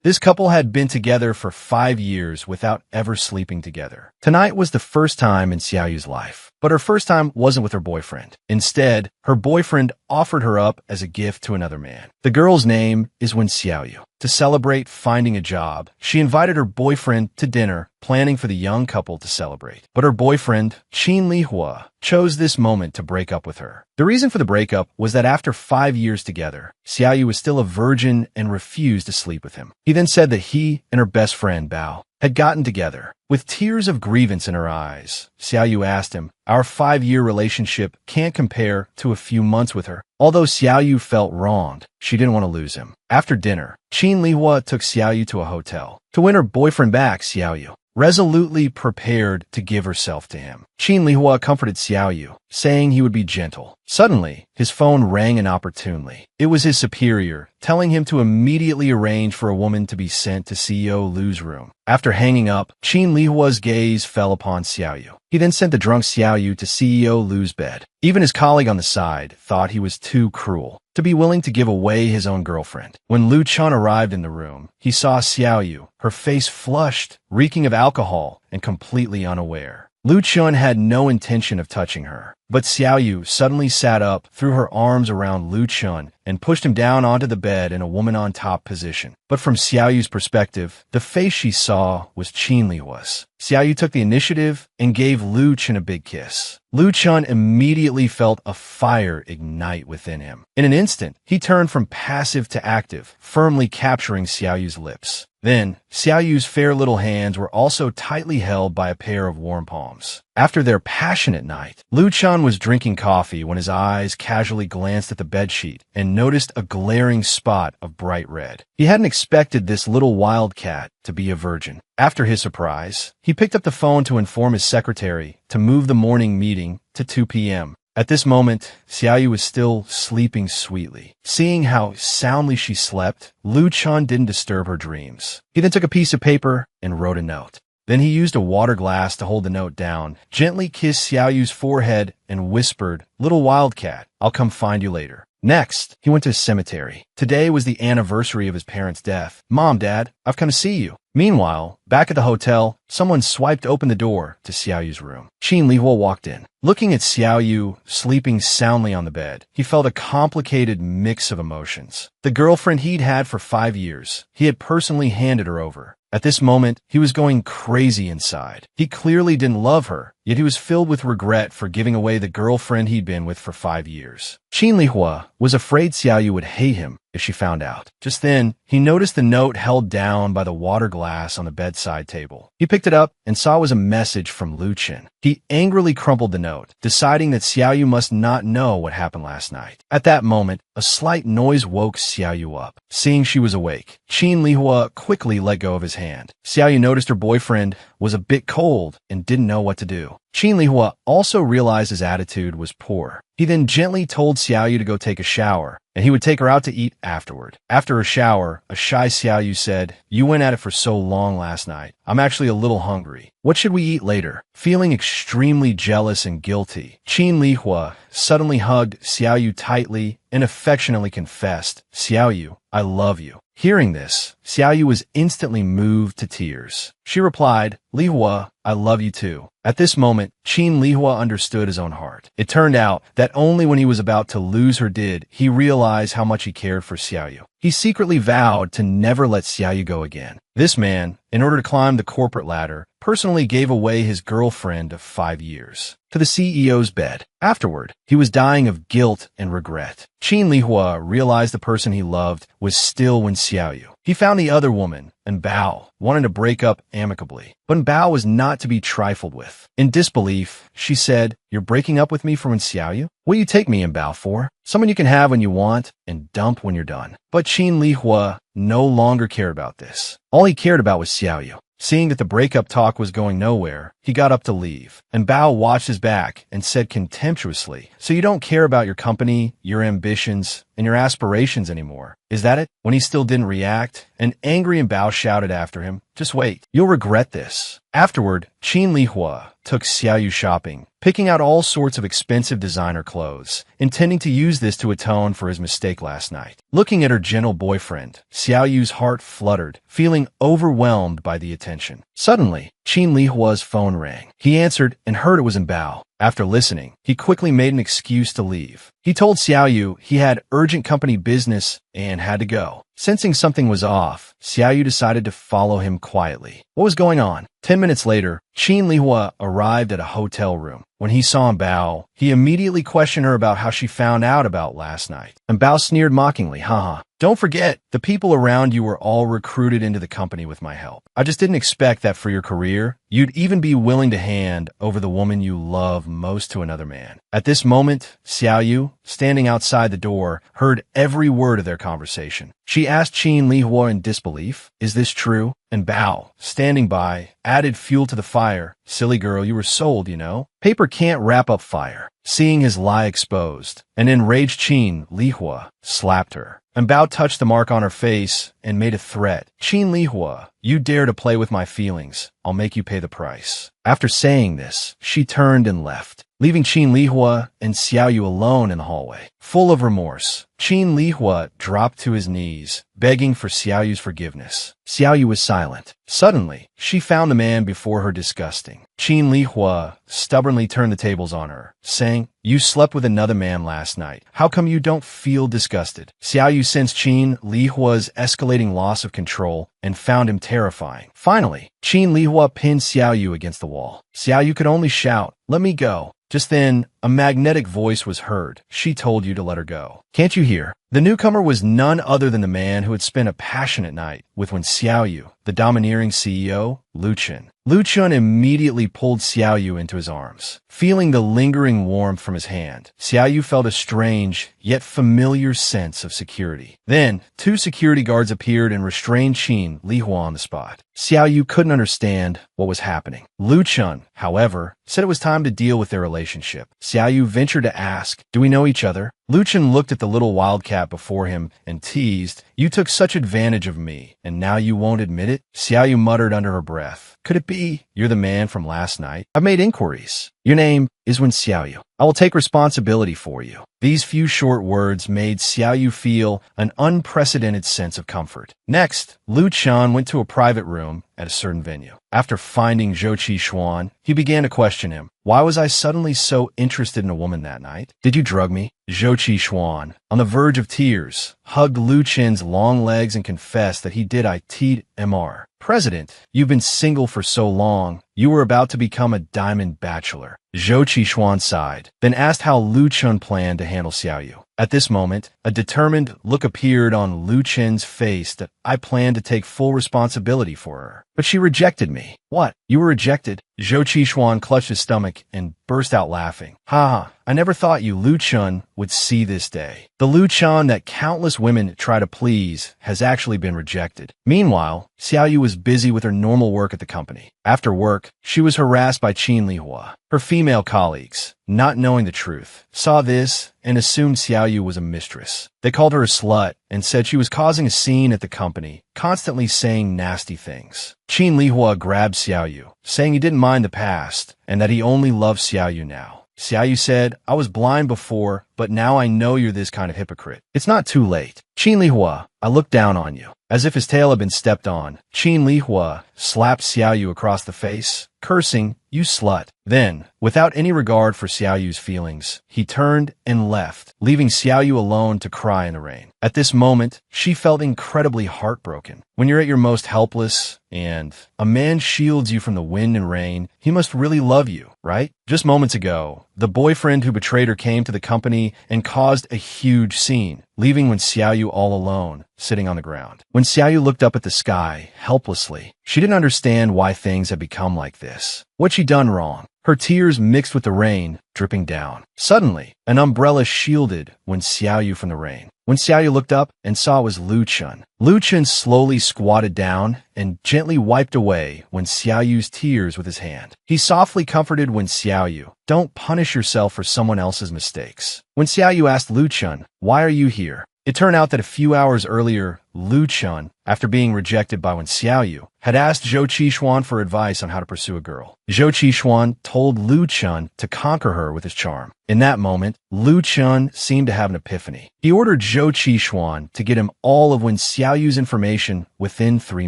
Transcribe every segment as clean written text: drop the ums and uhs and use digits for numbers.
This couple had been together for 5 years without ever sleeping together. Tonight was the first time in Xiaoyu's life. But her first time wasn't with her boyfriend. Instead, her boyfriend offered her up as a gift to another man. The girl's name is Wen Xiaoyu. To celebrate finding a job, she invited her boyfriend to dinner, planning for the young couple to celebrate. But her boyfriend, Qin Lihua, chose this moment to break up with her. The reason for the breakup was that after 5 years together, Xiaoyu was still a virgin and refused to sleep with him. He then said that he and her best friend, Bao, had gotten together. With tears of grievance in her eyes, Xiaoyu asked him, "Our 5-year relationship can't compare to a few months with her." Although Xiaoyu felt wronged, she didn't want to lose him. After dinner, Qin Lihua took Xiaoyu to a hotel. To win her boyfriend back, Xiaoyu resolutely prepared to give herself to him. Qin Lihua comforted Xiaoyu, saying he would be gentle. Suddenly, his phone rang inopportunely. It was his superior, telling him to immediately arrange for a woman to be sent to CEO Lu's room. After hanging up, Qin Lihua's gaze fell upon Xiaoyu. He then sent the drunk Xiaoyu to CEO Lu's bed. Even his colleague on the side thought he was too cruel to be willing to give away his own girlfriend. When Lu Chun arrived in the room, he saw Xiaoyu, her face flushed, reeking of alcohol, and completely unaware. Lu Chun had no intention of touching her, but Xiaoyu suddenly sat up, threw her arms around Lu Chun, and pushed him down onto the bed in a woman-on-top position. But from Xiaoyu's perspective, the face she saw was Qin Lihua's. Xiaoyu took the initiative and gave Lu Chun a big kiss. Lu Chun immediately felt a fire ignite within him. In an instant, he turned from passive to active, firmly capturing Xiaoyu's lips. Then, Xiaoyu's fair little hands were also tightly held by a pair of warm palms. After their passionate night, Lu Chun was drinking coffee when his eyes casually glanced at the bedsheet and noticed a glaring spot of bright red. He hadn't expected this little wildcat to be a virgin. After his surprise, he picked up the phone to inform his secretary to move the morning meeting to 2 p.m. At this moment, Xiaoyu was still sleeping sweetly. Seeing how soundly she slept, Lu Chun didn't disturb her dreams. He then took a piece of paper and wrote a note. Then he used a water glass to hold the note down, gently kissed Xiaoyu's forehead, and whispered, "Little wildcat, I'll come find you later." Next, he went to his cemetery. Today was the anniversary of his parents' death. "Mom, Dad, I've come to see you." Meanwhile, back at the hotel, someone swiped open the door to Xiaoyu's room. Qin Lihua walked in. Looking at Xiaoyu sleeping soundly on the bed, he felt a complicated mix of emotions. The girlfriend he'd had for 5 years, he had personally handed her over. At this moment, he was going crazy inside. He clearly didn't love her, yet he was filled with regret for giving away the girlfriend he'd been with for 5 years. Qin Lihua was afraid Xiaoyu would hate him if she found out. Just then, he noticed the note held down by the water glass on the bedside table. He picked it up and saw it was a message from Lu Chun. He angrily crumpled the note, deciding that Xiaoyu must not know what happened last night. At that moment, a slight noise woke Xiaoyu up. Seeing she was awake, Qin Lihua quickly let go of his hand. Xiaoyu noticed her boyfriend was a bit cold and didn't know what to do. Qin Lihua also realized his attitude was poor. He then gently told Xiaoyu to go take a shower, and he would take her out to eat afterward. After a shower, a shy Xiaoyu said, "You went at it for so long last night. I'm actually a little hungry. What should we eat later?" Feeling extremely jealous and guilty, Qin Lihua suddenly hugged Xiaoyu tightly and affectionately confessed, "Xiaoyu, I love you." Hearing this, Xiaoyu was instantly moved to tears. She replied, "Lihua, I love you too." At this moment, Qin Lihua understood his own heart. It turned out that only when he was about to lose her did he realize how much he cared for Xiaoyu. He secretly vowed to never let Xiaoyu go again. This man, in order to climb the corporate ladder, personally gave away his girlfriend of 5 years to the CEO's bed. Afterward, he was dying of guilt and regret. Qin Lihua realized the person he loved was still Wen Xiaoyu. He found the other woman, and Bao wanted to break up amicably. But Bao was not to be trifled with. In disbelief, she said, "You're breaking up with me for Wen Xiaoyu? What do you take me and Bao for? Someone you can have when you want and dump when you're done." But Qin Lihua no longer cared about this. All he cared about was Xiaoyu. Seeing that the breakup talk was going nowhere, he got up to leave, and Bao watched his back and said contemptuously, "So you don't care about your company, your ambitions, and your aspirations anymore, is that it?" When he still didn't react, an angry Bao shouted after him, "Just wait, you'll regret this." Afterward, Qin Lihua took Xiaoyu shopping, picking out all sorts of expensive designer clothes, intending to use this to atone for his mistake last night. Looking at her gentle boyfriend, Xiaoyu's heart fluttered, feeling overwhelmed by the attention. Suddenly, Qin Lihua's phone rang. He answered and heard it was Bao. After listening, he quickly made an excuse to leave. He told Xiaoyu he had urgent company business and had to go. Sensing something was off, Xiaoyu decided to follow him quietly. What was going on? 10 minutes later, Qin Lihua arrived at a hotel room. When he saw Bao, he immediately questioned her about how she found out about last night. And Bao sneered mockingly, haha. Don't forget, the people around you were all recruited into the company with my help. I just didn't expect that for your career, you'd even be willing to hand over the woman you love most to another man. At this moment, Xiaoyu, standing outside the door, heard every word of their conversation. She asked Qin Lihua in disbelief, is this true? And Bao, standing by, added fuel to the fire. Silly girl, you were sold, you know. Paper can't wrap up fire. Seeing his lie exposed, an enraged Qin Lihua slapped her. And Bao touched the mark on her face and made a threat. Qin Lihua, you dare to play with my feelings, I'll make you pay the price. After saying this, she turned and left, leaving Qin Lihua and Xiaoyu alone in the hallway. Full of remorse, Qin Lihua dropped to his knees, begging for Xiaoyu's forgiveness. Xiaoyu was silent. Suddenly, she found the man before her disgusting. Qin Lihua stubbornly turned the tables on her, saying, you slept with another man last night. How come you don't feel disgusted? Xiaoyu sensed Qin Lihua's escalating loss of control and found him terrifying. Finally, Qin Lihua pinned Xiaoyu against the wall. Xiaoyu could only shout, let me go. Just then, a magnetic voice was heard. She told you to let her go. Can't you hear? The newcomer was none other than the man who had spent a passionate night with Xiaoyu, the domineering CEO, Lu Chen. Lu Chen immediately pulled Xiaoyu into his arms. Feeling the lingering warmth from his hand, Xiaoyu felt a strange, yet familiar sense of security. Then, 2 security guards appeared and restrained Qin Lihua on the spot. Xiaoyu couldn't understand what was happening. Lu Chen, however, said it was time to deal with their relationship. Xiaoyu ventured to ask, do we know each other? Lu Chen looked at the little wildcat before him and teased, you took such advantage of me, and now you won't admit it? Xiaoyu muttered under her breath, could it be you're the man from last night? I've made inquiries. Your name is Xiaoyu. I will take responsibility for you. These few short words made Xiaoyu feel an unprecedented sense of comfort. Next, Lu Chen went to a private room at a certain venue. After finding Zhou Qishuan, he began to question him. Why was I suddenly so interested in a woman that night? Did you drug me? Zhou Qishuan, on the verge of tears, hugged Lu Chen's long legs and confessed that he did Mr. President, you've been single for so long, you were about to become a diamond bachelor. Zhou Qishuan sighed, then asked how Lu Chen planned to handle Xiaoyu. At this moment, a determined look appeared on Lu Chen's face that I planned to take full responsibility for her. But she rejected me. What? You were rejected? Zhou Qishuan clutched his stomach and burst out laughing. Ha! I never thought you, Lu Chen, would see this day. The Lu Chen that countless women try to please has actually been rejected. Meanwhile, Xiaoyu was busy with her normal work at the company. After work, she was harassed by Qin Lihua. Her female colleagues, not knowing the truth, saw this and assumed Xiaoyu was a mistress. They called her a slut and said she was causing a scene at the company, constantly saying nasty things. Qin Lihua grabbed Xiaoyu, saying he didn't mind the past and that he only loved Xiaoyu now. Xiaoyu said, I was blind before, but now I know you're this kind of hypocrite. It's not too late. Qin Lihua, I look down on you. As if his tail had been stepped on, Qin Lihua slapped Xiaoyu across the face, cursing, you slut. Then, without any regard for Xiaoyu's feelings, he turned and left, leaving Xiaoyu alone to cry in the rain. At this moment, she felt incredibly heartbroken. When you're at your most helpless and a man shields you from the wind and rain, he must really love you, right? Just moments ago, the boyfriend who betrayed her came to the company and caused a huge scene, leaving Xiaoyu all alone, sitting on the ground. When Xiaoyu looked up at the sky, helplessly, she didn't understand why things had become like this. What'd she done wrong? Her tears mixed with the rain, dripping down. Suddenly, an umbrella shielded Xiaoyu from the rain. When Xiaoyu looked up and saw it was Lu Chen, Lu Chen slowly squatted down and gently wiped away Xiaoyu's tears with his hand. He softly comforted Xiaoyu, don't punish yourself for someone else's mistakes. When Xiaoyu asked Lu Chen, why are you here? It turned out that a few hours earlier, Lu Chen, after being rejected by Xiaoyu, had asked Zhou Qixuan for advice on how to pursue a girl. Zhou Qixuan told Lu Chun to conquer her with his charm. In that moment, Lu Chun seemed to have an epiphany. He ordered Zhou Qixuan to get him all of Wen Xiaoyu's information within 3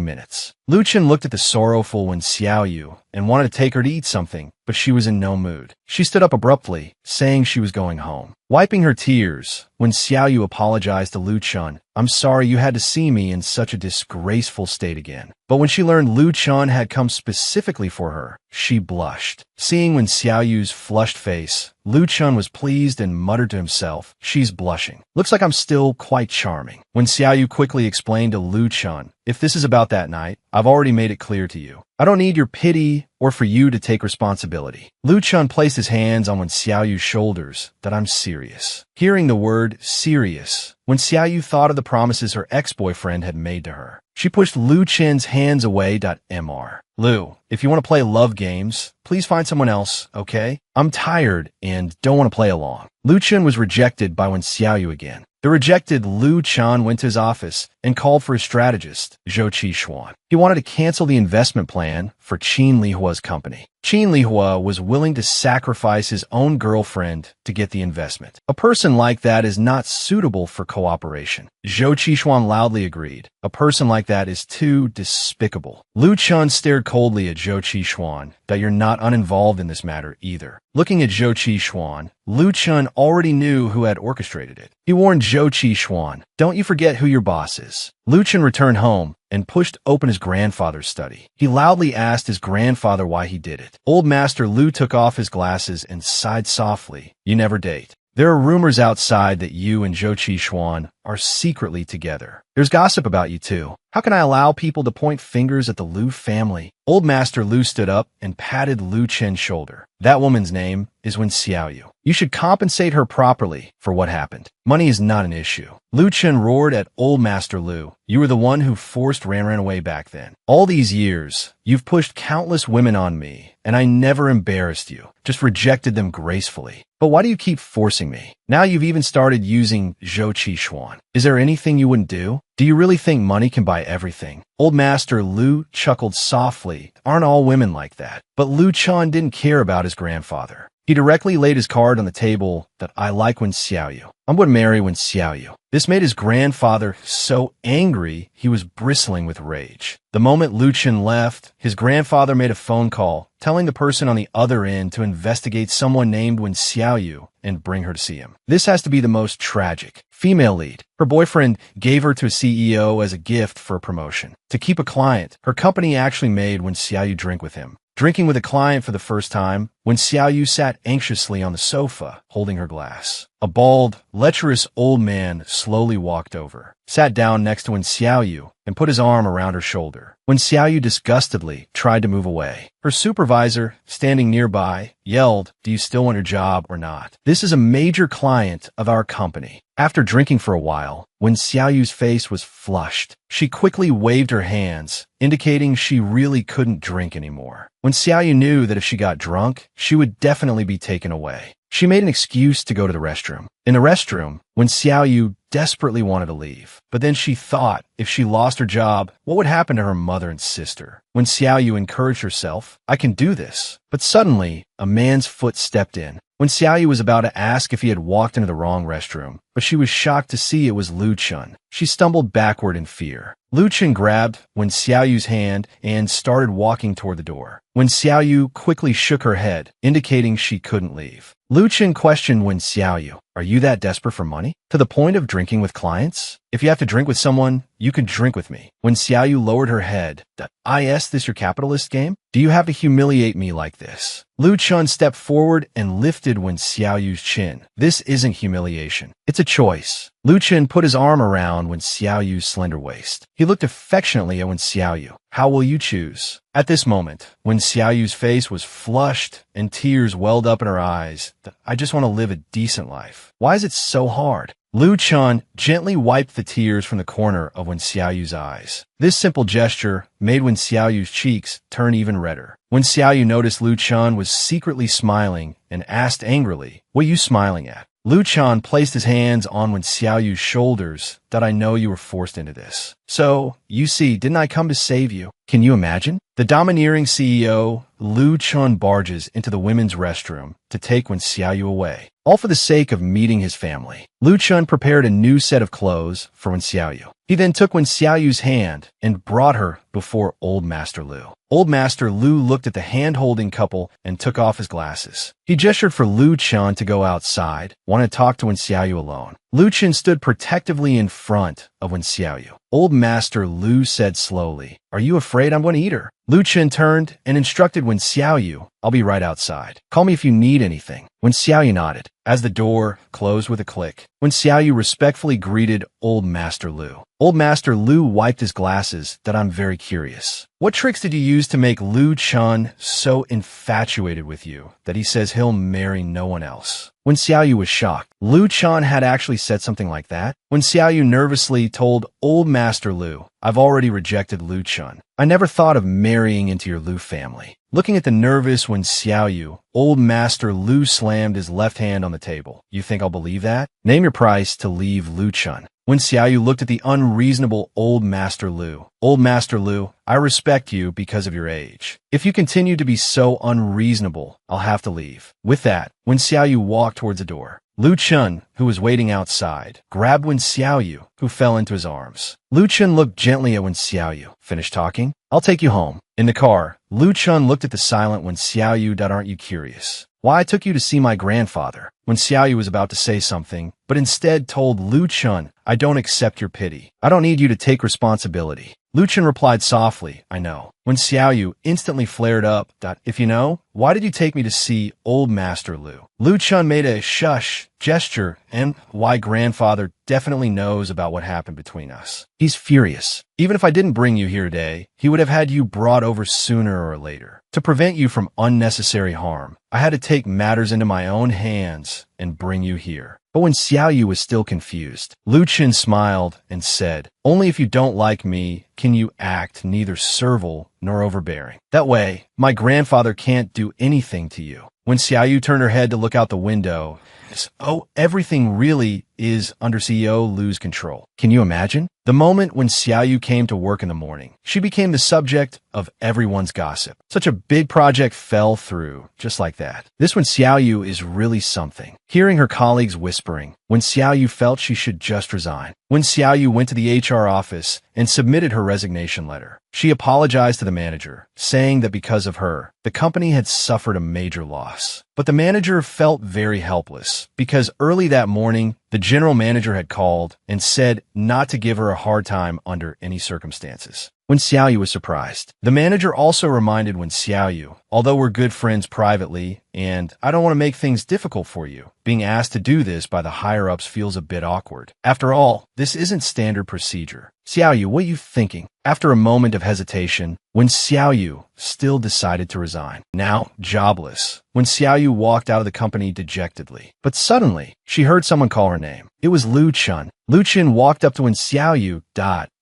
minutes. Lu Chun looked at the sorrowful Wen Xiaoyu and wanted to take her to eat something, but she was in no mood. She stood up abruptly, saying she was going home. Wiping her tears, Wen Xiaoyu apologized to Lu Chun. "I'm sorry you had to see me in such a disgraceful state again." But when she learned Lu Chun had come specifically for her, she blushed. Seeing Wen Xiaoyu's flushed face, Lu Chun was pleased and muttered to himself, "She's blushing. Looks like I'm still quite charming." Wen Xiaoyu quickly explained to Lu Chun, "If this is about that night, I've already made it clear to you. I don't need your pity or for you to take responsibility." Lu Chun placed his hands on Wen Xiaoyu's shoulders. "That I'm serious." Hearing the word serious, Wen Xiaoyu thought of the promises her ex-boyfriend had made to her. She pushed Lu Chun's hands away. Mr. Lu, if you want to play love games, please find someone else, okay? I'm tired and don't want to play along. Lu Chun was rejected by Wen Xiaoyu again. The rejected Lu Chun went to his office and called for his strategist, Zhou Qixuan. He wanted to cancel the investment plan for Qin Lihua's company. Qin Lihua was willing to sacrifice his own girlfriend to get the investment. A person like that is not suitable for cooperation. Zhou Qixuan loudly agreed. A person like that is too despicable. Lu Chun stared coldly at Zhou Qixuan. "That you're not uninvolved in this matter either." Looking at Zhou Qixuan, Lu Chun already knew who had orchestrated it. He warned Zhou Qixuan, "Don't you forget who your boss is." Lu Chun returned home and pushed open his grandfather's study. He loudly asked his grandfather why he did it. Old Master Lu took off his glasses and sighed softly. "You never date. There are rumors outside that you and Zhou Qixuan are secretly together. There's gossip about you too. How can I allow people to point fingers at the Lu family?" Old Master Lu stood up and patted Lu Chen's shoulder. "That woman's name is Wen Xiaoyu. You should compensate her properly for what happened. Money is not an issue." Lu Chen roared at Old Master Lu. "You were the one who forced Ran away back then. All these years, you've pushed countless women on me, and I never embarrassed you, just rejected them gracefully. But why do you keep forcing me? Now you've even started using Zhou Qixuan. Is there anything you wouldn't do? Do you really think money can buy everything?" Old Master Lu chuckled softly. "Aren't all women like that?" But Lu Chun didn't care about his grandfather. He directly laid his card on the table. "That I like Wen Xiaoyu. I'm going to marry Wen Xiaoyu." This made his grandfather so angry he was bristling with rage. The moment Lu Chun left, his grandfather made a phone call, telling the person on the other end to investigate someone named Wen Xiaoyu and bring her to see him. This has to be the most tragic. Female lead. Her boyfriend gave her to a CEO as a gift for a promotion. To keep a client, her company actually made Wen Xiaoyu drink with him. Drinking with a client for the first time, Wen Xiaoyu sat anxiously on the sofa, holding her glass. A bald, lecherous old man slowly walked over, sat down next to Wen Xiaoyu, and put his arm around her shoulder. Wen Xiaoyu disgustedly tried to move away. Her supervisor, standing nearby, yelled, "Do you still want your job or not? This is a major client of our company." After drinking for a while, Wen Xiaoyu's face was flushed. She quickly waved her hands, indicating she really couldn't drink anymore. Wen Xiaoyu knew that if she got drunk, she would definitely be taken away. She made an excuse to go to the restroom. In the restroom, Wen Xiaoyu desperately wanted to leave. But then she thought, if she lost her job, what would happen to her mother and sister? Wen Xiaoyu encouraged herself, "I can do this." But suddenly, a man's foot stepped in. Wen Xiaoyu was about to ask if he had walked into the wrong restroom, but she was shocked to see it was Lu Chun. She stumbled backward in fear. Lu Chun grabbed Wen Xiaoyu's hand and started walking toward the door. Wen Xiaoyu quickly shook her head, indicating she couldn't leave. Lu Chun questioned Wen Xiaoyu, "Are you that desperate for money? To the point of drinking with clients? If you have to drink with someone, you can drink with me." Wen Xiaoyu lowered her head. "Is this your capitalist game? Do you have to humiliate me like this?" Lu Chun stepped forward and lifted Wen Xiaoyu's chin. "This isn't humiliation. It's a choice." Lu Chun put his arm around Wen Xiaoyu's slender waist. He looked affectionately at Wen Xiaoyu. "How will you choose?" At this moment, Wen Xiaoyu's face was flushed and tears welled up in her eyes. "I just want to live a decent life. Why is it so hard?" Lu Chun gently wiped the tears from the corner of Wen Xiaoyu's eyes. This simple gesture made Wen Xiaoyu's cheeks turn even redder. Wen Xiaoyu noticed Lu Chun was secretly smiling and asked angrily, "What are you smiling at?" Lu Chun placed his hands on Wen Xiaoyu's shoulders. "I know you were forced into this. So, you see, didn't I come to save you? Can you imagine? The domineering CEO, Lu Chun, barges into the women's restroom to take Wen Xiaoyu away, all for the sake of meeting his family. Lu Chun prepared a new set of clothes for Wen Xiaoyu. He then took Wen Xiaoyu's hand and brought her before Old Master Lu. Old Master Lu looked at the hand-holding couple and took off his glasses. He gestured for Lu Chun to go outside, wanted to talk to Wen Xiaoyu alone. Lu Chun stood protectively in front of Wen Xiaoyu. Old Master Lu said slowly, "Are you afraid I'm going to eat her?" Lu Chun turned and instructed Wen Xiaoyu, "I'll be right outside. Call me if you need anything." Wen Xiaoyu nodded. As the door closed with a click, Wen Xiaoyu respectfully greeted Old Master Lu. Old Master Lu wiped his glasses. "That I'm very curious. What tricks did you use to make Lu Chun so infatuated with you that he says he'll marry no one else?" Wen Xiaoyu was shocked. Lu Chun had actually said something like that. Wen Xiaoyu nervously told Old Master Lu, "I've already rejected Lu Chun. I never thought of marrying into your Lu family." Looking at the nervous Wen Xiaoyu, Old Master Lu slammed his left hand on the table. "You think I'll believe that? Name your price to leave Lu Chun." Wen Xiaoyu looked at the unreasonable Old Master Lu. "Old Master Lu, I respect you because of your age. If you continue to be so unreasonable, I'll have to leave." With that, Wen Xiaoyu walked towards the door. Lu Chun, who was waiting outside, grabbed Wen Xiaoyu, who fell into his arms. Lu Chun looked gently at Wen Xiaoyu. "Finished talking? I'll take you home." In the car, Lu Chun looked at the silent Wen Xiaoyu. "Aren't you curious? Why I took you to see my grandfather?" Wen Xiaoyu was about to say something, but instead told Lu Chun, "I don't accept your pity. I don't need you to take responsibility." Lu Chun replied softly, "I know." Wen Xiaoyu instantly flared up. "If you know, why did you take me to see Old Master Lu?" Lu Chun made a shush gesture, "And why grandfather definitely knows about what happened between us. He's furious. Even if I didn't bring you here today, he would have had you brought over sooner or later. To prevent you from unnecessary harm, I had to take matters into my own hands and bring you here." But when Xiaoyu was still confused, Lu Chun smiled and said, "Only if you don't like me can you act neither servile nor overbearing. That way, my grandfather can't do anything to you." When Xiaoyu turned her head to look out the window, everything really is under CEO Lu's control. Can you imagine? The moment when Xiaoyu came to work in the morning, she became the subject of everyone's gossip. Such a big project fell through, just like that. This Wen Xiaoyu is really something. Hearing her colleagues whispering, Wen Xiaoyu felt she should just resign. Wen Xiaoyu went to the HR office and submitted her resignation letter. She apologized to the manager, saying that because of her, the company had suffered a major loss. But the manager felt very helpless because early that morning, the general manager had called and said not to give her a hard time under any circumstances. Wen Xiaoyu was surprised. The manager also reminded Wen Xiaoyu, "Although we're good friends privately, and I don't want to make things difficult for you, being asked to do this by the higher-ups feels a bit awkward. After all, this isn't standard procedure." "Xiaoyu, what are you thinking?" After a moment of hesitation, Wen Xiaoyu still decided to resign. Now jobless, Wen Xiaoyu walked out of the company dejectedly. But suddenly, she heard someone call her name. It was Lu Chun. Lu Chun walked up to Wen Xiaoyu.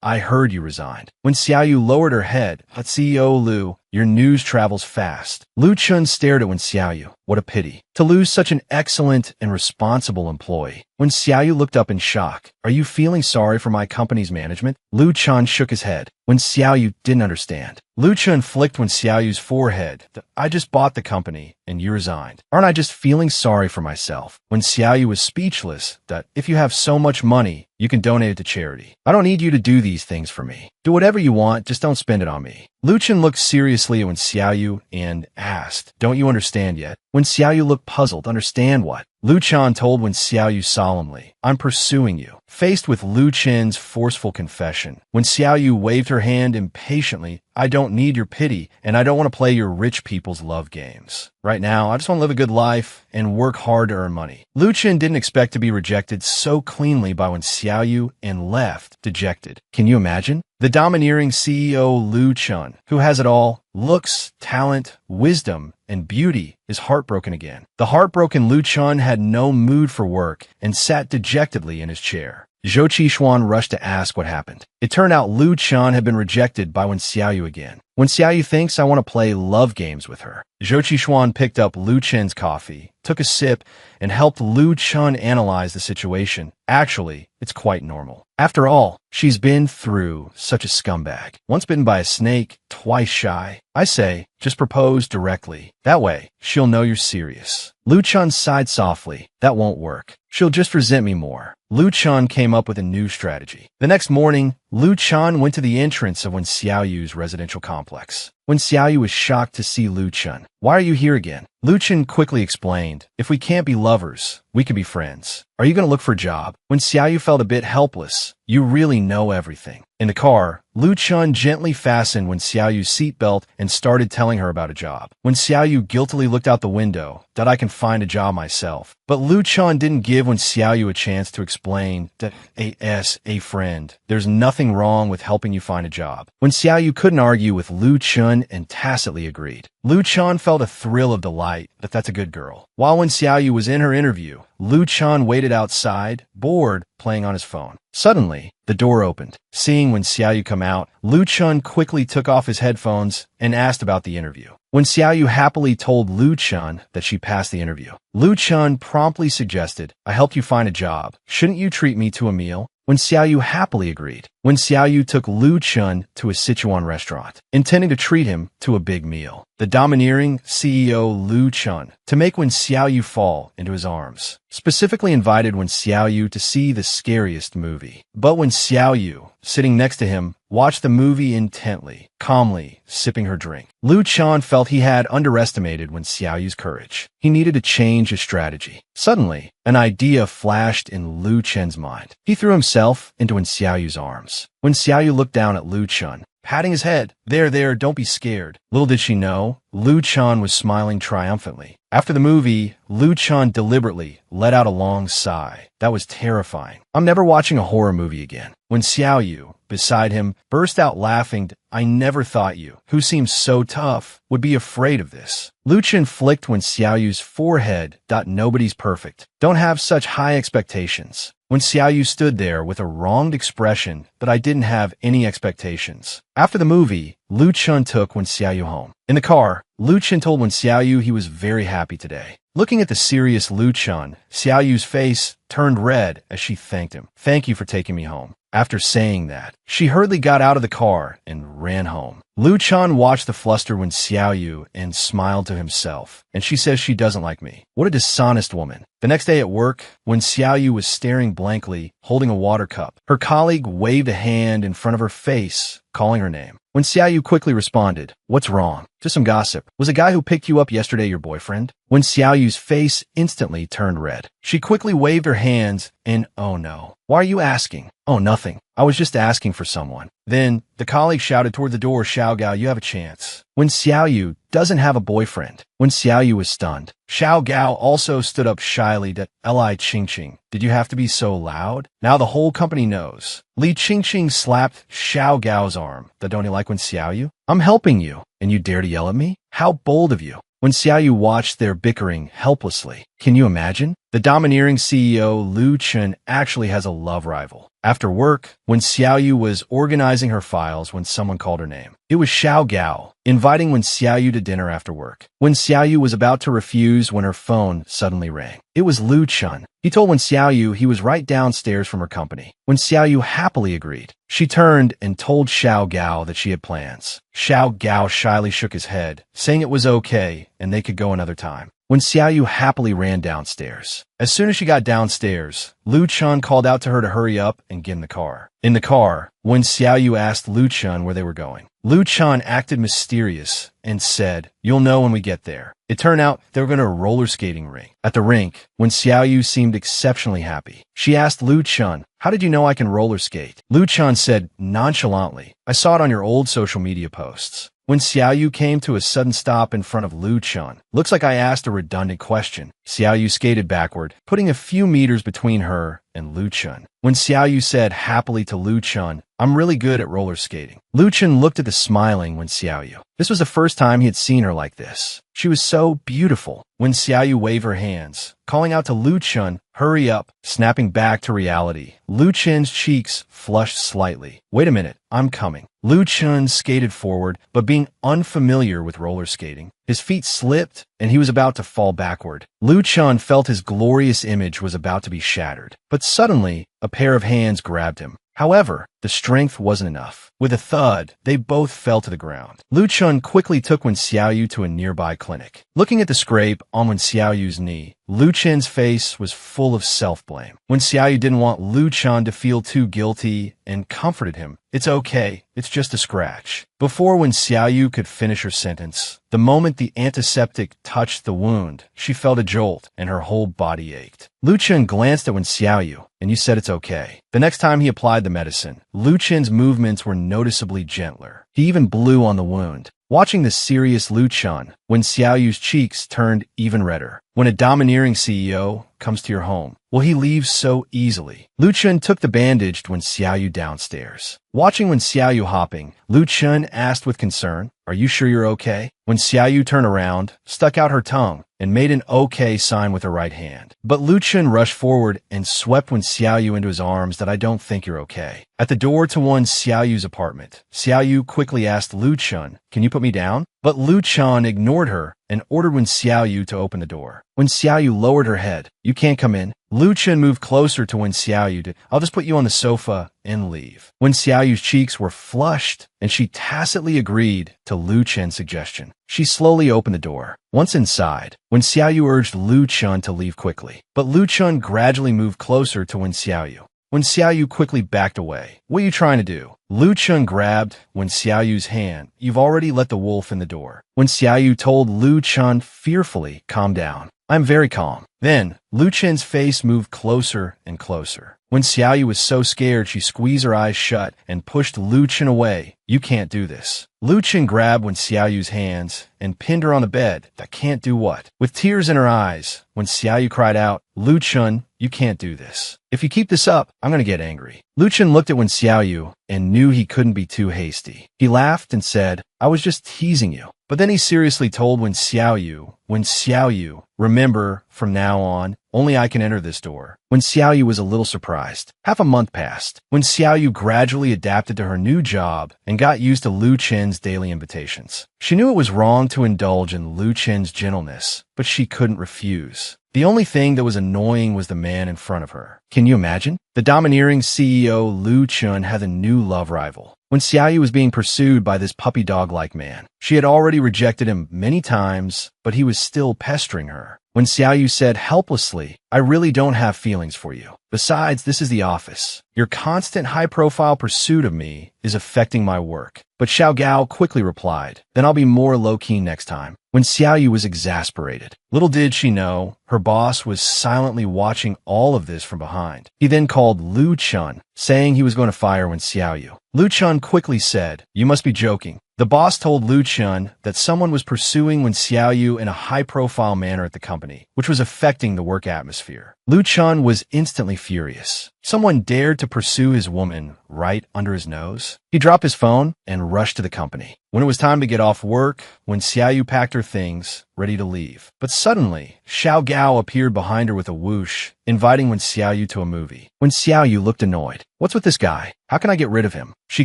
"I heard you resigned." Wen Xiaoyu lowered her head. "CEO Lu, your news travels fast." Lu Chun stared at Wen Xiaoyu. What a pity. To lose such an excellent and responsible employee. Wen Xiaoyu looked up in shock. "Are you feeling sorry for my company's management?" Lu Chun shook his head. Wen Xiaoyu didn't understand. Lu Chun flicked Wen Xiaoyu's forehead. "I just bought the company, and you resigned. Aren't I just feeling sorry for myself?" Wen Xiaoyu was speechless. "If you have so much money, you can donate it to charity. I don't need you to do these things for me. Do whatever you want, just don't spend it on me." Lu Chun looked seriously at Wen Xiaoyu and asked, "Don't you understand yet?" Wen Xiaoyu looked puzzled. "Understand what?" Lu Chun told Wen Xiaoyu solemnly, "I'm pursuing you." Faced with Lu Chun's forceful confession, Wen Xiaoyu waved her hand impatiently. "I don't need your pity, and I don't want to play your rich people's love games. Right now, I just want to live a good life and work hard to earn money." Lu Chun didn't expect to be rejected so cleanly by Wen Xiaoyu and left, dejected. Can you imagine? The domineering CEO Lu Chun, who has it all, looks, talent, wisdom, and beauty, is heartbroken again. The heartbroken Lu Chun had no mood for work and sat dejectedly in his chair. Zhou Qishuan rushed to ask what happened. It turned out Lu Chun had been rejected by Wen Xiaoyu again. "Wen Xiaoyu thinks I want to play love games with her." Zhou Qishuan picked up Lu Chun's coffee, took a sip, and helped Lu Chun analyze the situation. "Actually, it's quite normal. After all, She's been through such a scumbag. Once bitten by a snake, twice shy. I say, just propose directly. That way, she'll know you're serious. Lu Chun sighed softly. That won't work. She'll just resent me more. Lu Chun came up with a new strategy. The next morning, Lu Chun went to the entrance of Wen Xiaoyu's residential complex. Wen Xiaoyu was shocked to see Lu Chun. Why are you here again? Lu Chun quickly explained, if we can't be lovers, we can be friends. Are you going to look for a job? Wen Xiaoyu felt a bit helpless. You really know everything. In the car, Lu Chun gently fastened Wen Xiaoyu's seatbelt and started telling her about a job. Wen Xiaoyu guiltily looked out the window, that I can find a job myself. But Lu Chun didn't give Wen Xiaoyu a chance to explain that a friend. There's nothing wrong with helping you find a job. Wen Xiaoyu couldn't argue with Lu Chun and tacitly agreed. Lu Chun felt a thrill of delight that that's a good girl. While Wen Xiaoyu was in her interview, Lu Chun waited outside, bored, playing on his phone. Suddenly, the door opened. Seeing Wen Xiaoyu come out, Lu Chun quickly took off his headphones and asked about the interview. Wen Xiaoyu happily told Lu Chun that she passed the interview. Lu Chun promptly suggested, I helped you find a job. Shouldn't you treat me to a meal? Wen Xiaoyu happily agreed. Wen Xiaoyu took Lu Chun to a Sichuan restaurant, intending to treat him to a big meal. The domineering CEO Lu Chun, to make Wen Xiaoyu fall into his arms, specifically invited Wen Xiaoyu to see the scariest movie. But Wen Xiaoyu, sitting next to him, watched the movie intently, calmly, sipping her drink. Lu Chun felt he had underestimated Wen Xiaoyu's courage. He needed to change his strategy. Suddenly, an idea flashed in Lu Chun's mind. He threw himself into Wen Xiaoyu's arms. Wen Xiaoyu looked down at Lu Chun, patting his head. There, don't be scared. Little did she know, Lu Chun was smiling triumphantly. After the movie, Lu Chun deliberately let out a long sigh. That was terrifying. I'm never watching a horror movie again. Wen Xiaoyu, beside him, burst out laughing. I never thought you, who seems so tough, would be afraid of this. Lu Chun flicked Wen Xiaoyu's forehead. Nobody's perfect. Don't have such high expectations. Wen Xiaoyu stood there with a wronged expression, but I didn't have any expectations. After the movie, Lu Chun took Wen Xiaoyu home. In the car, Lu Chun told Wen Xiaoyu he was very happy today. Looking at the serious Lu Chun, Xiaoyu's face turned red as she thanked him. Thank you for taking me home. After saying that, she hurriedly got out of the car and ran home. Lu Chun watched the fluster Wen Xiaoyu and smiled to himself. And she says she doesn't like me. What a dishonest woman. The next day at work, Wen Xiaoyu was staring blankly, holding a water cup. Her colleague waved a hand in front of her face, calling her name. Wen Xiaoyu quickly responded, what's wrong? Just some gossip. Was a guy who picked you up yesterday your boyfriend? Wen Xiaoyu's face instantly turned red. She quickly waved her hands and, oh no. Why are you asking? Oh, nothing. I was just asking for someone. Then, the colleague shouted toward the door, Xiao Gao, you have a chance. Wen Xiaoyu doesn't have a boyfriend. Wen Xiaoyu was stunned. Xiao Gao also stood up shyly to Li Qingqing. Did you have to be so loud? Now the whole company knows. Li Qingqing slapped Xiao Gao's arm. Don't you like Wen Xiaoyu? I'm helping you, and you dare to yell at me? How bold of you. Wen Xiaoyu watched their bickering helplessly. Can you imagine? The domineering CEO Lu Chun actually has a love rival. After work, Wen Xiaoyu was organizing her files when someone called her name. It was Xiao Gao, inviting Wen Xiaoyu to dinner after work. Wen Xiaoyu was about to refuse when her phone suddenly rang. It was Lu Chun. He told Wen Xiaoyu he was right downstairs from her company. Wen Xiaoyu happily agreed. She turned and told Xiao Gao that she had plans. Xiao Gao shyly shook his head, saying it was okay and they could go another time. Wen Xiaoyu happily ran downstairs. As soon as she got downstairs, Lu Chun called out to her to hurry up and get in the car. In the car, Wen Xiaoyu asked Lu Chun where they were going. Lu Chun acted mysterious and said, you'll know when we get there. It turned out they were going to a roller skating rink. At the rink, Wen Xiaoyu seemed exceptionally happy. She asked Lu Chun, how did you know I can roller skate? Lu Chun said nonchalantly, I saw it on your old social media posts. Wen Xiaoyu came to a sudden stop in front of Lu Chun. Looks like I asked a redundant question. Xiaoyu skated backward, putting a few meters between her and Lu Chun. Wen Xiaoyu said happily to Lu Chun, I'm really good at roller skating. Lu Chun looked at the smiling Wen Xiaoyu. This was the first time he had seen her like this. She was so beautiful. Wen Xiaoyu waved her hands, calling out to Lu Chun, hurry up, snapping back to reality. Lu Chun's cheeks flushed slightly. Wait a minute, I'm coming. Lu Chun skated forward, but being unfamiliar with roller skating, his feet slipped and he was about to fall backward. Lu Chun felt his glorious image was about to be shattered. But suddenly, a pair of hands grabbed him. However, the strength wasn't enough. With a thud, they both fell to the ground. Lu Chun quickly took Wen Xiaoyu to a nearby clinic. Looking at the scrape on Wen Xiaoyu's knee, Lu Chen's face was full of self-blame. Wen Xiaoyu didn't want Lu Chun to feel too guilty and comforted him. "It's okay, it's just a scratch." Before Wen Xiaoyu could finish her sentence, the moment the antiseptic touched the wound, she felt a jolt and her whole body ached. Lu Chun glanced at Wen Xiaoyu, "And you said it's okay." The next time he applied the medicine, Lu Chen's movements were noticeably gentler. He even blew on the wound. Watching the serious Lu Chun, Wen Xiaoyu's cheeks turned even redder. When a domineering CEO comes to your home, will he leave so easily? Lu Chun took the bandaged Wen Xiaoyu downstairs. Watching Wen Xiaoyu hopping, Lu Chun asked with concern, "Are you sure you're okay?" Wen Xiaoyu turned around, stuck out her tongue, and made an okay sign with her right hand. But Lu Chun rushed forward and swept Wen Xiaoyu into his arms. "That I don't think you're okay." At the door to Wen Xiaoyu's apartment, Xiaoyu quickly asked Lu Chun, "Can you put me down?" But Lu Chun ignored her and ordered Wen Xiaoyu to open the door. Wen Xiaoyu lowered her head. "You can't come in." Lu Chun moved closer to Wen Xiaoyu. "I'll just put you on the sofa and leave." Wen Xiaoyu's cheeks were flushed, and she tacitly agreed to Lu Chun's suggestion. She slowly opened the door. Once inside, Wen Xiaoyu urged Lu Chun to leave quickly. But Lu Chun gradually moved closer to Wen Xiaoyu. Wen Xiaoyu quickly backed away. "What are you trying to do?" Lu Chun grabbed Wen Xiaoyu's hand. "You've already let the wolf in the door." Wen Xiaoyu told Lu Chun fearfully, "Calm down." "I'm very calm." Then, Lu Chun's face moved closer and closer. Wen Xiaoyu was so scared she squeezed her eyes shut and pushed Lu Chun away. "You can't do this." Lu Chun grabbed Wen Xiaoyu's hands and pinned her on the bed. "That can't do what?" With tears in her eyes, Wen Xiaoyu cried out, "Lu Chun, you can't do this. If you keep this up, I'm going to get angry." Lu Chun looked at Wen Xiaoyu and knew he couldn't be too hasty. He laughed and said, "I was just teasing you." But then he seriously told Wen Xiaoyu, "Remember, from now on, only I can enter this door." Wen Xiaoyu was a little surprised. Half a month passed. Wen Xiaoyu gradually adapted to her new job and got used to Lu Chen's daily invitations. She knew it was wrong to indulge in Lu Chen's gentleness, but she couldn't refuse. The only thing that was annoying was the man in front of her. Can you imagine? The domineering CEO Lu Chun had a new love rival. Wen Xiaoyu was being pursued by this puppy dog-like man. She had already rejected him many times, but he was still pestering her. Wen Xiaoyu said helplessly, "I really don't have feelings for you. Besides, this is the office. Your constant high-profile pursuit of me is affecting my work." But Xiao Gao quickly replied, "Then I'll be more low-key next time." Wen Xiaoyu was exasperated. Little did she know, her boss was silently watching all of this from behind. He then called Lu Chun, saying he was going to fire Wen Xiaoyu. Lu Chun quickly said, "You must be joking." The boss told Lu Chun that someone was pursuing Wen Xiaoyu in a high-profile manner at the company, which was affecting the work atmosphere. Lu Chun was instantly furious. Someone dared to pursue his woman right under his nose. He dropped his phone and rushed to the company. When it was time to get off work, Wen Xiaoyu packed her things, ready to leave. But suddenly, Xiao Gao appeared behind her with a whoosh, inviting Wen Xiaoyu to a movie. Wen Xiaoyu looked annoyed. "What's with this guy? How can I get rid of him?" She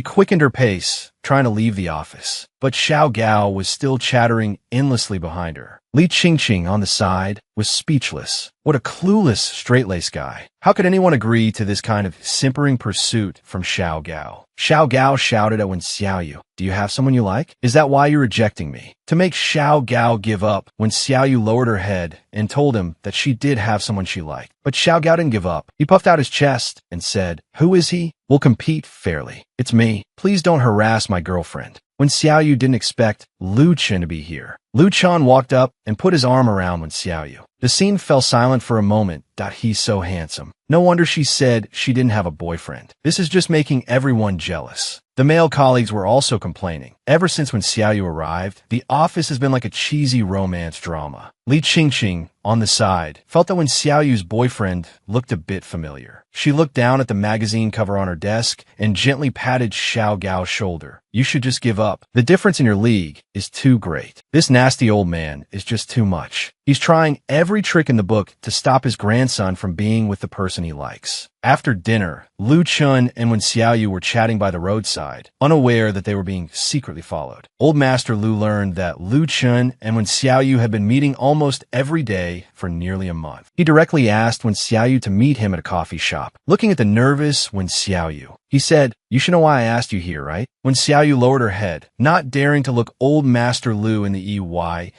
quickened her pace, trying to leave the office. But Xiao Gao was still chattering endlessly behind her. Li Qingqing on the side was speechless. What a clueless, straight-laced guy. How could anyone agree to this kind of simpering pursuit from Xiao Gao? Xiao Gao shouted at Wen Xiaoyu, "Do you have someone you like? Is that why you're rejecting me?" To make Xiao Gao give up, Wen Xiaoyu lowered her head and told him that she did have someone she liked. But Xiao Gao didn't give up. He puffed out his chest and said, "Who is he? We'll compete fairly. It's me. Please don't harass my girlfriend." Wen Xiaoyu didn't expect Lu Chun to be here. Lu Chun walked up and put his arm around Wen Xiaoyu. The scene fell silent for a moment. "He's so handsome." No wonder she said she didn't have a boyfriend. This is just making everyone jealous. The male colleagues were also complaining. Ever since Wen Xiaoyu arrived, the office has been like a cheesy romance drama. Li Qingqing, on the side, felt that Wen Xiaoyu's boyfriend looked a bit familiar. She looked down at the magazine cover on her desk and gently patted Xiao Gao's shoulder. "You should just give up. The difference in your league is too great. This nasty old man is just too much. He's trying every trick in the book to stop his grandson from being with the person he likes." After dinner, Lu Chun and Wen Xiaoyu were chatting by the roadside, unaware that they were being secretly secretly followed. Old Master Lu learned that Lu Chun and Wen Xiaoyu had been meeting almost every day for nearly a month. He directly asked Wen Xiaoyu to meet him at a coffee shop. Looking at the nervous Wen Xiaoyu, he said, "You should know why I asked you here, right?" Wen Xiaoyu lowered her head, not daring to look Old Master Lu in the eye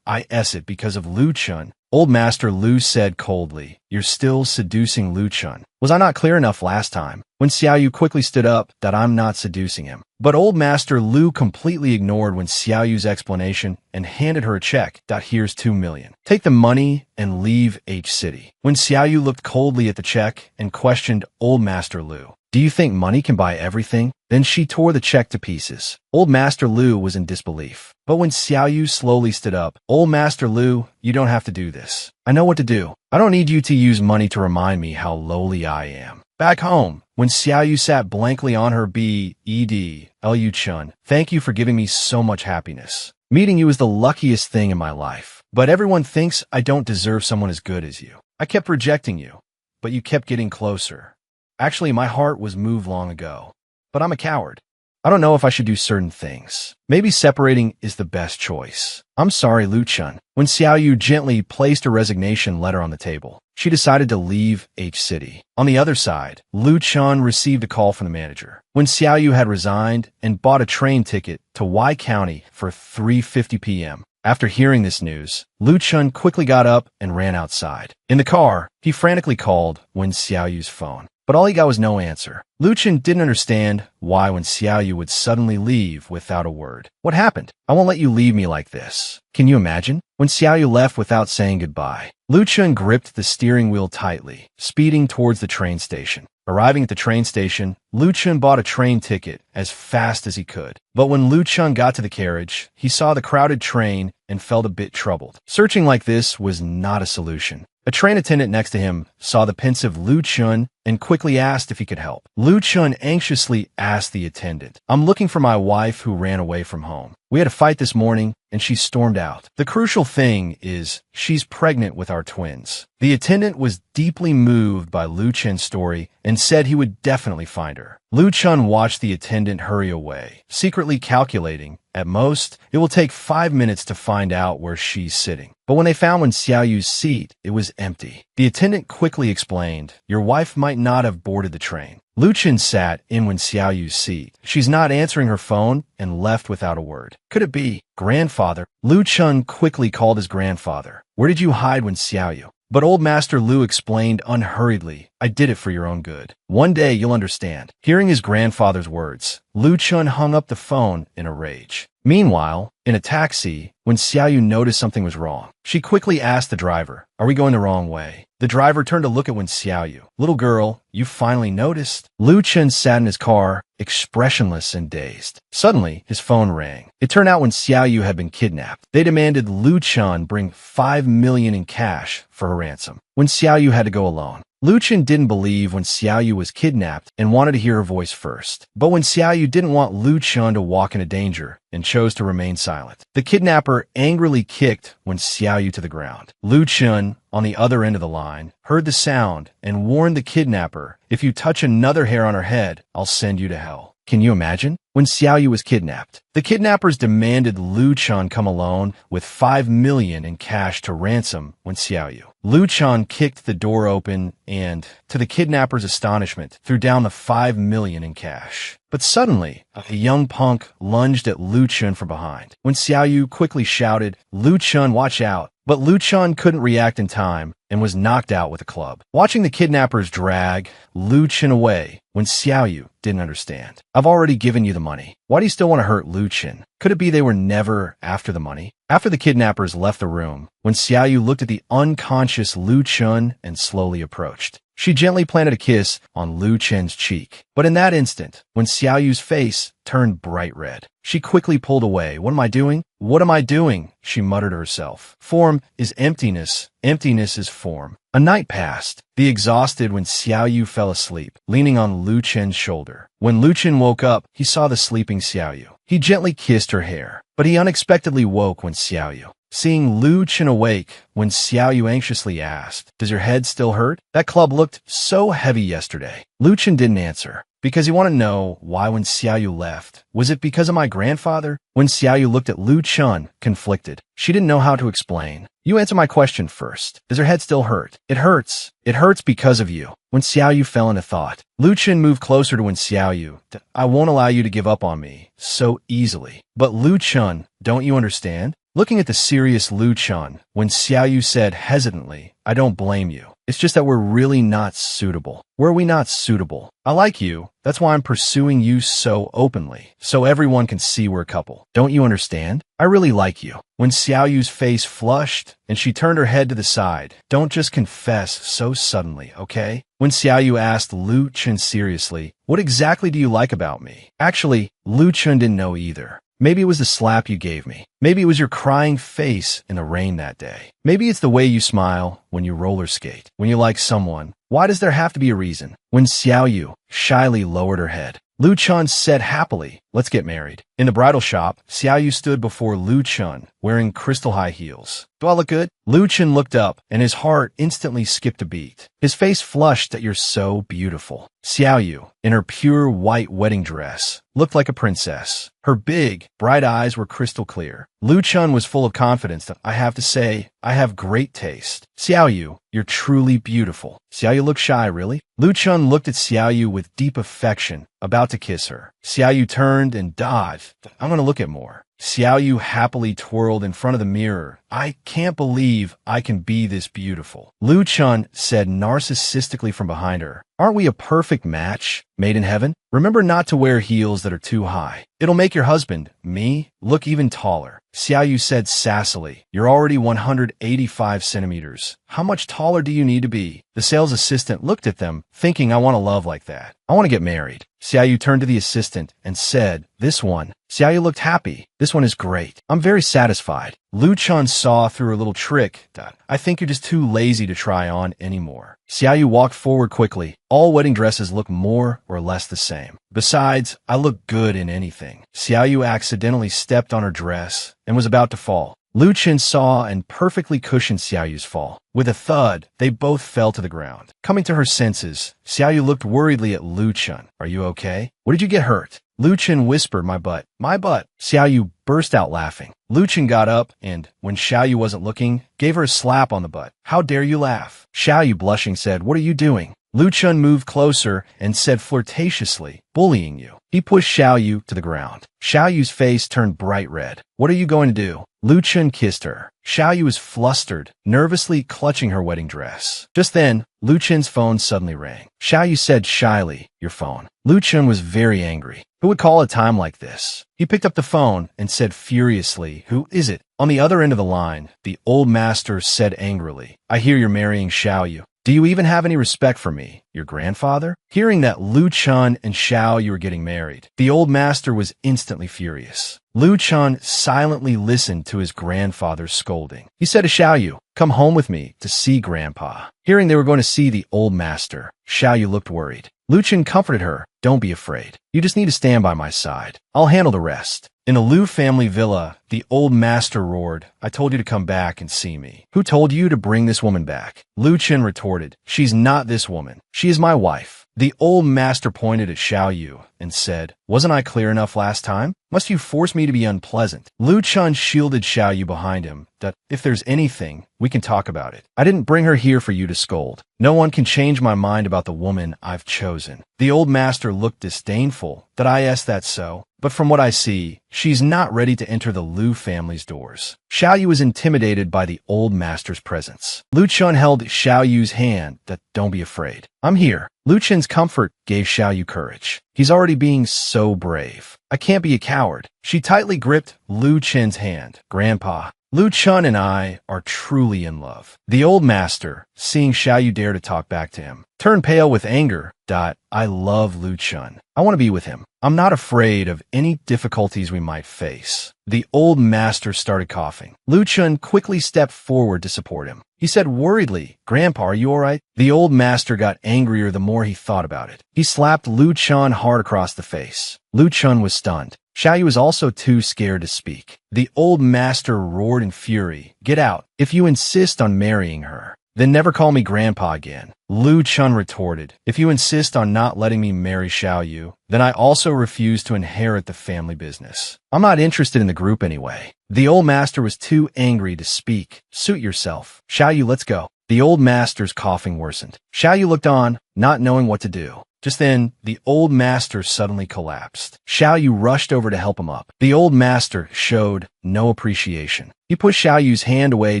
because of Lu Chun. Old Master Lu said coldly, "You're still seducing Lu Chun. Was I not clear enough last time?" Wen Xiaoyu quickly stood up, "That I'm not seducing him." But Old Master Lu completely ignored Wen Xiaoyu's explanation and handed her a check. "Here's 2 million. Take the money and leave H City." Wen Xiaoyu looked coldly at the check and questioned Old Master Lu. "Do you think money can buy everything?" Then she tore the check to pieces. Old Master Lu was in disbelief. But when Xiaoyu slowly stood up, "Old Master Lu, you don't have to do this. I know what to do. I don't need you to use money to remind me how lowly I am." Back home, when Xiaoyu sat blankly on her bed, Lu Chun, "Thank you for giving me so much happiness. Meeting you is the luckiest thing in my life. But everyone thinks I don't deserve someone as good as you. I kept rejecting you, but you kept getting closer. Actually, my heart was moved long ago. But I'm a coward. I don't know if I should do certain things. Maybe separating is the best choice. I'm sorry, Lu Chun." When Xiaoyu gently placed a resignation letter on the table, she decided to leave H City. On the other side, Lu Chun received a call from the manager. When Xiaoyu had resigned and bought a train ticket to Y County for 3:50 p.m. After hearing this news, Lu Chun quickly got up and ran outside. In the car, he frantically called Wen Xiaoyu's phone. But all he got was no answer. Lu Chun didn't understand why Wen Xiaoyu would suddenly leave without a word. "What happened? I won't let you leave me like this. Can you imagine?" When Xiaoyu left without saying goodbye, Lu Chun gripped the steering wheel tightly, speeding towards the train station. Arriving at the train station, Lu Chun bought a train ticket as fast as he could. But when Lu Chun got to the carriage, he saw the crowded train and felt a bit troubled. Searching like this was not a solution. A train attendant next to him saw the pensive Lu Chun and quickly asked if he could help. Lu Chun anxiously asked the attendant, "I'm looking for my wife who ran away from home. We had a fight this morning, and she stormed out. The crucial thing is she's pregnant with our twins." The attendant was deeply moved by Lu Chun's story and said he would definitely find her. Lu Chun watched the attendant hurry away, secretly calculating, at most, it will take 5 minutes to find out where she's sitting. But when they found Wen Xiaoyu's seat, it was empty. The attendant quickly explained, "Your wife might not have boarded the train." Lu Chun sat in Wen Xiaoyu's seat. "She's not answering her phone," and left without a word. Could it be grandfather? Lu Chun quickly called his grandfather. "Where did you hide Wen Xiaoyu?" But Old Master Lu explained unhurriedly, "I did it for your own good. One day you'll understand." Hearing his grandfather's words, Lu Chun hung up the phone in a rage. Meanwhile, in a taxi, when Xiaoyu noticed something was wrong, she quickly asked the driver, "Are we going the wrong way?" The driver turned to look at Wen Xiaoyu. "Little girl, you finally noticed?" Lu Chun sat in his car, expressionless and dazed. Suddenly, his phone rang. It turned out Wen Xiaoyu had been kidnapped. They demanded Lu Chun bring 5 million in cash for her ransom. Wen Xiaoyu had to go alone. Lu Chun didn't believe Wen Xiaoyu was kidnapped and wanted to hear her voice first. But Wen Xiaoyu didn't want Lu Chun to walk into danger and chose to remain silent. The kidnapper angrily kicked Wen Xiaoyu to the ground. Lu Chun, on the other end of the line, heard the sound and warned the kidnapper, "If you touch another hair on her head, I'll send you to hell." Can you imagine? When Xiaoyu was kidnapped, the kidnappers demanded Lu Chun come alone with 5 million in cash to ransom Wen Xiaoyu. Lu Chun kicked the door open and, to the kidnappers' astonishment, threw down the 5 million in cash. But suddenly, a young punk lunged at Lu Chun from behind. Wen Xiaoyu quickly shouted, "Lu Chun, watch out!" But Lu Chun couldn't react in time and was knocked out with a club. Watching the kidnappers drag Lu Chun away, Wen Xiaoyu didn't understand. "I've already given you the money. Why do you still want to hurt Lu Chun?" Could it be they were never after the money? After the kidnappers left the room, Wen Xiaoyu looked at the unconscious Lu Chun and slowly approached. She gently planted a kiss on Lu Chun's cheek. But in that instant, Wen Xiaoyu's face turned bright red. She quickly pulled away. "What am I doing? What am I doing?" she muttered to herself. "Form is emptiness. Emptiness is form." A night passed. The exhausted Wen Xiaoyu fell asleep, leaning on Lu Chun's shoulder. When Lu Chun woke up, he saw the sleeping Xiaoyu. He gently kissed her hair, but he unexpectedly woke Wen Xiaoyu. Seeing Lu Chun awake, Wen Xiaoyu anxiously asked, "Does your head still hurt? That club looked so heavy yesterday." Lu Chun didn't answer. because you want to know why when Xiaoyu left. Was it because of my grandfather? When Xiaoyu looked at Lu Chun, conflicted. She didn't know how to explain. You answer my question first. Does her head still hurt? It hurts. It hurts because of you. When Xiaoyu fell into thought, Lu Chun moved closer to when Xiaoyu. I won't allow you to give up on me so easily. But Lu Chun, don't you understand? Looking at the serious Lu Chun, when Xiaoyu said hesitantly, I don't blame you. It's just that we're really not suitable. Were we not suitable? I like you. That's why I'm pursuing you so openly, so everyone can see we're a couple. Don't you understand? I really like you. When Xiaoyu's face flushed and she turned her head to the side, don't just confess so suddenly, okay? When Xiaoyu asked Lu Chun seriously, what exactly do you like about me? Actually, Lu Chun didn't know either. Maybe it was the slap you gave me. Maybe it was your crying face in the rain that day. Maybe it's the way you smile when you roller skate. When you like someone, why does there have to be a reason? When Xiaoyu shyly lowered her head, Lu Chun said happily, let's get married. In the bridal shop, Xiaoyu stood before Lu Chun, wearing crystal high heels. Do I look good? Lu Chun looked up, and his heart instantly skipped a beat. His face flushed that you're so beautiful. Xiaoyu, in her pure white wedding dress, looked like a princess. Her big, bright eyes were crystal clear. Lu Chun was full of confidence that I have to say, I have great taste. Xiaoyu, you're truly beautiful. Xiaoyu looked shy, really? Lu Chun looked at Xiaoyu with deep affection, about to kiss her. Xiaoyu turned and dodged. I'm gonna look at more. Xiaoyu happily twirled in front of the mirror. I can't believe I can be this beautiful. Lu Chun said narcissistically from behind her. Aren't we a perfect match, made in heaven? Remember not to wear heels that are too high. It'll make your husband, me, look even taller. Xiaoyu said sassily, you're already 185 centimeters. How much taller do you need to be? The sales assistant looked at them, thinking I want a love like that. I want to get married. Xiaoyu turned to the assistant and said, this one. Xiaoyu looked happy. This one is great. I'm very satisfied. Lu Chun saw through her little trick. I think you're just too lazy to try on anymore. Xiaoyu walked forward quickly. All wedding dresses look more or less the same. Besides, I look good in anything. Xiaoyu accidentally stepped on her dress and was about to fall. Lu Chun saw and perfectly cushioned Xiaoyu's fall. With a thud, they both fell to the ground. Coming to her senses, Xiaoyu looked worriedly at Lu Chun. Are you okay? What did you get hurt? Lu Chun whispered, my butt. My butt. Xiaoyu burst out laughing. Lu Chun got up and, when Xiaoyu wasn't looking, gave her a slap on the butt. How dare you laugh? Xiaoyu, blushing, said, what are you doing? Lu Chun moved closer and said flirtatiously, bullying you. He pushed Xiaoyu to the ground. Xiaoyu's face turned bright red. What are you going to do? Lu Chun kissed her. Xiaoyu was flustered, nervously clutching her wedding dress. Just then, Lu Chun's phone suddenly rang. Xiaoyu said shyly, your phone. Lu Chun was very angry. Who would call a time like this? He picked up the phone and said furiously, who is it? On the other end of the line, the old master said angrily, I hear you're marrying Xiaoyu. Do you even have any respect for me, your grandfather? Hearing that Lu Chun and Xiaoyu were getting married, the old master was instantly furious. Lu Chun silently listened to his grandfather's scolding. He said to Xiaoyu, come home with me to see Grandpa. Hearing they were going to see the old master, Xiaoyu looked worried. Lu Chun comforted her, don't be afraid. You just need to stand by my side. I'll handle the rest. In the Lu family villa, the old master roared, I told you to come back and see me. Who told you to bring this woman back? Lu Chun retorted, she's not this woman. She is my wife. The old master pointed at Xiaoyu and said, wasn't I clear enough last time? Must you force me to be unpleasant? Lu Chun shielded Xiaoyu behind him, that if there's anything, we can talk about it. I didn't bring her here for you to scold. No one can change my mind about the woman I've chosen. The old master looked disdainful, that I asked that so. But from what I see, she's not ready to enter the Lu family's doors. Xiaoyu was intimidated by the old master's presence. Lu Chun held Xiaoyu's hand that don't be afraid. I'm here. Lu Chun's comfort gave Xiaoyu courage. He's already being so brave. I can't be a coward. She tightly gripped Lu Chun's hand. Grandpa, Lu Chun and I are truly in love. The old master, seeing Xiaoyu dare to talk back to him, turned pale with anger. I love Lu Chun. I want to be with him. I'm not afraid of any difficulties we might face. The old master started coughing. Lu Chun quickly stepped forward to support him. He said worriedly, Grandpa, are you all right? The old master got angrier the more he thought about it. He slapped Lu Chun hard across the face. Lu Chun was stunned. Xiaoyu was also too scared to speak. The old master roared in fury, get out. If you insist on marrying her, then never call me Grandpa again. Lu Chun retorted. If you insist on not letting me marry Xiao Yu, then I also refuse to inherit the family business. I'm not interested in the group anyway. The old master was too angry to speak. Suit yourself. Xiao Yu, let's go. The old master's coughing worsened. Xiao Yu looked on, not knowing what to do. Just then, the old master suddenly collapsed. Xiao Yu rushed over to help him up. The old master showed no appreciation. He pushed Xiao Yu's hand away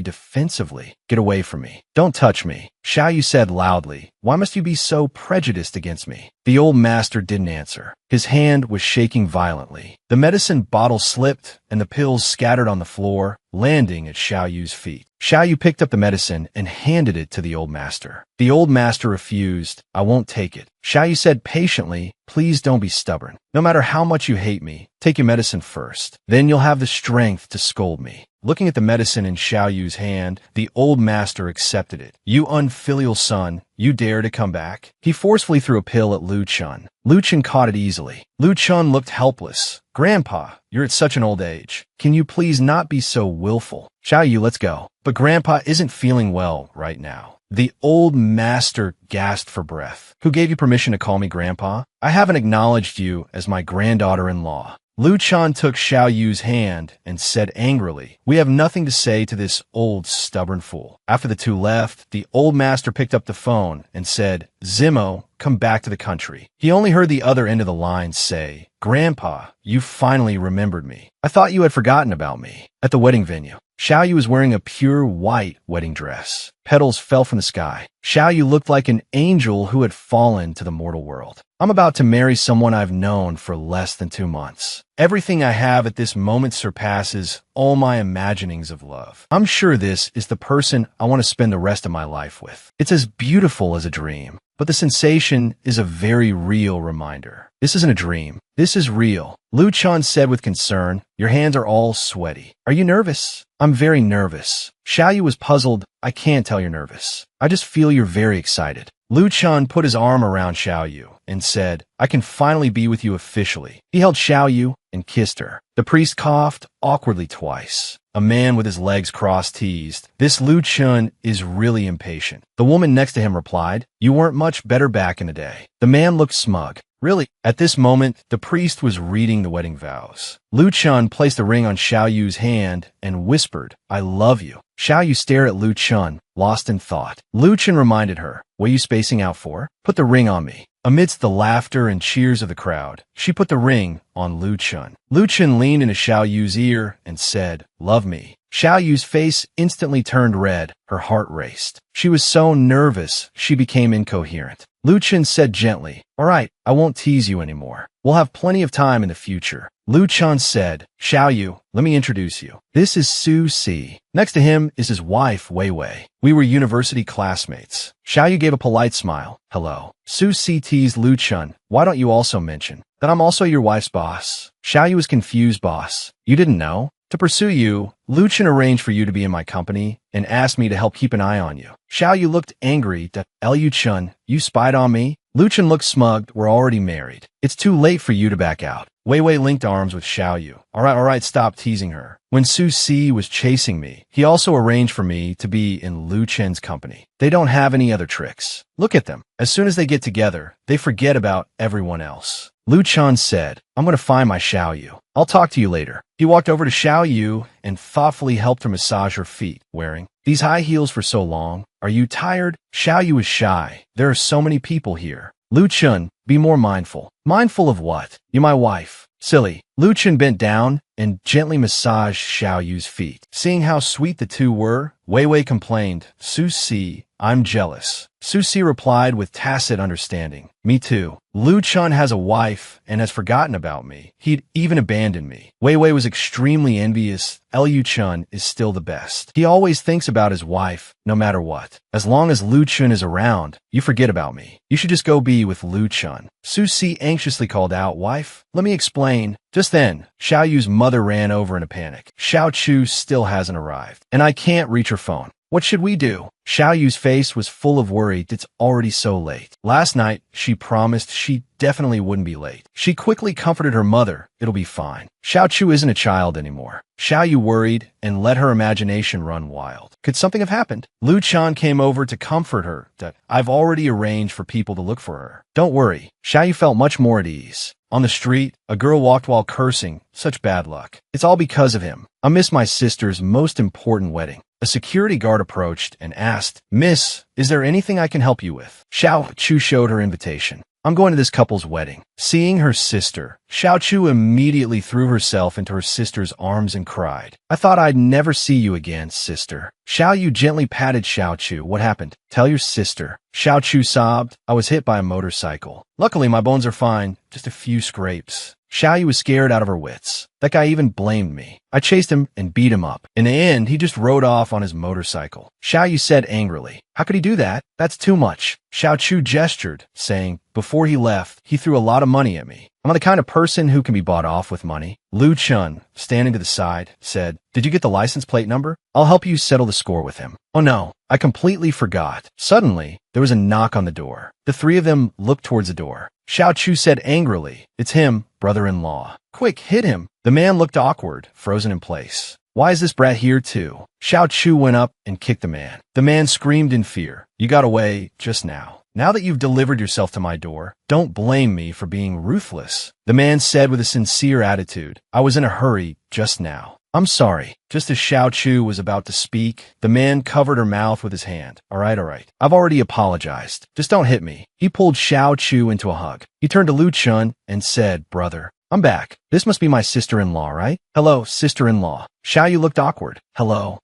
defensively. Get away from me. Don't touch me. Xiao Yu said loudly. Why must you be so prejudiced against me? The old master didn't answer. His hand was shaking violently. The medicine bottle slipped, and the pills scattered on the floor, landing at Xiao Yu's feet. Xiao Yu picked up the medicine and handed it to the old master. The old master refused. I won't take it. Xiao Yu said patiently, please don't be stubborn. No matter how much you hate me, take your medicine first. Then you'll have the strength to scold me. Looking at the medicine in Xiao Yu's hand, the old master accepted it. You unfilial son, you dare to come back? He forcefully threw a pill at Lu Chun. Lu Chun caught it easily. Lu Chun looked helpless. Grandpa, you're at such an old age. Can you please not be so willful? Xiao Yu, let's go. But Grandpa isn't feeling well right now. The old master gasped for breath. Who gave you permission to call me Grandpa? I haven't acknowledged you as my granddaughter-in-law. Lu Chun took Xiao Yu's hand and said angrily, we have nothing to say to this old stubborn fool. After the two left, the old master picked up the phone and said, Zimo, come back to the country. He only heard the other end of the line say, Grandpa, you finally remembered me. I thought you had forgotten about me. At the wedding venue, Xiao Yu was wearing a pure white wedding dress. Petals fell from the sky. Xiao Yu looked like an angel who had fallen to the mortal world. I'm about to marry someone I've known for less than 2 months. Everything I have at this moment surpasses all my imaginings of love. I'm sure this is the person I want to spend the rest of my life with. It's as beautiful as a dream, but the sensation is a very real reminder. This isn't a dream. This is real. Lu Chun said with concern, your hands are all sweaty. Are you nervous? I'm very nervous. Xiao Yu was puzzled. I can't tell you're nervous. I just feel you're very excited. Lu Chun put his arm around Xiao Yu and said, I can finally be with you officially. He held Xiao Yu and kissed her. The priest coughed awkwardly twice. A man with his legs crossed teased, this Lu Chun is really impatient. The woman next to him replied, you weren't much better back in the day. The man looked smug. Really? At this moment, the priest was reading the wedding vows. Lu Chun placed a ring on Xiao Yu's hand and whispered, I love you. Xiao Yu stared at Lu Chun, lost in thought. Lu Chun reminded her, what are you spacing out for? Put the ring on me. Amidst the laughter and cheers of the crowd, she put the ring on Lu Chun. Lu Chun leaned into Xiao Yu's ear and said, love me. Xiao Yu's face instantly turned red. Her heart raced. She was so nervous, she became incoherent. Lu Chun said gently, all right, I won't tease you anymore. We'll have plenty of time in the future. Lu Chun said, Xiao Yu, let me introduce you. This is Su Si. Next to him is his wife, Wei Wei. We were university classmates. Xiao Yu gave a polite smile. Hello. Su Si teased Lu Chun. Why don't you also mention that I'm also your wife's boss? Xiao Yu was confused, boss. You didn't know? To pursue you, Lu Chun arranged for you to be in my company and asked me to help keep an eye on you. Xiao Yu looked angry. Lu Chun, you spied on me? Lu Chun looked smug. We're already married. It's too late for you to back out. Wei Wei linked arms with Xiao Yu. All right, stop teasing her. When Su Si was chasing me, he also arranged for me to be in Lu Chen's company. They don't have any other tricks. Look at them. As soon as they get together, they forget about everyone else. Lu Chun said, I'm going to find my Xiao Yu. I'll talk to you later. He walked over to Xiao Yu and thoughtfully helped her massage her feet, wearing these high heels for so long. Are you tired? Xiao Yu was shy. There are so many people here. Lu Chun, be more mindful. Mindful of what? You're my wife. Silly. Lu Chun bent down and gently massaged Xiao Yu's feet. Seeing how sweet the two were, Wei Wei complained, Su Si, I'm jealous. Su Si replied with tacit understanding. Me too. Lu Chun has a wife and has forgotten about me. He'd even abandoned me. Wei Wei was extremely envious. Lu Chun is still the best. He always thinks about his wife, no matter what. As long as Lu Chun is around, you forget about me. You should just go be with Lu Chun. Su Si anxiously called out, wife, let me explain. Just then, Xiao Yu's mother ran over in a panic. Xiao Chu still hasn't arrived, and I can't reach her phone. What should we do? Xiao Yu's face was full of worry. It's already so late. Last night, she promised she'd definitely wouldn't be late. She quickly comforted her mother. It'll be fine. Xiao Chu isn't a child anymore. Xiao Yu worried and let her imagination run wild. Could something have happened? Lu Chan came over to comfort her that I've already arranged for people to look for her. Don't worry. Xiao Yu felt much more at ease. On the street, a girl walked while cursing. Such bad luck. It's all because of him. I missed my sister's most important wedding. A security guard approached and asked, Miss, is there anything I can help you with? Xiao Chu showed her invitation. I'm going to this couple's wedding. Seeing her sister, Xiao Chu immediately threw herself into her sister's arms and cried. I thought I'd never see you again, sister. Xiao Yu gently patted Xiao Chu. What happened? Tell your sister. Xiao Chu sobbed. I was hit by a motorcycle. Luckily, my bones are fine. Just a few scrapes. Xiao Yu was scared out of her wits. That guy even blamed me. I chased him and beat him up. In the end, he just rode off on his motorcycle. Xiao Yu said angrily, how could he do that? That's too much. Xiao Chu gestured, saying, before he left, he threw a lot of money at me. I'm the kind of person who can be bought off with money. Lu Chun, standing to the side, said, did you get the license plate number? I'll help you settle the score with him. Oh no, I completely forgot. Suddenly, there was a knock on the door. The three of them looked towards the door. Xiao Chu said angrily, it's him, brother-in-law. Quick, hit him. The man looked awkward, frozen in place. Why is this brat here too? Xiao Chu went up and kicked the man. The man screamed in fear. You got away just now. Now that you've delivered yourself to my door, don't blame me for being ruthless. The man said with a sincere attitude, I was in a hurry just now. I'm sorry. Just as Xiao Chu was about to speak, the man covered her mouth with his hand. All right. I've already apologized. Just don't hit me. He pulled Xiao Chu into a hug. He turned to Lu Chun and said, brother, I'm back. This must be my sister-in-law, right? Hello, sister-in-law. Xiao Yu looked awkward. Hello.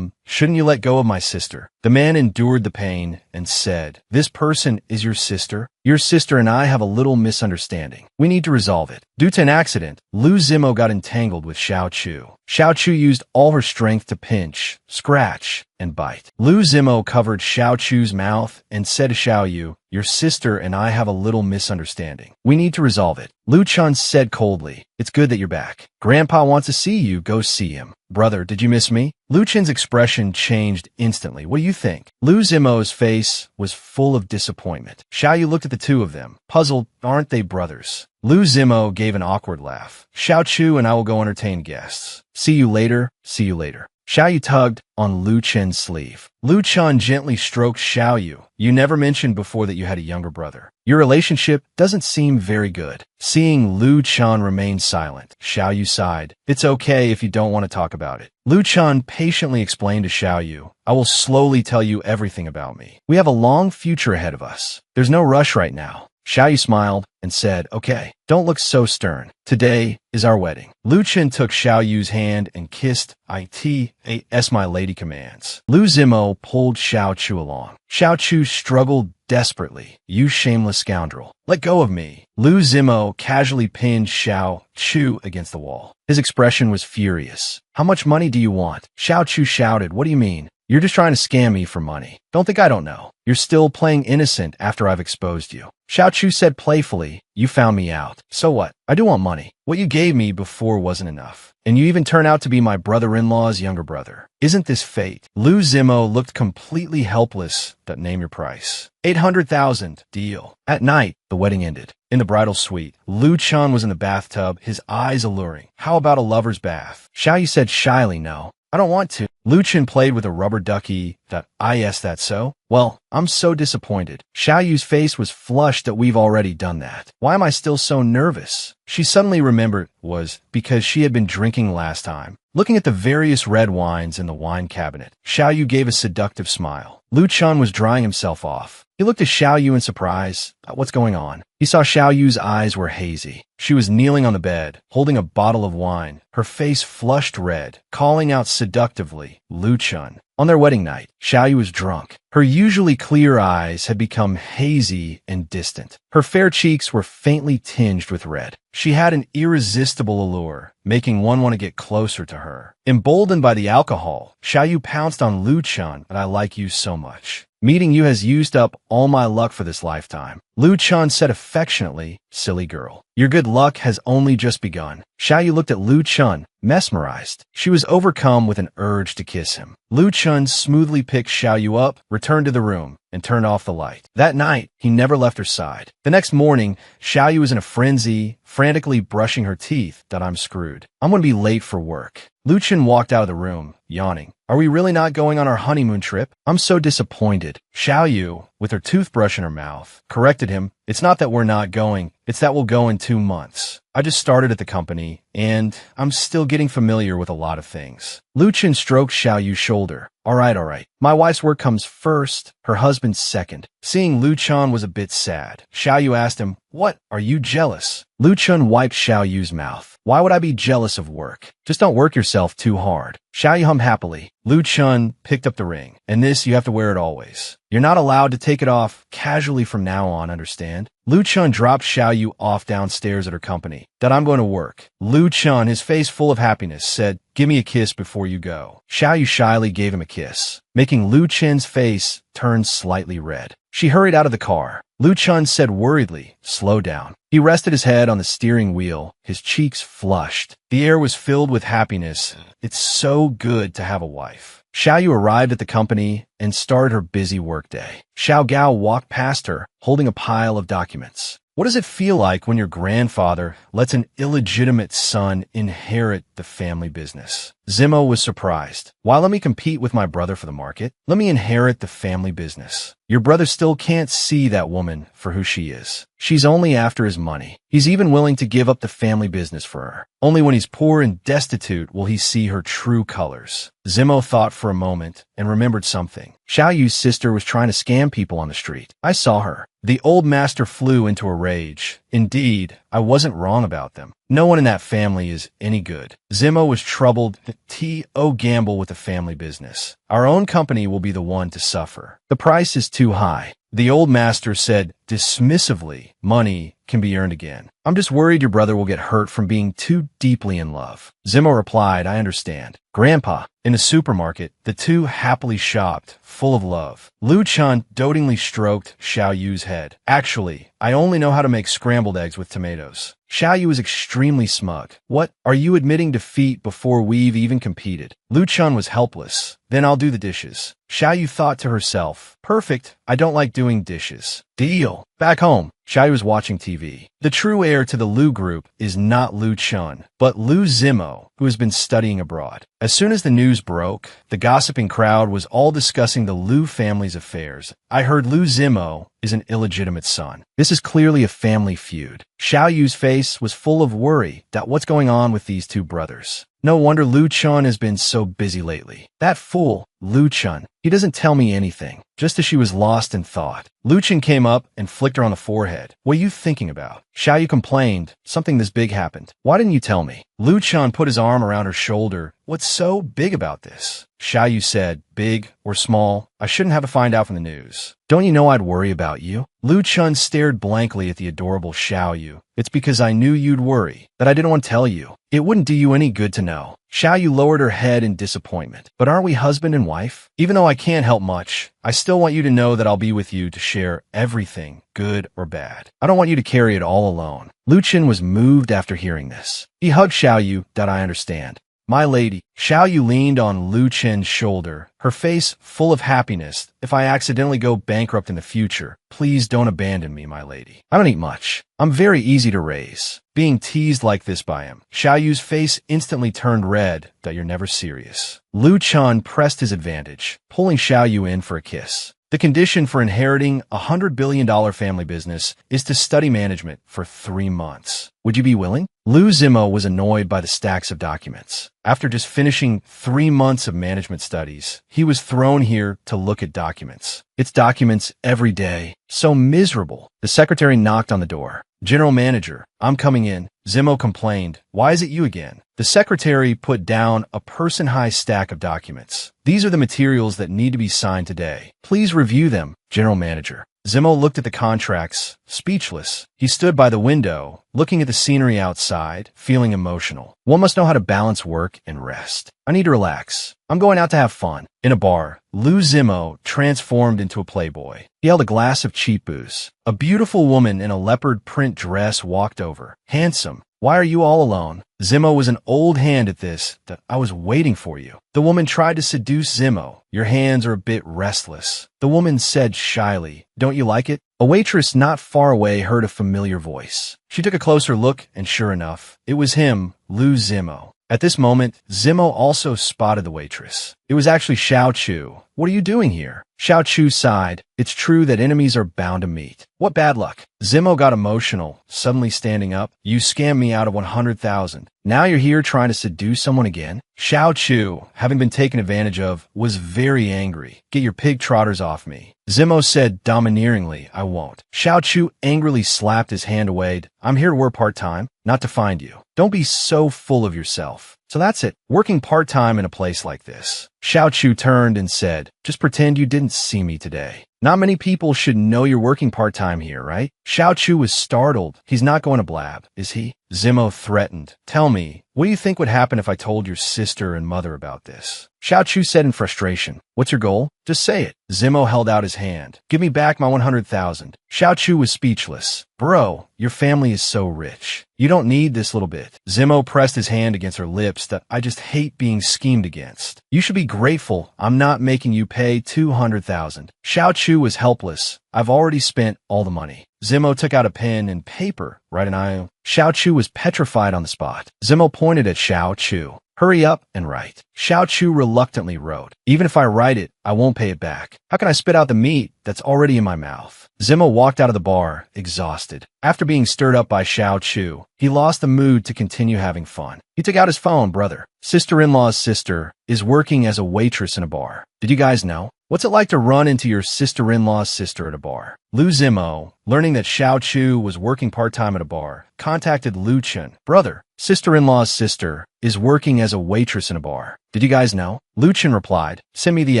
Shouldn't you let go of my sister? The man endured the pain and said, this person is your sister? Your sister and I have a little misunderstanding. We need to resolve it. Due to an accident, Lu Zimo got entangled with Xiao Chu. Xiao Chu used all her strength to pinch, scratch, and bite. Lu Zimo covered Xiao Chu's mouth and said to Xiao Yu, your sister and I have a little misunderstanding. We need to resolve it. Lu Chun said coldly, it's good that you're back. Grandpa wants to see you. Go see him. Brother, did you miss me? Lu Chen's expression changed instantly. What do you think? Lu Zimo's face was full of disappointment. Xiao Yu looked at the two of them. Puzzled, aren't they brothers? Lu Zimo gave an awkward laugh. Xiao Chu and I will go entertain guests. See you later. See you later. Xiao Yu tugged on Lu Chen's sleeve. Lu Chun gently stroked Xiao Yu. You never mentioned before that you had a younger brother. Your relationship doesn't seem very good. Seeing Lu Chun remain silent, Xiao Yu sighed. It's okay if you don't want to talk about it. Lu Chun patiently explained to Xiao Yu, I will slowly tell you everything about me. We have a long future ahead of us. There's no rush right now. Xiao Yu smiled and said, okay, don't look so stern. Today is our wedding. Lu Chen took Xiao Yu's hand and kissed it as my lady commands. Lu Zimo pulled Xiao Chu along. Xiao Chu struggled desperately. You shameless scoundrel. Let go of me. Lu Zimo casually pinned Xiao Chu against the wall. His expression was furious. How much money do you want? Xiao Chu shouted, what do you mean? You're just trying to scam me for money. Don't think I don't know. You're still playing innocent after I've exposed you. Xiao Chu said playfully, you found me out. So what? I do want money. What you gave me before wasn't enough. And you even turn out to be my brother-in-law's younger brother. Isn't this fate? Lu Zimo looked completely helpless. Name your price. 800,000. Deal. At night, the wedding ended. In the bridal suite, Lu Chun was in the bathtub, his eyes alluring. How about a lover's bath? Xiao Yu said shyly, no. I don't want to. Lu Chen played with a rubber ducky. Yes, that's so? Well, I'm so disappointed. Xiao Yu's face was flushed that we've already done that. Why am I still so nervous? She suddenly remembered was because she had been drinking last time. Looking at the various red wines in the wine cabinet, Xiao Yu gave a seductive smile. Lu Chun was drying himself off. He looked at Xiao Yu in surprise. What's going on? He saw Xiao Yu's eyes were hazy. She was kneeling on the bed, holding a bottle of wine, her face flushed red, calling out seductively, Lu Chun. On their wedding night, Xiao Yu was drunk. Her usually clear eyes had become hazy and distant. Her fair cheeks were faintly tinged with red. She had an irresistible allure, making one want to get closer to her. Emboldened by the alcohol, Xiao Yu pounced on Lu Chun, and I like you so much. Meeting you has used up all my luck for this lifetime. Lu Chun said affectionately, "Silly girl. Your good luck has only just begun." Xiaoyu looked at Lu Chun, mesmerized. She was overcome with an urge to kiss him. Lu Chun smoothly picked Xiaoyu up, returned to the room, and turned off the light. That night, he never left her side. The next morning, Xiaoyu was in a frenzy, frantically brushing her teeth. "That I'm screwed. I'm going to be late for work." Lu Chun walked out of the room, yawning. "Are we really not going on our honeymoon trip? I'm so disappointed." Xiaoyu, with her toothbrush in her mouth, corrected him. "It's not that we're not going, it's that we'll go in 2 months. I just started at the company, and I'm still getting familiar with a lot of things." Lu Chun stroked Xiaoyu's shoulder. All right. My wife's work comes first, her husband's second." Seeing Lu Chun was a bit sad. Xiaoyu asked him, "What? Are you jealous?" Lu Chun wiped Xiaoyu's mouth. "Why would I be jealous of work? Just don't work yourself too hard." Xiaoyu hummed happily. Lu Chun picked up the ring. "And this, you have to wear it always. You're not allowed to take it off casually from now on, understand?" Lu Chun dropped Xiaoyu off downstairs at her company. "That I'm going to work." Lu Chun, his face full of happiness, said, "Give me a kiss before you go." Xiaoyu shyly gave him a kiss, making Lu Chun's face turn slightly red. She hurried out of the car. Lu Chun said worriedly, "Slow down." He rested his head on the steering wheel, his cheeks flushed. The air was filled with happiness. It's so good to have a wife. Xiaoyu arrived at the company and started her busy workday. Xiao Gao walked past her, holding a pile of documents. "What does it feel like when your grandfather lets an illegitimate son inherit the family business?" Zimo was surprised. "Why let me compete with my brother for the market? Let me inherit the family business. Your brother still can't see that woman for who she is. She's only after his money. He's even willing to give up the family business for her. Only when he's poor and destitute will he see her true colors." Zimo thought for a moment and remembered something. Xiaoyu's sister was trying to scam people on the street. "I saw her." The old master flew into a rage. "Indeed, I wasn't wrong about them. No one in that family is any good." Zimo was troubled. "T.O. gamble with the family business. Our own company will be the one to suffer. The price is too high." The old master said dismissively, "Money can be earned again. I'm just worried your brother will get hurt from being too deeply in love." Zimo replied, "I understand." "Grandpa." In the supermarket, the two happily shopped, full of love. Lu Chun dotingly stroked Xiaoyu's head. "Actually, I only know how to make scrambled eggs with tomatoes." Xiaoyu was extremely smug. "What? Are you admitting defeat before we've even competed?" Lu Chun was helpless. "Then I'll do the dishes." Xiaoyu thought to herself, "Perfect. I don't like doing dishes." Deal. Back home, Xiaoyu was watching TV. The true heir to the Lu group is not Lu Chun, but Lu Zimo, who has been studying abroad. As soon as the news broke, the gossiping crowd was all discussing the Lu family's affairs. "I heard Lu Zimo is an illegitimate son. This is clearly a family feud." Xiaoyu's face was full of worry that what's going on with these two brothers. No wonder Lu Chun has been so busy lately. That fool, Lu Chun. He doesn't tell me anything. Just as she was lost in thought, Lu Chun came up and flicked her on the forehead. "What are you thinking about?" Xiaoyu complained. "Something this big happened. Why didn't you tell me?" Lu Chun put his arm around her shoulder. "What's so big about this?" Xiaoyu said, "Big or small, I shouldn't have to find out from the news. Don't you know I'd worry about you?" Lu Chun stared blankly at the adorable Xiaoyu. "It's because I knew you'd worry that I didn't want to tell you. It wouldn't do you any good to know." Xiaoyu lowered her head in disappointment. "But aren't we husband and wife? Even though I can't help much, I still want you to know that I'll be with you to share everything, good or bad. I don't want you to carry it all alone." Lu Chun was moved after hearing this. He hugged Xiaoyu. "That I understand. My lady." Xiaoyu leaned on Lu Chun's shoulder, her face full of happiness. "If I accidentally go bankrupt in the future, please don't abandon me, my lady. I don't eat much. I'm very easy to raise." Being teased like this by him, Xiaoyu's face instantly turned red. "That you're never serious." Lu Chun pressed his advantage, pulling Xiaoyu in for a kiss. The condition for inheriting a $100 billion family business is to study management for 3 months. Would you be willing? Lu Zimo was annoyed by the stacks of documents. After just finishing 3 months of management studies, he was thrown here to look at documents. It's documents every day. So miserable. The secretary knocked on the door. "General manager, I'm coming in." Zimo complained. "Why is it you again?" The secretary put down a person-high stack of documents. "These are the materials that need to be signed today. Please review them, general manager." Zimo looked at the contracts, speechless. He stood by the window, looking at the scenery outside, feeling emotional. One must know how to balance work and rest. I need to relax. I'm going out to have fun. In a bar, Lou Zimo transformed into a playboy. He held a glass of cheap booze. A beautiful woman in a leopard print dress walked over. Handsome. Why are you all alone? Zimo was an old hand at this. I was waiting for you. The woman tried to seduce Zimo. Your hands are a bit restless. The woman said shyly, don't you like it? A waitress not far away heard a familiar voice. She took a closer look, and sure enough, it was him, Lou Zimo. At this moment, Zimo also spotted the waitress. It was actually Xiao Chu. What are you doing here? Xiao Chu sighed. It's true that enemies are bound to meet. What bad luck. Zimo got emotional, suddenly standing up. You scammed me out of 100,000. Now you're here trying to seduce someone again? Xiao Chu, having been taken advantage of, was very angry. Get your pig trotters off me. Zimo said domineeringly, I won't. Xiao Chu angrily slapped his hand away. I'm here to work part-time, not to find you. Don't be so full of yourself. So that's it, working part-time in a place like this. Xiao Chu turned and said, just pretend you didn't see me today. Not many people should know you're working part-time here, right? Xiao Chu was startled. He's not going to blab, is he? Zimo threatened. Tell me, what do you think would happen if I told your sister and mother about this? Xiao Chu said in frustration, what's your goal? Just say it. Zimo held out his hand. Give me back my 100,000. Xiao Chu was speechless. Bro, your family is so rich. You don't need this little bit. Zimo pressed his hand against her lips. I just hate being schemed against. You should be grateful I'm not making you pay 200,000. Xiao Chu was helpless. I've already spent all the money. Zimo took out a pen and paper. Write an IO. Xiao Chu was petrified on the spot. Zimo pointed at Xiao Chu. Hurry up and write. Xiao Chu reluctantly wrote. Even if I write it, I won't pay it back. How can I spit out the meat that's already in my mouth? Zimo walked out of the bar, exhausted. After being stirred up by Xiao Chu, he lost the mood to continue having fun. He took out his phone. Brother, sister-in-law's sister, is working as a waitress in a bar. Did you guys know? What's it like to run into your sister-in-law's sister at a bar? Lou Zimo, learning that Xiao Chu was working part-time at a bar, contacted Lu Chen. Brother, sister-in-law's sister is working as a waitress in a bar. Did you guys know? Lu Chen replied, send me the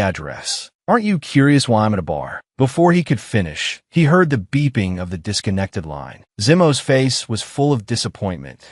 address. Aren't you curious why I'm at a bar? Before he could finish, he heard the beeping of the disconnected line. Zimo's face was full of disappointment.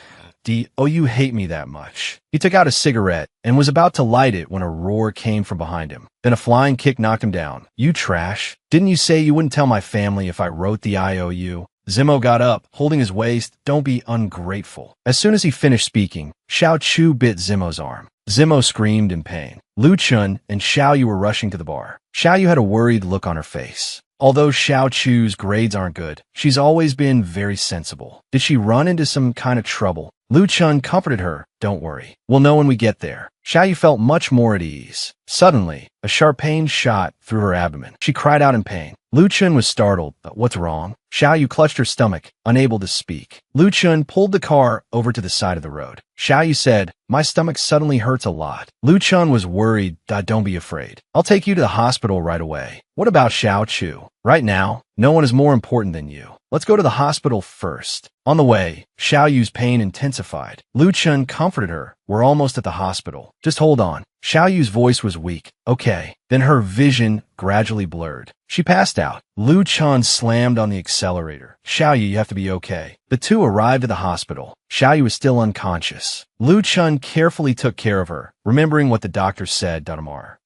Oh, you hate me that much. He took out a cigarette and was about to light it when a roar came from behind him. Then a flying kick knocked him down. You trash. Didn't you say you wouldn't tell my family if I wrote the IOU? Zimo got up, holding his waist. Don't be ungrateful. As soon as he finished speaking, Xiao Chu bit Zimo's arm. Zimo screamed in pain. Lu Chun and Xiao Yu were rushing to the bar. Xiao Yu had a worried look on her face. Although Xiao Chu's grades aren't good, she's always been very sensible. Did she run into some kind of trouble? Lu Chun comforted her. Don't worry. We'll know when we get there. Xiao Yu felt much more at ease. Suddenly, a sharp pain shot through her abdomen. She cried out in pain. Lu Chun was startled. What's wrong? Xiao Yu clutched her stomach, unable to speak. Lu Chun pulled the car over to the side of the road. Xiao Yu said, my stomach suddenly hurts a lot. Lu Chun was worried. Don't be afraid. I'll take you to the hospital right away. What about Xiao Chu? Right now, no one is more important than you. Let's go to the hospital first. On the way, Xiao Yu's pain intensified. Lu Chun comforted her. We're almost at the hospital. Just hold on. Xiao Yu's voice was weak. Okay. Then her vision gradually blurred. She passed out. Lu Chun slammed on the accelerator. Xiao Yu, you have to be okay. The two arrived at the hospital. Xiao Yu was still unconscious. Lu Chun carefully took care of her, remembering what the doctor said.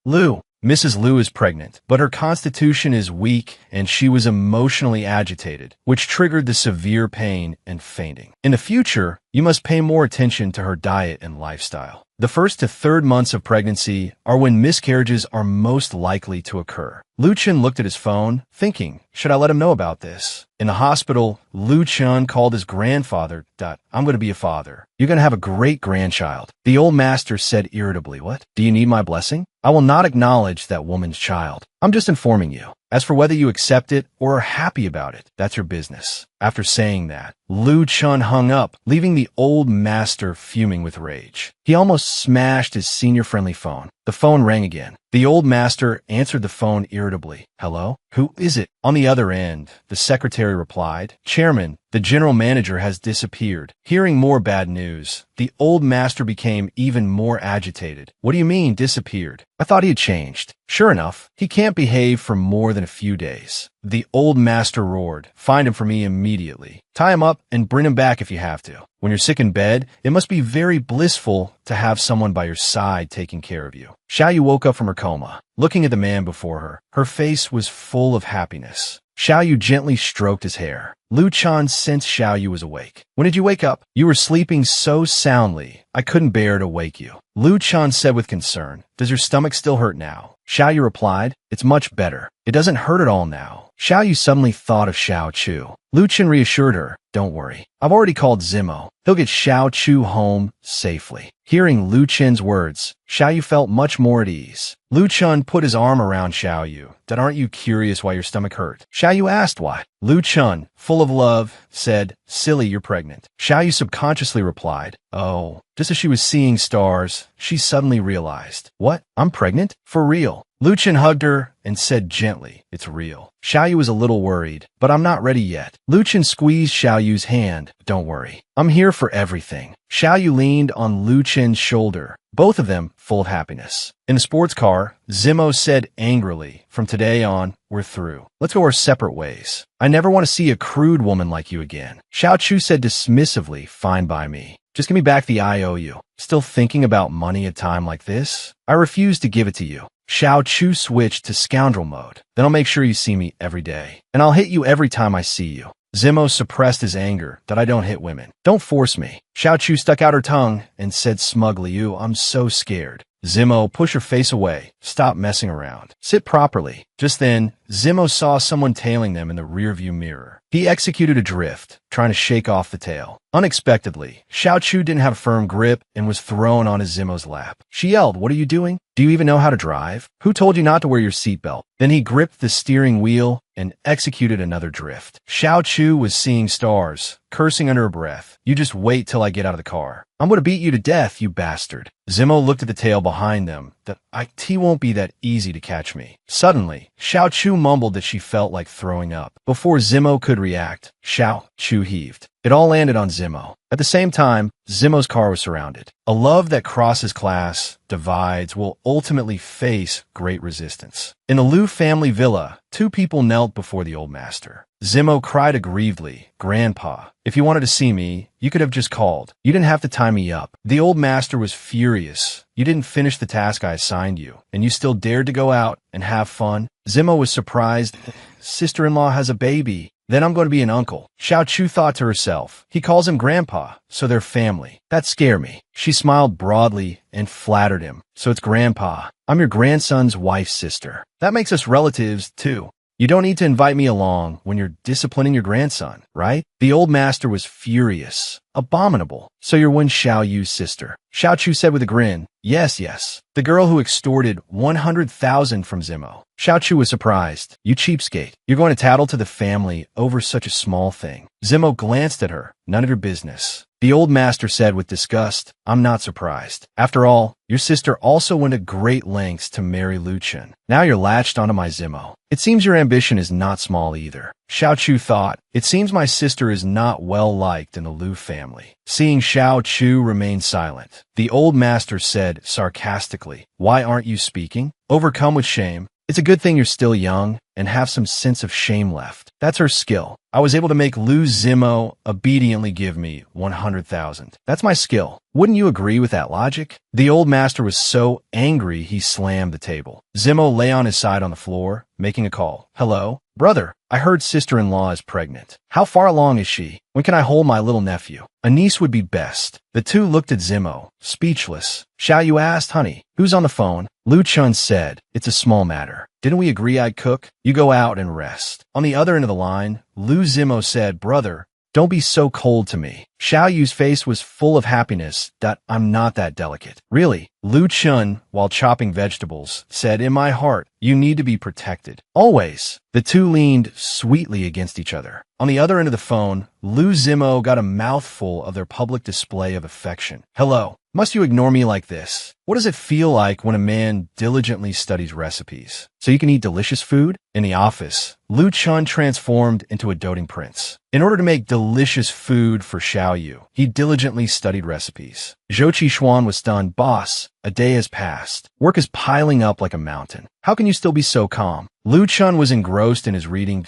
Lu, Mrs. Liu is pregnant, but her constitution is weak and she was emotionally agitated, which triggered the severe pain and fainting. In the future, you must pay more attention to her diet and lifestyle. The first to third months of pregnancy are when miscarriages are most likely to occur. Lu Chen looked at his phone, thinking, should I let him know about this? In the hospital, Lu Chen called his grandfather. I'm going to be a father. You're going to have a great grandchild. The old master said irritably, what? Do you need my blessing? I will not acknowledge that woman's child. I'm just informing you. As for whether you accept it or are happy about it, that's your business. After saying that, Lu Chun hung up, leaving the old master fuming with rage. He almost smashed his senior-friendly phone. The phone rang again. The old master answered the phone irritably. Hello? Who is it? On the other end, the secretary replied, Chairman, the general manager has disappeared. Hearing more bad news, the old master became even more agitated. What do you mean, disappeared? I thought he had changed. Sure enough, he can't behave for more than a few days. The old master roared, "Find him for me immediately. Tie him up and bring him back if you have to. When you're sick in bed, it must be very blissful to have someone by your side taking care of you." Xiaoyu woke up from her coma. Looking at the man before her, her face was full of happiness. Xiaoyu gently stroked his hair. Lu Chan sensed Xiaoyu was awake. "When did you wake up?" "You were sleeping so soundly, I couldn't bear to wake you." Lu Chan said with concern, "Does your stomach still hurt now?" Xiaoyu replied, "It's much better. It doesn't hurt at all now." Xiaoyu suddenly thought of Xiao Chu. Lu Chen reassured her, "Don't worry. I've already called Zimo. He'll get Xiao Chu home safely." Hearing Lu Chen's words, Xiaoyu felt much more at ease. Lu Chen put his arm around Xiaoyu. "Dad, aren't you curious why your stomach hurt?" Xiaoyu asked why. Lu Chen, full of love, said, "Silly, you're pregnant." Xiaoyu subconsciously replied, "Oh." Just as she was seeing stars, she suddenly realized, "What? I'm pregnant? For real?" Lu Chen hugged her and said gently, "It's real." Xiaoyu was a little worried, "But I'm not ready yet." Lu Chen squeezed Xiaoyu's hand. "Don't worry. I'm here for everything." Xiaoyu leaned on Lu Chen's shoulder, both of them full of happiness. In the sports car, Zimo said angrily, "From today on, we're through. Let's go our separate ways. I never want to see a crude woman like you again." Xiao Chu said dismissively, "Fine by me. Just give me back the IOU. Still thinking about money at a time like this? I refuse to give it to you." Xiao Chu switched to scoundrel mode. "Then I'll make sure you see me every day. And I'll hit you every time I see you." Zimo suppressed his anger that I don't hit women. "Don't force me." Xiao Chu stuck out her tongue and said smugly, I'm so scared." Zimo, push her face away. "Stop messing around. Sit properly." Just then, Zimo saw someone tailing them in the rearview mirror. He executed a drift, trying to shake off the tail. Unexpectedly, Xiao Chu didn't have a firm grip and was thrown onto Zimo's lap. She yelled, "What are you doing? Do you even know how to drive? Who told you not to wear your seatbelt?" Then he gripped the steering wheel and executed another drift. Xiao Chu was seeing stars, cursing under her breath. "You just wait till I get out of the car. I'm going to beat you to death, you bastard." Zimo looked at the tail behind them. "That IT won't be that easy to catch me." Suddenly, Xiao Chu mumbled that she felt like throwing up. Before Zimo could react, Xiao Chu heaved. It all landed on Zimo. At the same time, Zimo's car was surrounded. A love that crosses class, divides, will ultimately face great resistance. In the Liu family villa, two people knelt before the old master. Zimo cried aggrievedly, "Grandpa, if you wanted to see me, you could have just called. You didn't have to tie me up." The old master was furious. "You didn't finish the task I assigned you, and you still dared to go out and have fun?" Zimo was surprised. "Sister-in-law has a baby. Then I'm going to be an uncle." Xiao Chu thought to herself, "He calls him grandpa, so they're family. That scared me." She smiled broadly and flattered him. "So it's grandpa. I'm your grandson's wife's sister. That makes us relatives, too. You don't need to invite me along when you're disciplining your grandson, right?" The old master was furious. "Abominable. So you're Wen Xiaoyu's sister." Xiao Chu said with a grin, Yes. The girl who extorted 100,000 from Zimo." Xiao Chu was surprised. "You cheapskate. You're going to tattle to the family over such a small thing." Zimo glanced at her. "None of your business." The old master said with disgust, "I'm not surprised. After all, your sister also went to great lengths to marry Lu Chen. Now you're latched onto my Zimo. It seems your ambition is not small either." Xiao Chu thought, "It seems my sister is not well liked in the Liu family." Seeing Xiao Chu remain silent, the old master said sarcastically, "Why aren't you speaking? Overcome with shame? It's a good thing you're still young and have some sense of shame left. That's her skill. I was able to make Lu Zimo obediently give me 100,000. That's my skill. Wouldn't you agree with that logic?" The old master was so angry he slammed the table. Zimo lay on his side on the floor, making a call. "Hello? Brother, I heard sister-in-law is pregnant. How far along is she? When can I hold my little nephew? A niece would be best." The two looked at Zimo, speechless. Xiaoyu asked, "Honey, who's on the phone?" Lu Chun said, "It's a small matter. Didn't we agree I'd cook? You go out and rest." On the other end of the line, Lu Zimo said, "Brother, don't be so cold to me." Xiaoyu's face was full of happiness that I'm not that delicate. "Really?" Lu Chun, while chopping vegetables, said, "In my heart, you need to be protected. Always." The two leaned sweetly against each other. On the other end of the phone, Lu Zimo got a mouthful of their public display of affection. "Hello. Must you ignore me like this? What does it feel like when a man diligently studies recipes so you can eat delicious food? In the office, Lu Chun transformed into a doting prince. In order to make delicious food for Xiao Yu, he diligently studied recipes. Zhou Qishuan was stunned. Boss, a day has passed. Work is piling up like a mountain. How can you still be so calm? Lu Chun was engrossed in his reading.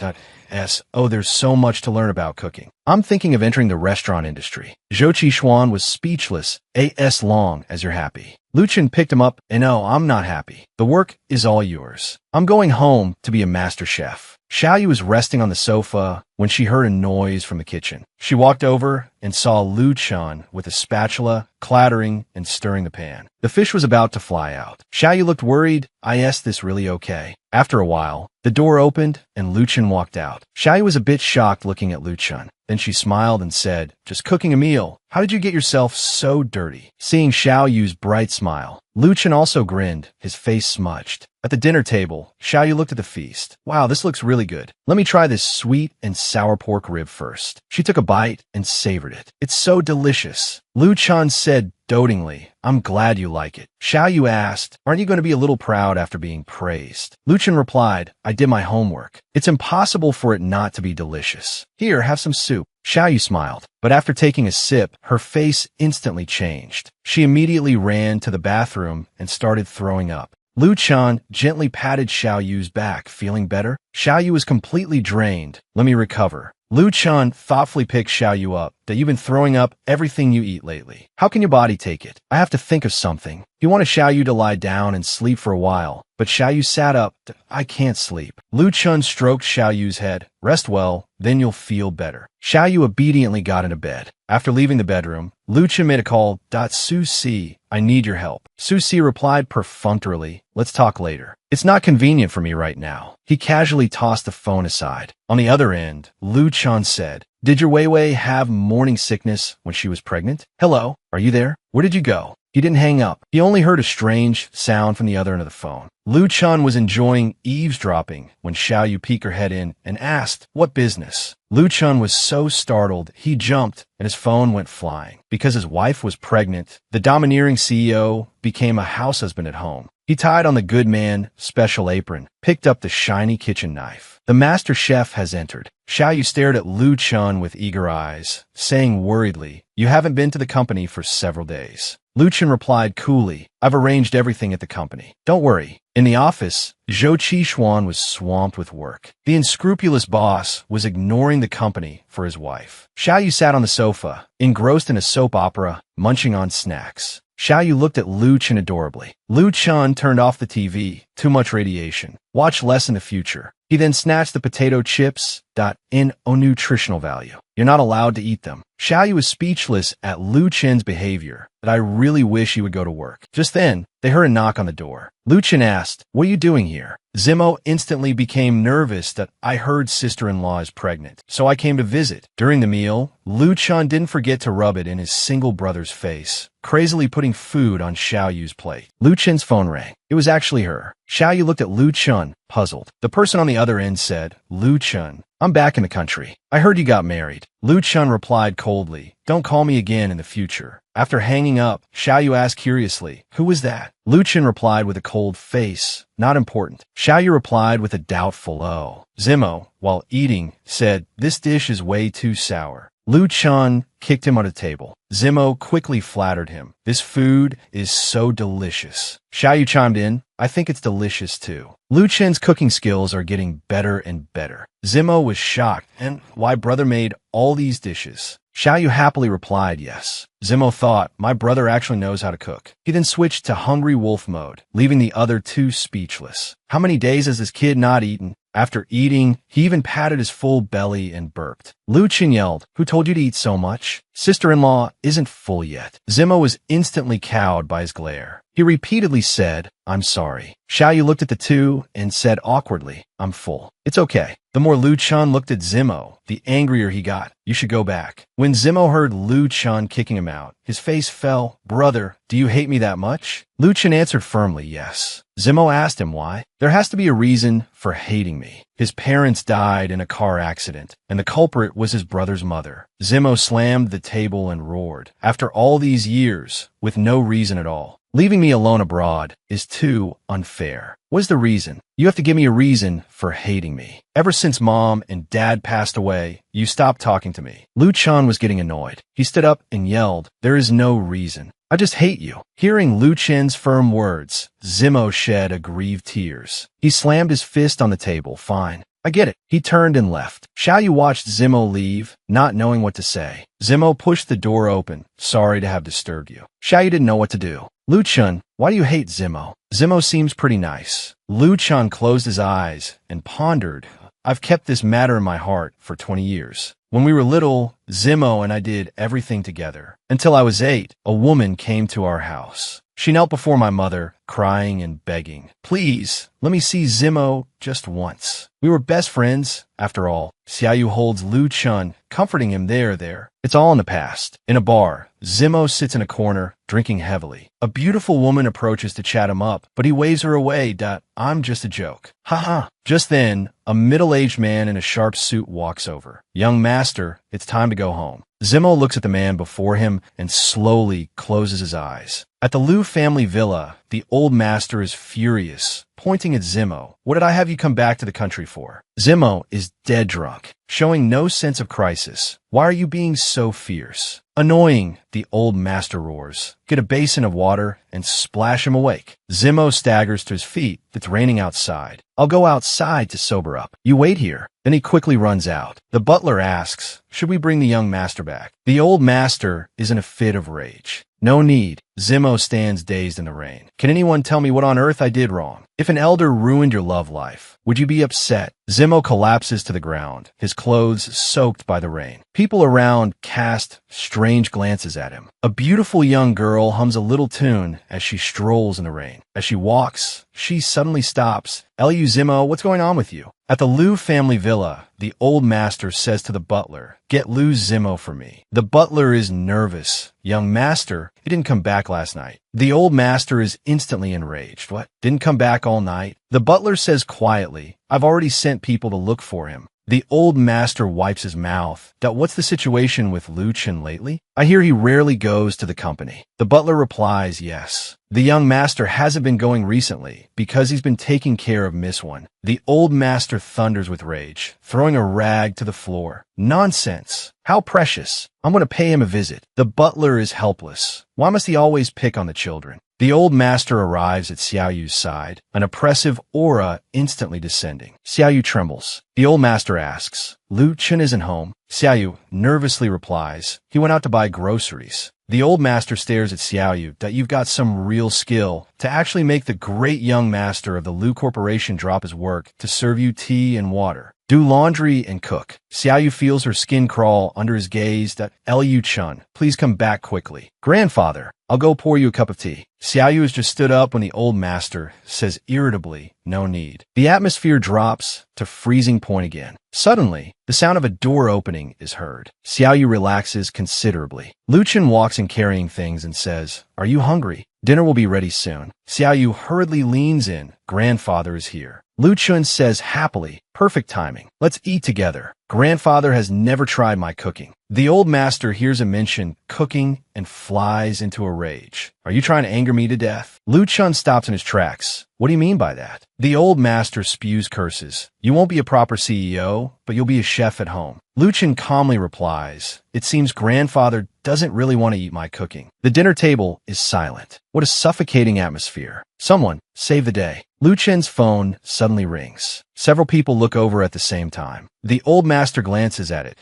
Oh, there's so much to learn about cooking. I'm thinking of entering the restaurant industry. Zhou Qishuan was speechless. As long as you're happy. Lu Chun picked him up. No, I'm not happy. The work is all yours. I'm going home to be a master chef. Xiao Yu was resting on the sofa when she heard a noise from the kitchen. She walked over and saw Lu Chun with a spatula, clattering and stirring the pan. The fish was about to fly out. Xiao Yu looked worried. Is this really okay? After a while, the door opened and Lu Chun walked out. Xiao Yu was a bit shocked looking at Lu Chun. Then she smiled and said, just cooking a meal. How did you get yourself so dirty? Seeing Xiao Yu's bright smile, Lu Chun also grinned, his face smudged. At the dinner table, Xiao Yu looked at the feast. Wow, this looks really good. Let me try this sweet and sour pork rib first. She took a bite and savored it. It's so delicious. Lu Chun said dotingly, I'm glad you like it. Xiao Yu asked, aren't you going to be a little proud after being praised? Lu Chun replied, I did my homework. It's impossible for it not to be delicious. Here, have some soup. Xiao Yu smiled, but after taking a sip, her face instantly changed. She immediately ran to the bathroom and started throwing up. Lu Chun gently patted Xiao Yu's back. Feeling better? Xiao Yu was completely drained. Let me recover. Lu Chun thoughtfully picked Xiao Yu up. That you've been throwing up everything you eat lately. How can your body take it? I have to think of something. He wanted Xiao Yu to lie down and sleep for a while, but Xiao Yu sat up. I can't sleep. Lu Chun stroked Xiao Yu's head. Rest well, then you'll feel better. Xiao Yu obediently got into bed. After leaving the bedroom, Lu Chun made a call. Su Si, I need your help. Su Si replied perfunctorily, let's talk later. It's not convenient for me right now. He casually tossed the phone aside. On the other end, Lu Chun said, did your Wei Wei have morning sickness when she was pregnant? Hello, are you there? Where did you go? He didn't hang up. He only heard a strange sound from the other end of the phone. Lu Chun was enjoying eavesdropping when Xiao Yu peeked her head in and asked, what business? Lu Chun was so startled, he jumped and his phone went flying. Because his wife was pregnant, the domineering CEO became a house husband at home. He tied on the good man special apron, picked up the shiny kitchen knife. The master chef has entered. Xiao Yu stared at Lu Chun with eager eyes, saying worriedly, you haven't been to the company for several days. Lu Chun replied coolly, I've arranged everything at the company. Don't worry. In the office, Zhou Qishuan was swamped with work. The unscrupulous boss was ignoring the company for his wife. Xiao Yu sat on the sofa, engrossed in a soap opera, munching on snacks. Xiao Yu looked at Lu Chun adorably. Lu Chun turned off the TV. Too much radiation. Watch less in the future. He then snatched the potato chips. In no nutritional value. You're not allowed to eat them. Xiao Yu was speechless at Lu Chun's behavior. That I really wish he would go to work. Just then, they heard a knock on the door. Lu Chun asked, what are you doing here? Zimo instantly became nervous. That I heard sister-in-law is pregnant, so I came to visit. During the meal, Lu Chun didn't forget to rub it in his single brother's face, crazily putting food on Xiao Yu's plate. Lu Chun's phone rang. It was actually her. Xiao Yu looked at Lu Chun, puzzled. The person on the other end said, Lu Chun, I'm back in the country. I heard you got married. Lu Chun replied coldly, don't call me again in the future. After hanging up, Xiao Yu asked curiously, who was that? Lu Chun replied with a cold face, not important. Xiao Yu replied with a doubtful oh. Zimo, while eating, said, this dish is way too sour. Lu Chun kicked him on the table. Zimo quickly flattered him. This food is so delicious. Xiao Yu chimed in, I think it's delicious too. Lu Chun's cooking skills are getting better and better. Zimo was shocked. And why brother made all these dishes? Xiao Yu happily replied yes. Zimo thought, my brother actually knows how to cook. He then switched to hungry wolf mode, leaving the other two speechless. How many days has this kid not eaten? After eating, he even patted his full belly and burped. Lu Chun yelled, who told you to eat so much? Sister-in-law isn't full yet. Zimo was instantly cowed by his glare. He repeatedly said, I'm sorry. Xiao Yu looked at the two and said awkwardly, I'm full. It's okay. The more Lu Chun looked at Zimo, the angrier he got. You should go back. When Zimo heard Lu Chun kicking him out, his face fell. Brother, do you hate me that much? Lu Chun answered firmly, yes. Zimo asked him why. There has to be a reason for hating me. His parents died in a car accident, and the culprit was his brother's mother. Zimo slammed the table and roared. After all these years, with no reason at all, Leaving me alone abroad is too unfair. What's the reason? You have to give me a reason for hating me. Ever since Mom and Dad passed away, you stopped talking to me. Lu Chun was getting annoyed. He stood up and yelled, "There is no reason. I just hate you." Hearing Lu Chen's firm words, Zimo shed aggrieved tears. He slammed his fist on the table. "Fine. I get it." He turned and left. Xiaoyu watched Zimo leave, not knowing what to say. Zimo pushed the door open. "Sorry to have disturbed you." Xiaoyu didn't know what to do. "Lu Chun, why do you hate Zimo?" "Zimo seems pretty nice." Lu Chun closed his eyes and pondered. "I've kept this matter in my heart for 20 years. When we were little, Zimo and I did everything together. Until I was 8, a woman came to our house. She knelt before my mother, crying and begging, 'Please, let me see Zimo just once.' We were best friends, after all." Xiaoyu holds Lu Chun, comforting him. There. It's all in the past. In a bar, Zimo sits in a corner, drinking heavily. A beautiful woman approaches to chat him up, but he waves her away. "I'm just a joke." Ha. Just then, a middle-aged man in a sharp suit walks over. "Young master, it's time to go home." Zimo looks at the man before him and slowly closes his eyes. At the Lu family villa, the old master is furious, pointing at Zimo. "What did I have you come back to the country for?" Zimo is dead drunk, showing no sense of crisis. "Why are you being so fierce?" "Annoying," the old master roars. "Get a basin of water and splash him awake." Zimo staggers to his feet. "It's raining outside. I'll go outside to sober up. You wait here." Then he quickly runs out. The butler asks, "Should we bring the young master back?" The old master is in a fit of rage. "No need." Zimo stands dazed in the rain. "Can anyone tell me what on earth I did wrong? If an elder ruined your love life, would you be upset?" Zimo collapses to the ground, his clothes soaked by the rain. People around cast strange glances at him. A beautiful young girl hums a little tune as she strolls in the rain. As she walks, she suddenly stops. "Eliu, Zimo, what's going on with you?" At the Lu family villa, the old master says to the butler, "Get Lu Zimo for me." The butler is nervous. "Young master, he didn't come back last night." The old master is instantly enraged. "What? Didn't come back all night?" The butler says quietly, "I've already sent people to look for him." The old master wipes his mouth. "What's the situation with Lu Chen lately? I hear he rarely goes to the company." The butler replies, "Yes. The young master hasn't been going recently because he's been taking care of Miss One." The old master thunders with rage, throwing a rag to the floor. "Nonsense. How precious. I'm going to pay him a visit." The butler is helpless. Why must he always pick on the children? The old master arrives at Xiaoyu's side, an oppressive aura instantly descending. Xiaoyu trembles. The old master asks, "Lu Chen isn't home." Xiaoyu nervously replies, "He went out to buy groceries." The old master stares at Xiaoyu. "You've got some real skill to actually make the great young master of the Lu Corporation drop his work to serve you tea and water. Do laundry and cook." Xiaoyu feels her skin crawl under his gaze. "Eliu Chun, please come back quickly." "Grandfather, I'll go pour you a cup of tea." Xiaoyu has just stood up when the old master says irritably, "No need." The atmosphere drops to freezing point again. Suddenly, the sound of a door opening is heard. Xiaoyu relaxes considerably. Lu Chen walks in carrying things and says, "Are you hungry? Dinner will be ready soon." Xiaoyu hurriedly leans in. "Grandfather is here." Lu Chen says happily, "Perfect timing. Let's eat together. Grandfather has never tried my cooking." The old master hears him mention cooking and flies into a rage. "Are you trying to anger me to death?" Lu Chun stops in his tracks. "What do you mean by that?" The old master spews curses. "You won't be a proper CEO, but you'll be a chef at home." Lu Chen calmly replies, "It seems grandfather doesn't really want to eat my cooking." The dinner table is silent. What a suffocating atmosphere. Someone, save the day. Lu Chen's phone suddenly rings. Several people look over at the same time. The old master glances at it.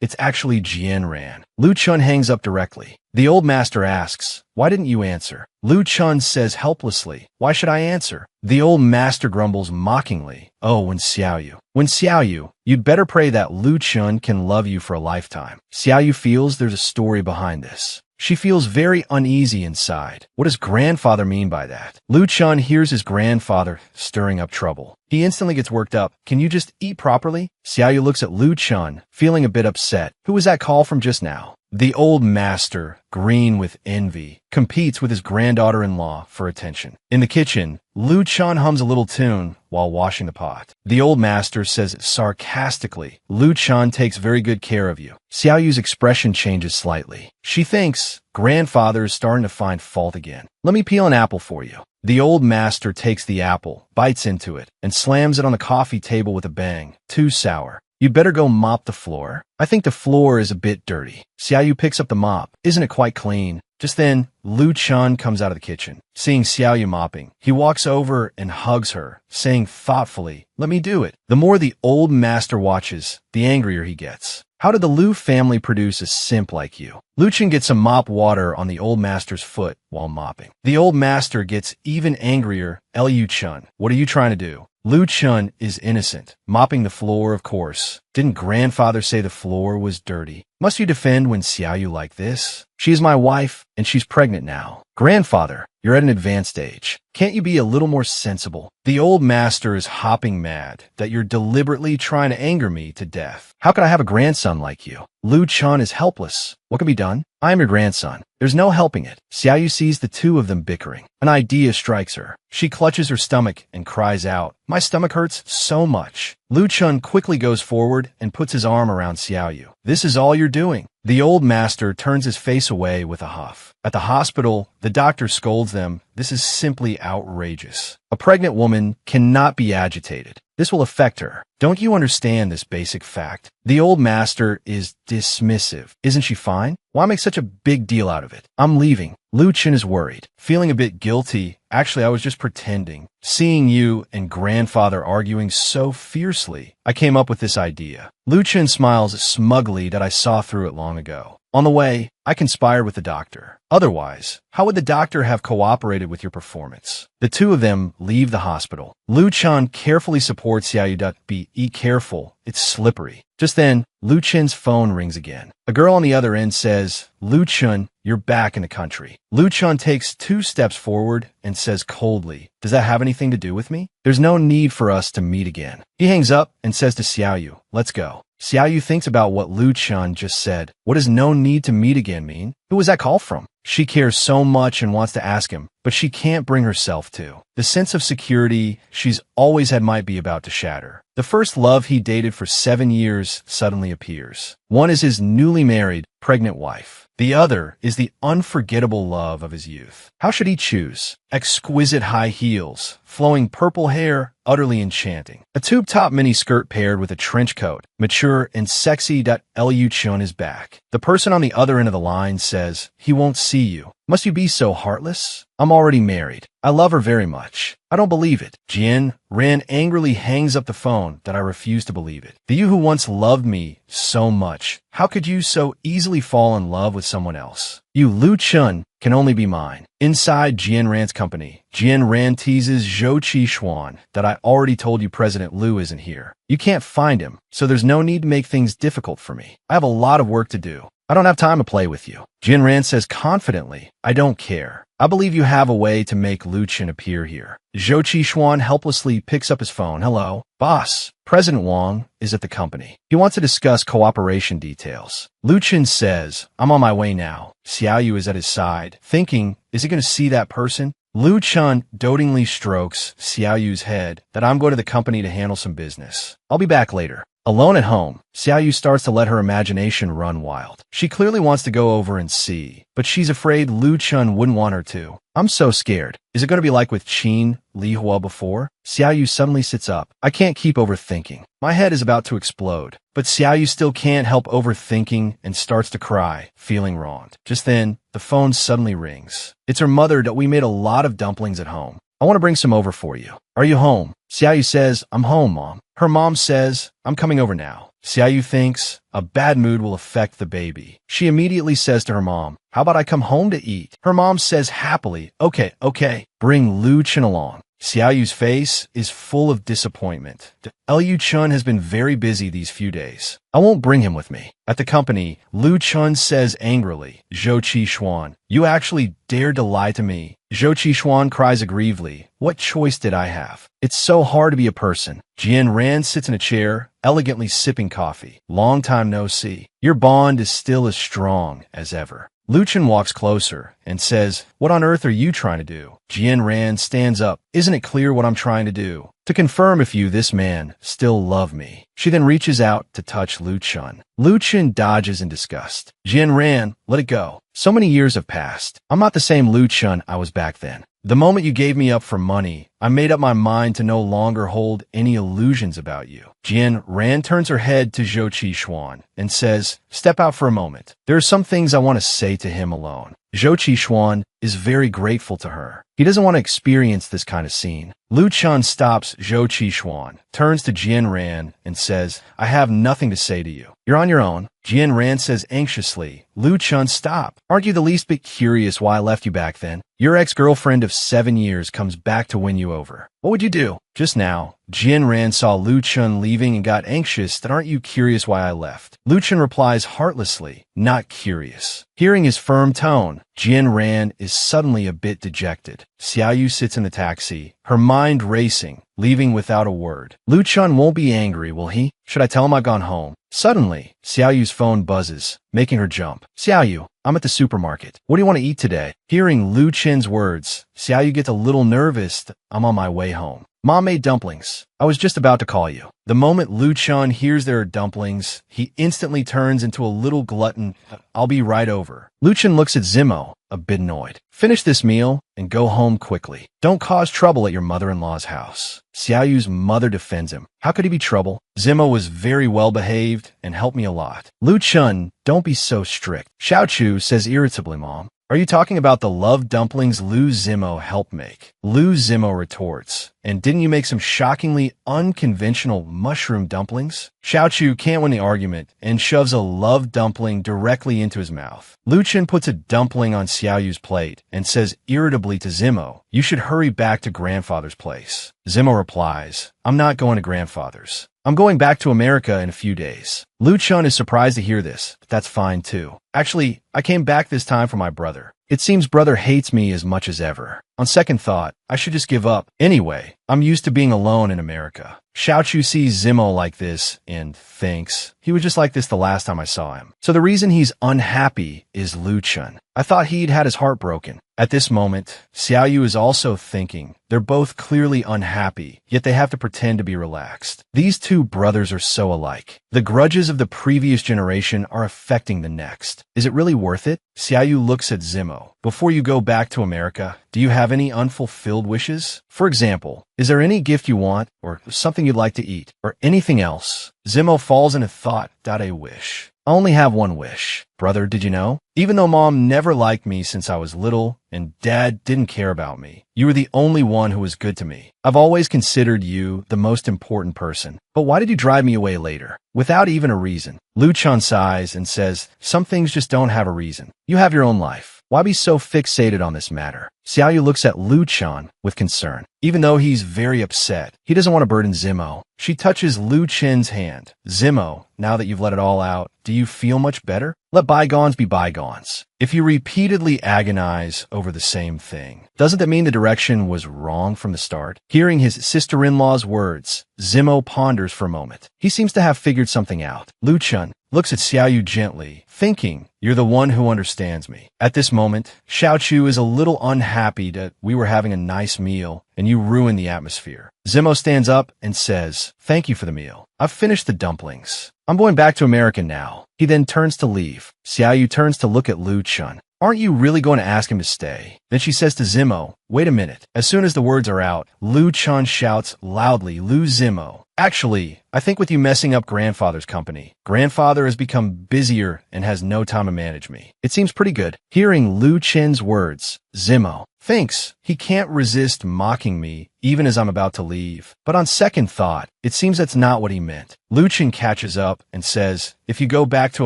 It's actually Jian Ran. Lu Chun hangs up directly. The old master asks, "Why didn't you answer?" Lu Chun says helplessly, "Why should I answer?" The old master grumbles mockingly, "Oh, Wen Xiaoyu, you'd better pray that Lu Chun can love you for a lifetime." Xiaoyu feels there's a story behind this. She feels very uneasy inside. What does grandfather mean by that? Lu Chun hears his grandfather stirring up trouble. He instantly gets worked up. "Can you just eat properly?" Xiaoyu looks at Lu Chun, feeling a bit upset. "Who was that call from just now?" The old master, green with envy, competes with his granddaughter-in-law for attention. In the kitchen, Lu Chun hums a little tune while washing the pot. The old master says sarcastically, Lu Chun takes very good care of you. Xiao Yu's expression changes slightly. She thinks, grandfather is starting to find fault again. Let me peel an apple for you. The old master takes the apple, bites into it, and slams it on the coffee table with a bang. Too sour. You better go mop the floor. I think the floor is a bit dirty. Xiao Yu picks up the mop. Isn't it quite clean? Just then, Lu Chun comes out of the kitchen. Seeing Xiao Yu mopping, he walks over and hugs her, saying thoughtfully, let me do it. The more the old master watches, the angrier he gets. How did the Lu family produce a simp like you? Lu Chun gets some mop water on the old master's foot while mopping. The old master gets even angrier. Lu Chun, what are you trying to do? Lu Chun is innocent. Mopping the floor, of course. Didn't grandfather say the floor was dirty? Must you defend when Xiao Yu like this? She is my wife, and she's pregnant now. Grandfather, you're at an advanced age. Can't you be a little more sensible? The old master is hopping mad that you're deliberately trying to anger me to death. How could I have a grandson like you? Lu Chun is helpless. What can be done? I am your grandson. There's no helping it. Xiao Yu sees the two of them bickering. An idea strikes her. She clutches her stomach and cries out, my stomach hurts so much. Lu Chun quickly goes forward and puts his arm around Xiao Yu. This is all you're doing. The old master turns his face away with a huff. At the hospital, the doctor scolds them. This is simply outrageous. A pregnant woman cannot be agitated. This will affect her. Don't you understand this basic fact? The old master is dismissive. Isn't she fine? Why make such a big deal out of it? I'm leaving. Lu Chun is worried, feeling a bit guilty. Actually, I was just pretending. Seeing you and grandfather arguing so fiercely, I came up with this idea. Lu Chun smiles smugly that I saw through it long ago. On the way, I conspired with the doctor. Otherwise, how would the doctor have cooperated with your performance? The two of them leave the hospital. Lu Chun carefully supports Xiao Yu. Be careful, it's slippery. Just then, Lu Chun's phone rings again. A girl on the other end says, Lu Chun, you're back in the country. Lu Chun takes 2 steps forward and says coldly, does that have anything to do with me? There's no need for us to meet again. He hangs up and says to Xiao Yu, let's go. Xiao Yu thinks about what Lu Chun just said. What does no need to meet again mean? Who was that call from? She cares so much and wants to ask him, but she can't bring herself to. The sense of security she's always had might be about to shatter. The first love he dated for 7 years suddenly appears. One is his newly married, pregnant wife. The other is the unforgettable love of his youth. How should he choose? Exquisite high heels, flowing purple hair, utterly enchanting. A tube-top mini-skirt paired with a trench coat, mature and sexy. Lu Chun is back. The person on the other end of the line says, he won't see you. Must you be so heartless? I'm already married. I love her very much. I don't believe it. Jian Ran angrily hangs up the phone that I refuse to believe it. The you who once loved me so much, how could you so easily fall in love with someone else? You Lu Chun can only be mine. Inside Jian Ran's company, Jian Ran teases Zhou Qixuan that I already told you President Lu isn't here. You can't find him, so there's no need to make things difficult for me. I have a lot of work to do. I don't have time to play with you. Jian Ran says confidently, I don't care. I believe you have a way to make Lu Chun appear here. Zhou Qixuan helplessly picks up his phone. Hello, boss. President Wang is at the company. He wants to discuss cooperation details. Lu Chun says, I'm on my way now. Xiao Yu is at his side, thinking, is he going to see that person? Lu Chun dotingly strokes Xiao Yu's head that I'm going to the company to handle some business. I'll be back later. Alone at home, Xiao Yu starts to let her imagination run wild. She clearly wants to go over and see, but she's afraid Lu Chun wouldn't want her to. I'm so scared. Is it going to be like with Qin Li Hua before? Xiao Yu suddenly sits up. I can't keep overthinking. My head is about to explode. But Xiao Yu still can't help overthinking and starts to cry, feeling wronged. Just then, the phone suddenly rings. It's her mother that we made a lot of dumplings at home. I want to bring some over for you. Are you home? Xiao Yu says, I'm home, Mom. Her mom says, I'm coming over now. Xiao Yu thinks a bad mood will affect the baby. She immediately says to her mom, how about I come home to eat? Her mom says happily, okay, bring Lu Chun along. Xiaoyu's face is full of disappointment. Liu Chun has been very busy these few days. I won't bring him with me. At the company, Lu Chun says angrily, Zhou Qishuan, you actually dared to lie to me. Zhou Qishuan cries aggrievedly, what choice did I have? It's so hard to be a person. Jian Ran sits in a chair, elegantly sipping coffee. Long time no see. Your bond is still as strong as ever. Lu Chun walks closer and says, what on earth are you trying to do? Jian Ran stands up. Isn't it clear what I'm trying to do? To confirm if you, this man, still love me. She then reaches out to touch Lu Chun. Lu Chun dodges in disgust. Jian Ran, let it go. So many years have passed. I'm not the same Lu Chun I was back then. The moment you gave me up for money, I made up my mind to no longer hold any illusions about you. Jian Ran turns her head to Zhou Qishuan and says, step out for a moment. There are some things I want to say to him alone. Zhou Qishuan is very grateful to her. He doesn't want to experience this kind of scene. Lu Chun stops Zhou Qishuan, turns to Jian Ran, and says, I have nothing to say to you. You're on your own. Jian Ran says anxiously, Lu Chun, stop. Aren't you the least bit curious why I left you back then? Your ex-girlfriend of 7 years comes back to win you over. What would you do? Just now, Jian Ran saw Lu Chun leaving and got anxious that aren't you curious why I left? Lu Chun replies heartlessly, not curious. Hearing his firm tone, Jian Ran is suddenly a bit dejected. Xiaoyu sits in the taxi, her mind racing, leaving without a word. Lu Chun won't be angry, will he? Should I tell him I've gone home? Suddenly, Xiaoyu's phone buzzes, making her jump. Xiaoyu, I'm at the supermarket. What do you want to eat today? Hearing Lu Chen's words, Xiaoyu gets a little nervous. I'm on my way home. Mom made dumplings. I was just about to call you. The moment Lu Chun hears there are dumplings, he instantly turns into a little glutton. I'll be right over. Lu Chun looks at Zimo, a bit annoyed. Finish this meal and go home quickly. Don't cause trouble at your mother-in-law's house. Xiaoyu's mother defends him. How could he be trouble? Zimo was very well behaved and helped me a lot. Lu Chun, don't be so strict. Xiao Chu says irritably, Mom. Are you talking about the love dumplings Lu Zimo helped make? Lu Zimo retorts, and didn't you make some shockingly unconventional mushroom dumplings? Xiao Chu can't win the argument and shoves a love dumpling directly into his mouth. Lu Chun puts a dumpling on Xiaoyu's plate and says irritably to Zimo, you should hurry back to grandfather's place. Zimo replies, I'm not going to grandfather's. I'm going back to America in a few days. Lu Chun is surprised to hear this, but that's fine too. Actually, I came back this time for my brother. It seems brother hates me as much as ever. On second thought, I should just give up. Anyway, I'm used to being alone in America. Xiao Chu sees Zimo like this and thinks, he was just like this the last time I saw him. So the reason he's unhappy is Lu Chun. I thought he'd had his heart broken. At this moment, Xiaoyu is also thinking, they're both clearly unhappy, yet they have to pretend to be relaxed. These two brothers are so alike. The grudges of the previous generation are affecting the next. Is it really worth it? Xiaoyu looks at Zimo. Before you go back to America, do you have any unfulfilled wishes? For example, is there any gift you want, or something you'd like to eat, or anything else? Zimo falls into thought. A wish. I only have one wish. Brother, did you know? Even though Mom never liked me since I was little and Dad didn't care about me, you were the only one who was good to me. I've always considered you the most important person. But why did you drive me away later? Without even a reason. Lu Chun sighs and says, some things just don't have a reason. You have your own life. Why be so fixated on this matter? Xiaoyu looks at Lu Chun with concern. Even though he's very upset, he doesn't want to burden Zimo. She touches Lu Chen's hand. Zimo, now that you've let it all out, do you feel much better? Let bygones be bygones. If you repeatedly agonize over the same thing, doesn't that mean the direction was wrong from the start? Hearing his sister-in-law's words, Zimo ponders for a moment. He seems to have figured something out. Lu Chun looks at Xiaoyu gently, thinking, you're the one who understands me. At this moment, Xiao Chu is a little unhappy that we were having a nice meal and you ruined the atmosphere. Zimo stands up and says, thank you for the meal. I've finished the dumplings. I'm going back to America now. He then turns to leave. Xiaoyu turns to look at Lu Chun. Aren't you really going to ask him to stay? Then she says to Zimo, wait a minute. As soon as the words are out, Lu Chun shouts loudly, Lu Zimo. Actually, I think with you messing up grandfather's company, grandfather has become busier and has no time to manage me. It seems pretty good. Hearing Lu Chen's words, Zimo, thinks he can't resist mocking me even as I'm about to leave. But on second thought, it seems that's not what he meant. Lu Chen catches up and says, if you go back to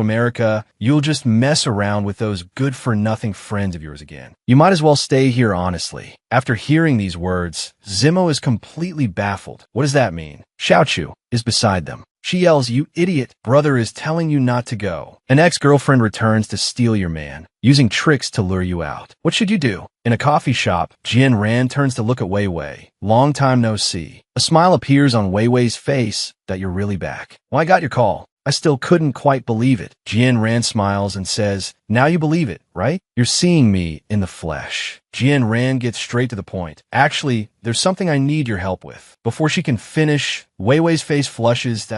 America, you'll just mess around with those good-for-nothing friends of yours again. You might as well stay here honestly. After hearing these words, Zimo is completely baffled. What does that mean? Xiaochu is beside them. She yells, you idiot, brother is telling you not to go. An ex-girlfriend returns to steal your man, using tricks to lure you out. What should you do? In a coffee shop, Jian Ran turns to look at Wei Wei. Long time no see. A smile appears on Wei Wei's face that you're really back. Well, I got your call. I still couldn't quite believe it. Jian Ran smiles and says, now you believe it, right? You're seeing me in the flesh. Jian Ran gets straight to the point. Actually, there's something I need your help with. Before she can finish, Wei Wei's face flushes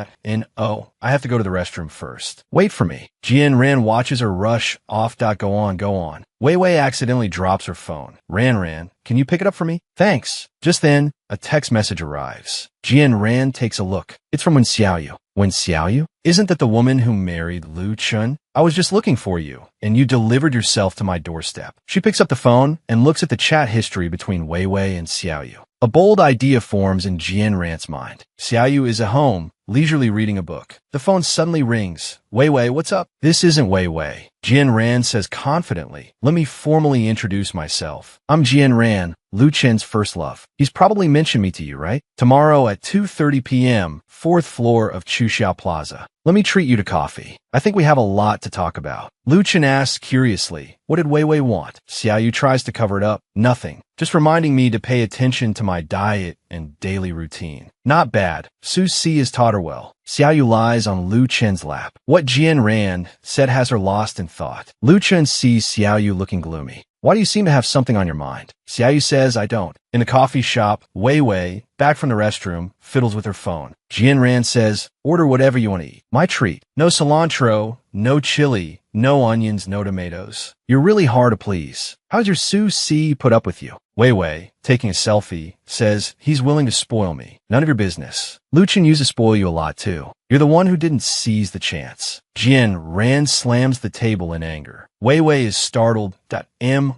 oh, I have to go to the restroom first. Wait for me. Jian Ran watches her rush off. Go on. Wei Wei accidentally drops her phone. Ran, can you pick it up for me? Thanks. Just then, a text message arrives. Jian Ran takes a look. It's from Wen Xiaoyu. Wen Xiaoyu? Isn't that the woman who married Lu Chen? I was just looking for you, and you delivered yourself to my doorstep. She picks up the phone and looks at the chat history between Wei Wei and Xiaoyu. A bold idea forms in Jian Ran's mind. Xiaoyu is at home, leisurely reading a book. The phone suddenly rings. Wei Wei, what's up? This isn't Wei Wei. Jian Ran says confidently, let me formally introduce myself. I'm Jian Ran, Lu Chen's first love. He's probably mentioned me to you, right? Tomorrow at 2:30 p.m., 4th floor of Chuxiao Plaza. Let me treat you to coffee. I think we have a lot to talk about. Lu Chen asks curiously, what did Wei Wei want? Xiaoyu tries to cover it up. Nothing. Just reminding me to pay attention to my diet and daily routine. Not bad. Su Si has taught her well. Xiaoyu lies on Lu Chen's lap. What Jian Ran said has her lost in thought. Lu Chen sees Xiaoyu looking gloomy. Why do you seem to have something on your mind? Xiaoyu says, I don't. In the coffee shop, Wei Wei, back from the restroom, fiddles with her phone. Jian Ran says, order whatever you want to eat. My treat. No cilantro, no chili, no onions, no tomatoes. You're really hard to please. How's your Su Si put up with you? Wei Wei, taking a selfie, says, he's willing to spoil me. None of your business. Lu Chen used to spoil you a lot too. You're the one who didn't seize the chance. Jian Ran slams the table in anger. Wei Wei is startled.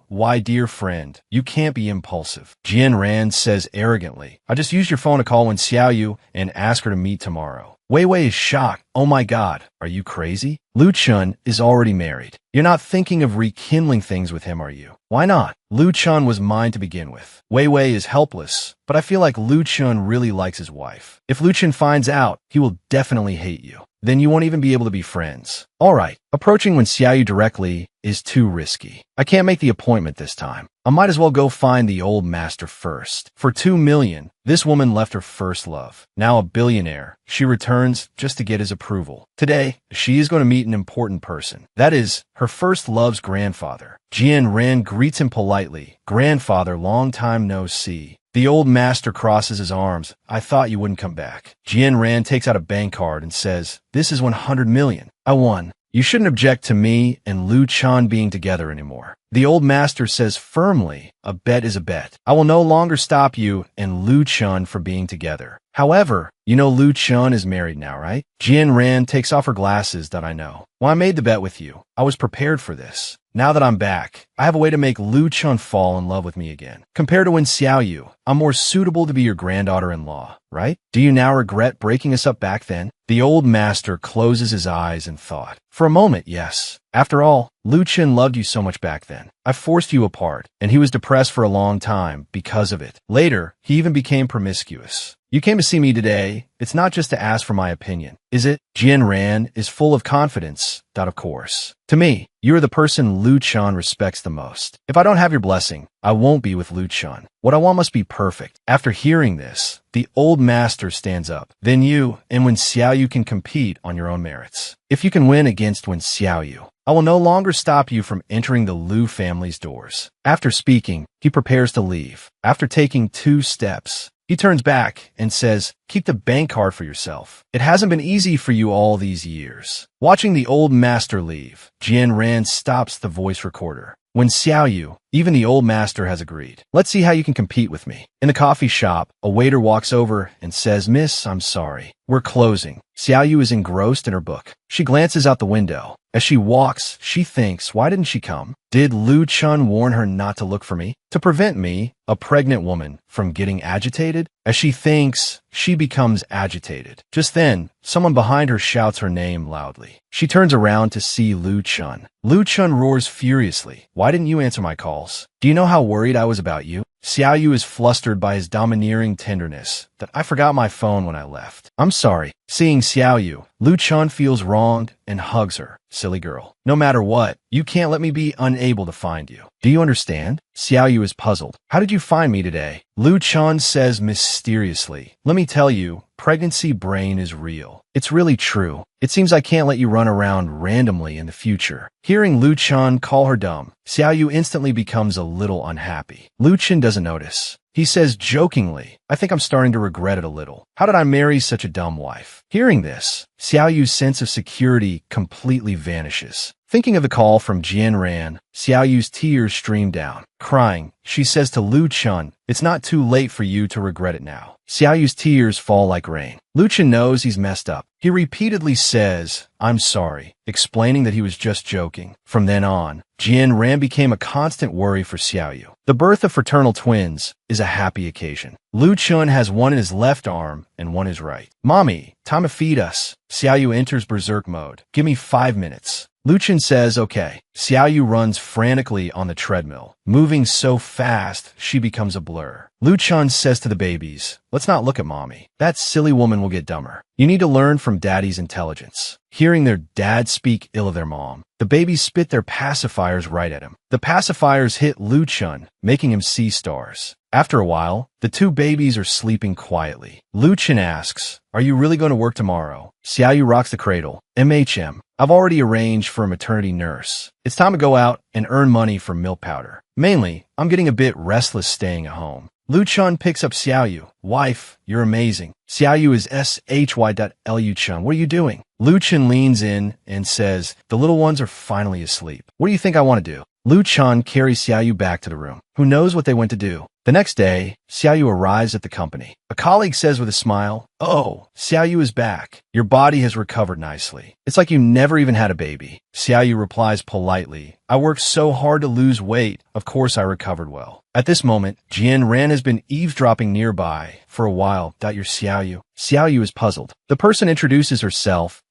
My dear friend, you can't be impulsive. Jian Ran says arrogantly, I just used your phone to call Wen Xiaoyu and ask her to meet tomorrow. Wei Wei is shocked. Oh my god, are you crazy? Lu Chen is already married. You're not thinking of rekindling things with him, are you? Why not? Lu Chen was mine to begin with. Wei Wei is helpless, but I feel like Lu Chen really likes his wife. If Lu Chen finds out, he will definitely hate you. Then you won't even be able to be friends. Alright, approaching Wen Xiaoyu directly is too risky. I can't make the appointment this time. I might as well go find the old master first. For 2 million, this woman left her first love. Now a billionaire, she returns just to get his approval. Today, she is going to meet an important person. That is, her first love's grandfather. Jian Ran greets him politely. Grandfather, long time no see. The old master crosses his arms. I thought you wouldn't come back. Jian Ran takes out a bank card and says, this is 100 million. I won. You shouldn't object to me and Lu Chen being together anymore. The old master says firmly, a bet is a bet. I will no longer stop you and Lu Chen from being together. However, you know Lu Chen is married now, right? Jian Ran takes off her glasses. That I know. Well, I made the bet with you. I was prepared for this. Now that I'm back, I have a way to make Lu Chen fall in love with me again. Compared to Wen Xiaoyu, I'm more suitable to be your granddaughter-in-law, right? Do you now regret breaking us up back then? The old master closes his eyes in thought. For a moment, yes. After all, Lu Chen loved you so much back then. I forced you apart, and he was depressed for a long time because of it. Later, he even became promiscuous. You came to see me today. It's not just to ask for my opinion, is it? Jian Ran is full of confidence. Of course. To me, you are the person Lu Chen respects the most. If I don't have your blessing, I won't be with Lu Chen. What I want must be perfect. After hearing this, the old master stands up. Then you and Wen Xiaoyu can compete on your own merits. If you can win against Wen Xiaoyu, I will no longer stop you from entering the Lu family's doors. After speaking, he prepares to leave. After taking 2 steps, he turns back and says, keep the bank card for yourself. It hasn't been easy for you all these years. Watching the old master leave, Jian Ran stops the voice recorder. Wen Xiaoyu, Even the old master has agreed. Let's see how you can compete with me. In the coffee shop, a waiter walks over and says, Miss, I'm sorry. We're closing. Xiaoyu is engrossed in her book. She glances out the window. As she walks, she thinks, why didn't she come? Did Lu Chun warn her not to look for me? To prevent me, a pregnant woman, from getting agitated? As she thinks, she becomes agitated. Just then, someone behind her shouts her name loudly. She turns around to see Lu Chun. Lu Chun roars furiously. Why didn't you answer my calls? Do you know how worried I was about you? Xiaoyu is flustered by his domineering tenderness that I forgot my phone when I left. I'm sorry. Seeing Xiaoyu, Lu Chun feels wronged and hugs her. Silly girl. No matter what, you can't let me be unable to find you. Do you understand? Xiaoyu is puzzled. How did you find me today? Lu Chun says mysteriously, let me tell you, pregnancy brain is real. It's really true. It seems I can't let you run around randomly in the future. Hearing Lu Chun call her dumb, Xiaoyu instantly becomes a little unhappy. Lu Chun doesn't notice. He says jokingly, I think I'm starting to regret it a little. How did I marry such a dumb wife? Hearing this, Xiaoyu's sense of security completely vanishes. Thinking of the call from Jian Ran, Xiaoyu's tears stream down. Crying, she says to Lu Chun, it's not too late for you to regret it now. Xiaoyu's tears fall like rain. Lu Chun knows he's messed up. He repeatedly says, I'm sorry, explaining that he was just joking. From then on, Jian Ran became a constant worry for Xiaoyu. The birth of fraternal twins is a happy occasion. Lu Chun has one in his left arm and one in his right. Mommy, time to feed us. Xiaoyu enters berserk mode. Give me 5 minutes. Lu Chun says, okay. Xiaoyu runs frantically on the treadmill, moving so fast she becomes a blur. Lu Chun says to the babies, let's not look at mommy. That silly woman will get dumber. You need to learn from daddy's intelligence. Hearing their dad speak ill of their mom, the babies spit their pacifiers right at him. The pacifiers hit Lu Chun, making him see stars. After a while, the two babies are sleeping quietly. Lu Chun asks, are you really going to work tomorrow? Xiaoyu rocks the cradle. I've already arranged for a maternity nurse. It's time to go out and earn money for milk powder. Mainly, I'm getting a bit restless staying at home. Lu Chun picks up Xiaoyu. Wife, you're amazing. Xiaoyu is Lu Chun. What are you doing? Lu Chun leans in and says, the little ones are finally asleep. What do you think I want to do? Lu Chun carries Xiaoyu back to the room. Who knows what they went to do? The next day, Xiaoyu arrives at the company. A colleague says with a smile, oh, Xiaoyu is back. Your body has recovered nicely. It's like you never even had a baby. Xiaoyu replies politely, I worked so hard to lose weight. Of course I recovered well. At this moment, Jian Ran has been eavesdropping nearby for a while. You're Xiaoyu. Xiaoyu is puzzled. The person introduces herself.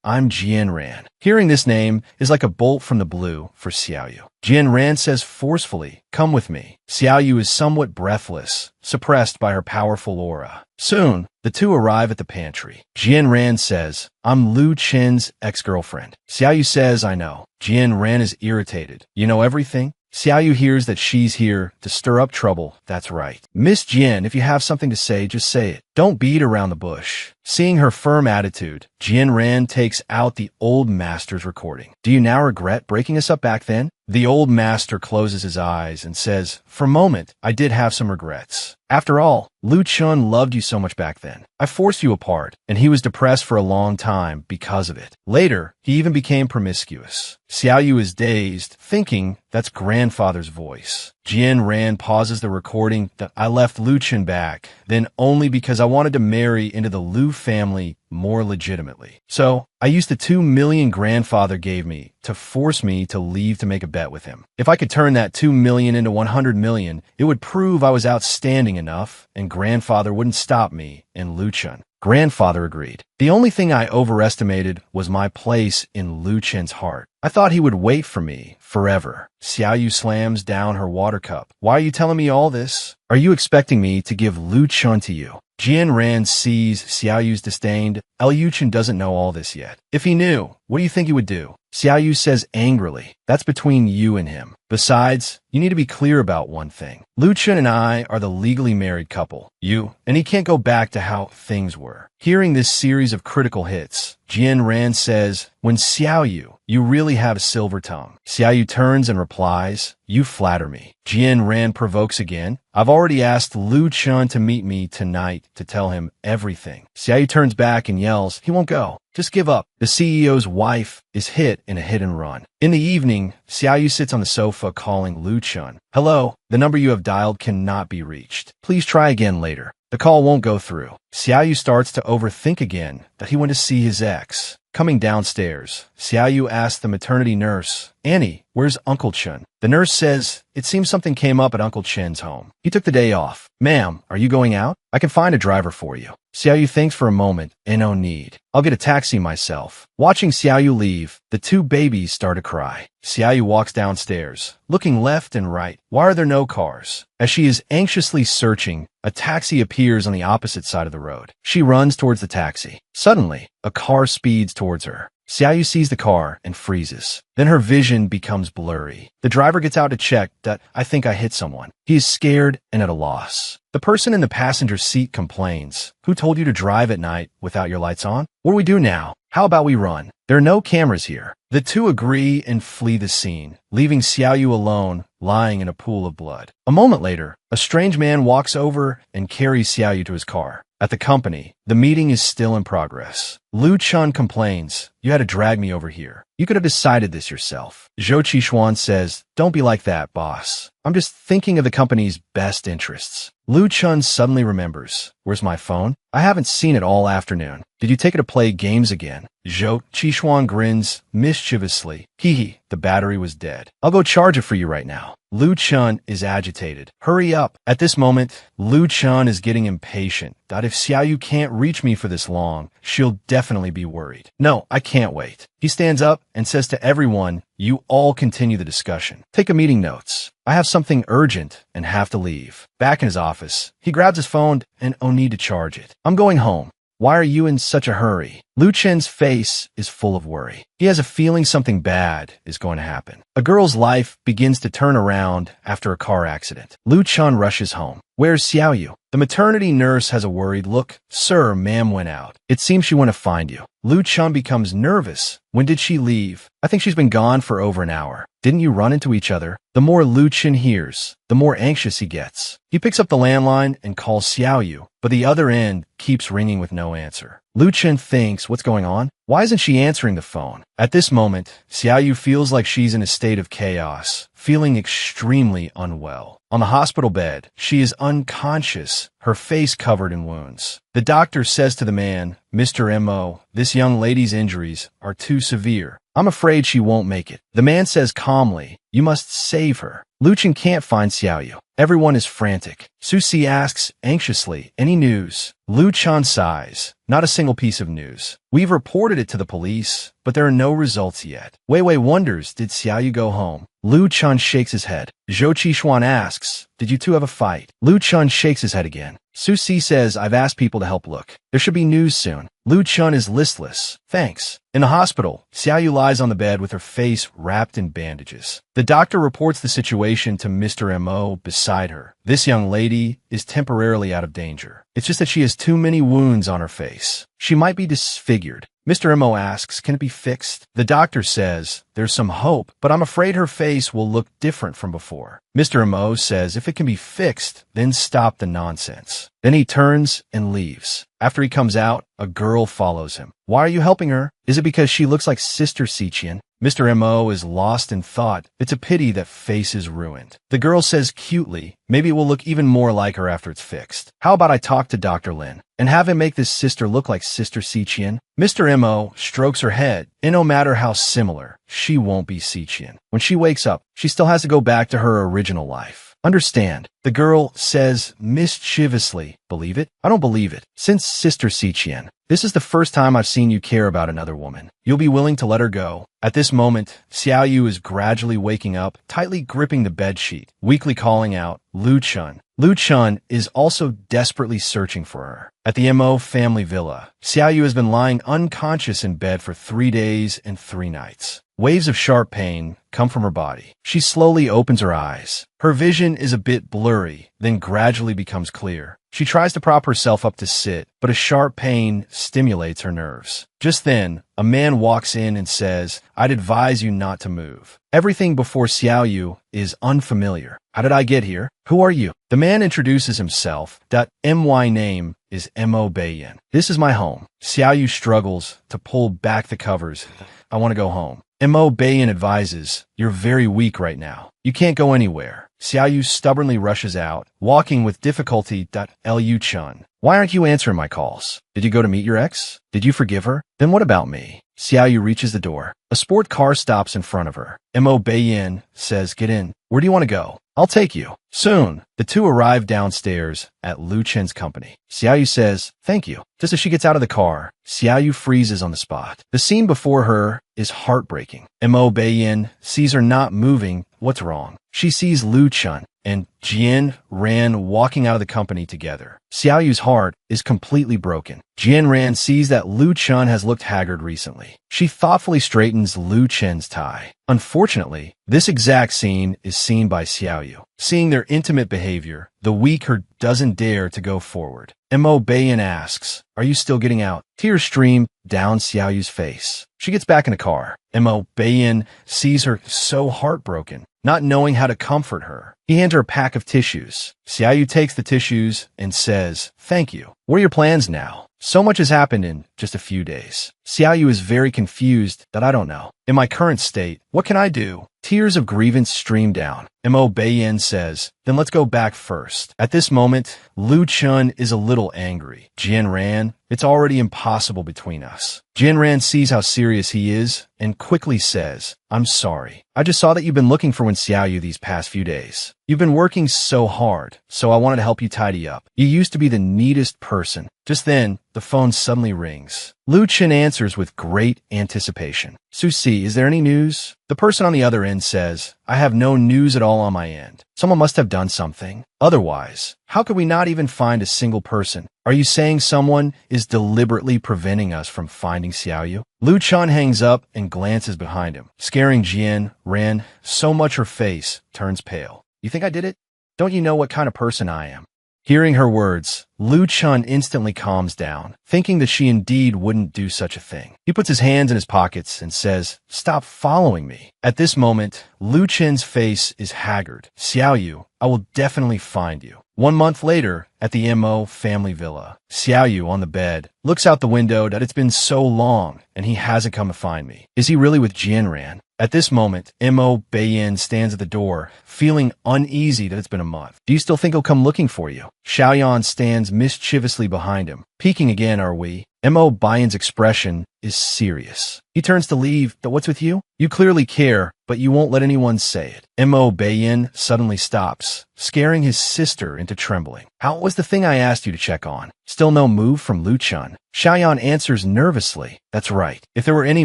I'm Jian Ran. Hearing this name is like a bolt from the blue for Xiaoyu. Jian Ran says forcefully, come with me. Xiaoyu is somewhat breathless, suppressed by her powerful aura. Soon, the two arrive at the pantry. Jian Ran says, I'm Lu Chen's ex-girlfriend. Xiaoyu says, I know. Jian Ran is irritated. You know everything? Xiaoyu hears that she's here to stir up trouble. That's right. Miss Jian, if you have something to say, just say it. Don't beat around the bush. Seeing her firm attitude, Jian Ran takes out the old master's recording. Do you now regret breaking us up back then? The old master closes his eyes and says, for a moment, I did have some regrets. After all, Lu Chun loved you so much back then. I forced you apart, and he was depressed for a long time because of it. Later, he even became promiscuous. Xiaoyu is dazed, thinking that's grandfather's voice. Jian Ran pauses the recording that I left Lu Chun back, then only because I wanted to marry into the Lu family more legitimately. So, I used the 2 million grandfather gave me to force me to leave to make a bet with him. If I could turn that 2 million into 100 million, it would prove I was outstanding enough, and grandfather wouldn't stop me and Lu Chun. Grandfather agreed. The only thing I overestimated was my place in Lu Chen's heart. I thought he would wait for me forever. Xiaoyu slams down her water cup. Why are you telling me all this? Are you expecting me to give Lu Chun to you? Jian Ran sees Xiaoyu's disdain. Lu Chun doesn't know all this yet. If he knew, what do you think he would do? Xiaoyu says angrily, that's between you and him. Besides, you need to be clear about one thing. Lu Chun and I are the legally married couple. And he can't go back to how things were. Hearing this series of critical hits, Jian Ran says, when Xiaoyu, you really have a silver tongue. Xiaoyu turns and replies, you flatter me. Jian Ran provokes again. I've already asked Lu Chun to meet me tonight to tell him everything. Xiaoyu turns back and yells, he won't go. Just give up. The CEO's wife is hit in a hit and run. In the evening, Xiaoyu sits on the sofa calling Lu Chun. Hello, the number you have dialed cannot be reached. Please try again later. The call won't go through. Xiaoyu starts to overthink again that he went to see his ex. Coming downstairs, Xiaoyu asks the maternity nurse, Annie, where's Uncle Chun? The nurse says, it seems something came up at Uncle Chen's home. He took the day off. Ma'am, are you going out? I can find a driver for you. Xiaoyu thinks for a moment, no need. I'll get a taxi myself. Watching Xiaoyu leave, the two babies start to cry. Xiaoyu walks downstairs, looking left and right. Why are there no cars? As she is anxiously searching, a taxi appears on the opposite side of the road. She runs towards the taxi. Suddenly, a car speeds towards her. Xiaoyu sees the car and freezes. Then her vision becomes blurry. The driver gets out to check that I think I hit someone. He is scared and at a loss. The person in the passenger seat complains. Who told you to drive at night without your lights on? What do we do now? How about we run? There are no cameras here. The two agree and flee the scene, leaving Xiaoyu alone, lying in a pool of blood. A moment later, a strange man walks over and carries Xiaoyu to his car. At the company, the meeting is still in progress. Lu Chun complains, you had to drag me over here. You could have decided this yourself. Zhou Qishuan says, don't be like that, boss. I'm just thinking of the company's best interests. Lu Chun suddenly remembers, where's my phone? I haven't seen it all afternoon. Did you take it to play games again? Zhou Qishuan grins mischievously. Hee, the battery was dead. I'll go charge it for you right now. Lu Chun is agitated. Hurry up. At this moment, Lu Chun is getting impatient that if Xiaoyu can't reach me for this long, she'll definitely be worried. No, I can't wait. He stands up and says to everyone, you all continue the discussion. Take a meeting notes. I have something urgent and have to leave. Back in his office, he grabs his phone and need to charge it. I'm going home. Why are you in such a hurry? Lu Chen's face is full of worry. He has a feeling something bad is going to happen. A girl's life begins to turn around after a car accident. Lu Chun rushes home. Where's Xiaoyu? The maternity nurse has a worried look. Sir, ma'am went out. It seems she went to find you. Lu Chun becomes nervous. When did she leave? I think she's been gone for over an hour. Didn't you run into each other? The more Lu Chun hears, the more anxious he gets. He picks up the landline and calls Xiaoyu, but the other end keeps ringing with no answer. Lu Chun thinks, what's going on? Why isn't she answering the phone? At this moment, Xiaoyu feels like she's in a state of chaos, feeling extremely unwell. On the hospital bed, she is unconscious, her face covered in wounds. The doctor says to the man, Mr. M.O., this young lady's injuries are too severe. I'm afraid she won't make it. The man says calmly, you must save her. Lu Chun can't find Xiaoyu. Everyone is frantic. Susi asks anxiously, any news? Lu Chun sighs. Not a single piece of news. We've reported it to the police, but there are no results yet. Wei Wei wonders, did Xiaoyu go home? Lu Chun shakes his head. Zhou Qishuan asks, did you two have a fight? Lu Chun shakes his head again. Susi says, I've asked people to help look. There should be news soon. Lu Chun is listless. Thanks. In the hospital, Xiaoyu lies on the bed with her face wrapped in bandages. The doctor reports the situation to Mr. M.O. beside her. This young lady is temporarily out of danger. It's just that she has too many wounds on her face. She might be disfigured. Mr. M.O. asks, can it be fixed? The doctor says, there's some hope, but I'm afraid her face will look different from before. Mr. M.O. says, if it can be fixed, then stop the nonsense. Then he turns and leaves. After he comes out, a girl follows him. Why are you helping her? Is it because she looks like Sister Xiqian? Mr. M.O. is lost in thought. It's a pity that face is ruined. The girl says cutely, maybe it will look even more like her after it's fixed. How about I talk to Dr. Lin and have him make this sister look like Sister Xiqian? Mr. M.O. strokes her head, and no matter how similar, she won't be Xiqian. When she wakes up, she still has to go back to her original life. Understand. The girl says mischievously, believe it? I don't believe it. Since Sister Xiqian, this is the first time I've seen you care about another woman. You'll be willing to let her go. At this moment, Xiaoyu is gradually waking up, tightly gripping the bedsheet, weakly calling out, Lu Chun. Lu Chun is also desperately searching for her. At the M.O. family villa, Xiaoyu has been lying unconscious in bed for 3 days and 3 nights. Waves of sharp pain come from her body. She slowly opens her eyes. Her vision is a bit blurry, then gradually becomes clear. She tries to prop herself up to sit, but a sharp pain stimulates her nerves. Just then, a man walks in and says, "I'd advise you not to move." Everything before Xiaoyu is unfamiliar. How did I get here? Who are you? The man introduces himself. My name is Mo Bayan. This is my home. Xiaoyu struggles to pull back the covers. I want to go home. Mo Bayan advises, "You're very weak right now. You can't go anywhere." Xiaoyu stubbornly rushes out, walking with difficulty. Lu Chun, why aren't you answering my calls? Did you go to meet your ex? Did you forgive her? Then what about me? Xiaoyu reaches the door. A sport car stops in front of her. Mo Bayan says, "Get in. Where do you want to go? I'll take you." Soon, the two arrive downstairs at Lu Chen's company. Xiaoyu says, "Thank you." Just as she gets out of the car, Xiaoyu freezes on the spot. The scene before her is heartbreaking. Mo Bayan sees her not moving. What's wrong? She sees Lu Chun and Jian Ran walking out of the company together. Xiaoyu's heart is completely broken. Jian Ran sees that Lu Chun has looked haggard recently. She thoughtfully straightens Lu Chen's tie. Unfortunately, this exact scene is seen by Xiaoyu. Seeing their intimate behavior, the weaker doesn't dare to go forward. Mo Bayan asks, "Are you still getting out?" Tears stream down Xiaoyu's face. She gets back in the car. Mo Bayan sees her so heartbroken, not knowing how to comfort her. He hands her a pack of tissues. Xiaoyu takes the tissues and says, "Thank you. What are your plans now? So much has happened in just a few days." Xiaoyu is very confused. I don't know. In my current state, what can I do? Tears of grievance stream down. Mo Bayan says, "Then let's go back first." At this moment, Lu Chun is a little angry. Jian Ran, it's already impossible between us. Jian Ran sees how serious he is and quickly says, "I'm sorry. I just saw that you've been looking for Xiaoyu these past few days. You've been working so hard, so I wanted to help you tidy up. You used to be the neatest person." Just then, the phone suddenly rings. Lu Chen answers with great anticipation. "Susi, is there any news?" The person on the other end says, "I have no news at all on my end. Someone must have done something. Otherwise, how could we not even find a single person? Are you saying someone is deliberately preventing us from finding Xiaoyu?" Lu Chun hangs up and glances behind him, scaring Jian Ran so much her face turns pale. "You think I did it? Don't you know what kind of person I am?" Hearing her words, Lu Chun instantly calms down, thinking that she indeed wouldn't do such a thing. He puts his hands in his pockets and says, "Stop following me." At this moment, Lu Chen's face is haggard. "Xiaoyu, I will definitely find you." 1 month later, at the Mo family villa, Xiaoyu on the bed looks out the window. It's been so long, and he hasn't come to find me. Is he really with Jian Ran? At this moment, Mo Bayan stands at the door, feeling uneasy that it's been a month. "Do you still think he'll come looking for you?" Xiaoyan stands mischievously behind him. "Peeking again, are we?" Mo Bayan's expression is serious. He turns to leave. "What's with you? You clearly care, but you won't let anyone say it." Mo Bayan suddenly stops, scaring his sister into trembling. "How was the thing I asked you to check on?" Still no move from Lu Chun. Xiaoyan answers nervously, "That's right. If there were any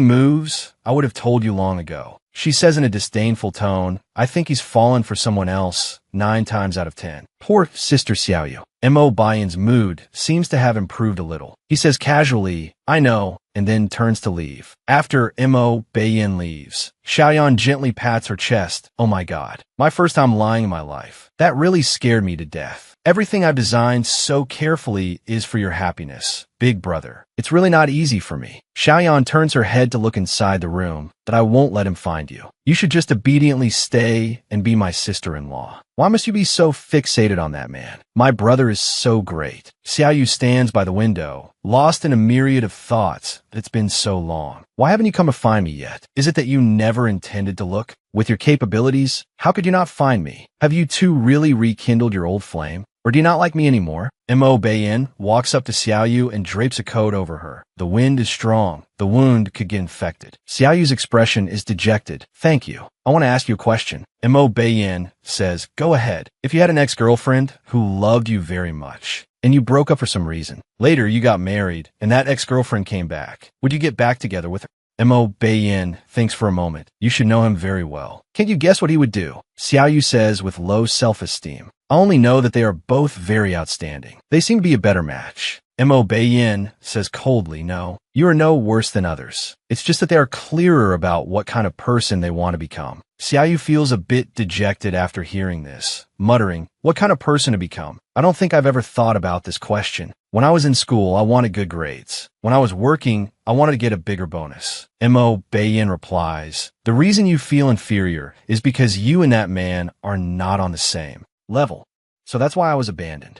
moves, I would have told you long ago." She says in a disdainful tone, "I think he's fallen for someone else 9 times out of 10. Poor Sister Xiaoyu." Mo Bayan's mood seems to have improved a little. He says casually, "I know," and then turns to leave. After Mo Bayan leaves, Xiaoyan gently pats her chest. "Oh my God, my first time lying in my life. That really scared me to death. Everything I've designed so carefully is for your happiness, big brother. It's really not easy for me." Xiaoyan turns her head to look inside the room. "I won't let him find you. You should just obediently stay and be my sister-in-law. Why must you be so fixated on that man? My brother is so great." Xiaoyu stands by the window, lost in a myriad of thoughts. It's been so long. Why haven't you come to find me yet? Is it that you never intended to look? With your capabilities, how could you not find me? Have you two really rekindled your old flame? Or do you not like me anymore? Mo Bayan walks up to Xiaoyu and drapes a coat over her. The wind is strong. The wound could get infected. Xiaoyu's expression is dejected. "Thank you. I want to ask you a question." Mo Bayan says, "Go ahead. If you had an ex-girlfriend who loved you very much, and you broke up for some reason, later you got married, and that ex-girlfriend came back, would you get back together with her?" Mo Bayan thinks for a moment. "You should know him very well. Can't you guess what he would do?" Xiaoyu says with low self-esteem, "I only know that they are both very outstanding. They seem to be a better match." Mo Beiyin says coldly, no, you are no worse than others. It's just that they are clearer about what kind of person they want to become. Xiaoyu feels a bit dejected after hearing this, muttering, what kind of person to become? I don't think I've ever thought about this question. When I was in school, I wanted good grades. When I was working, I wanted to get a bigger bonus. Mo Beiyin replies, the reason you feel inferior is because you and that man are not on the same level. So that's why I was abandoned.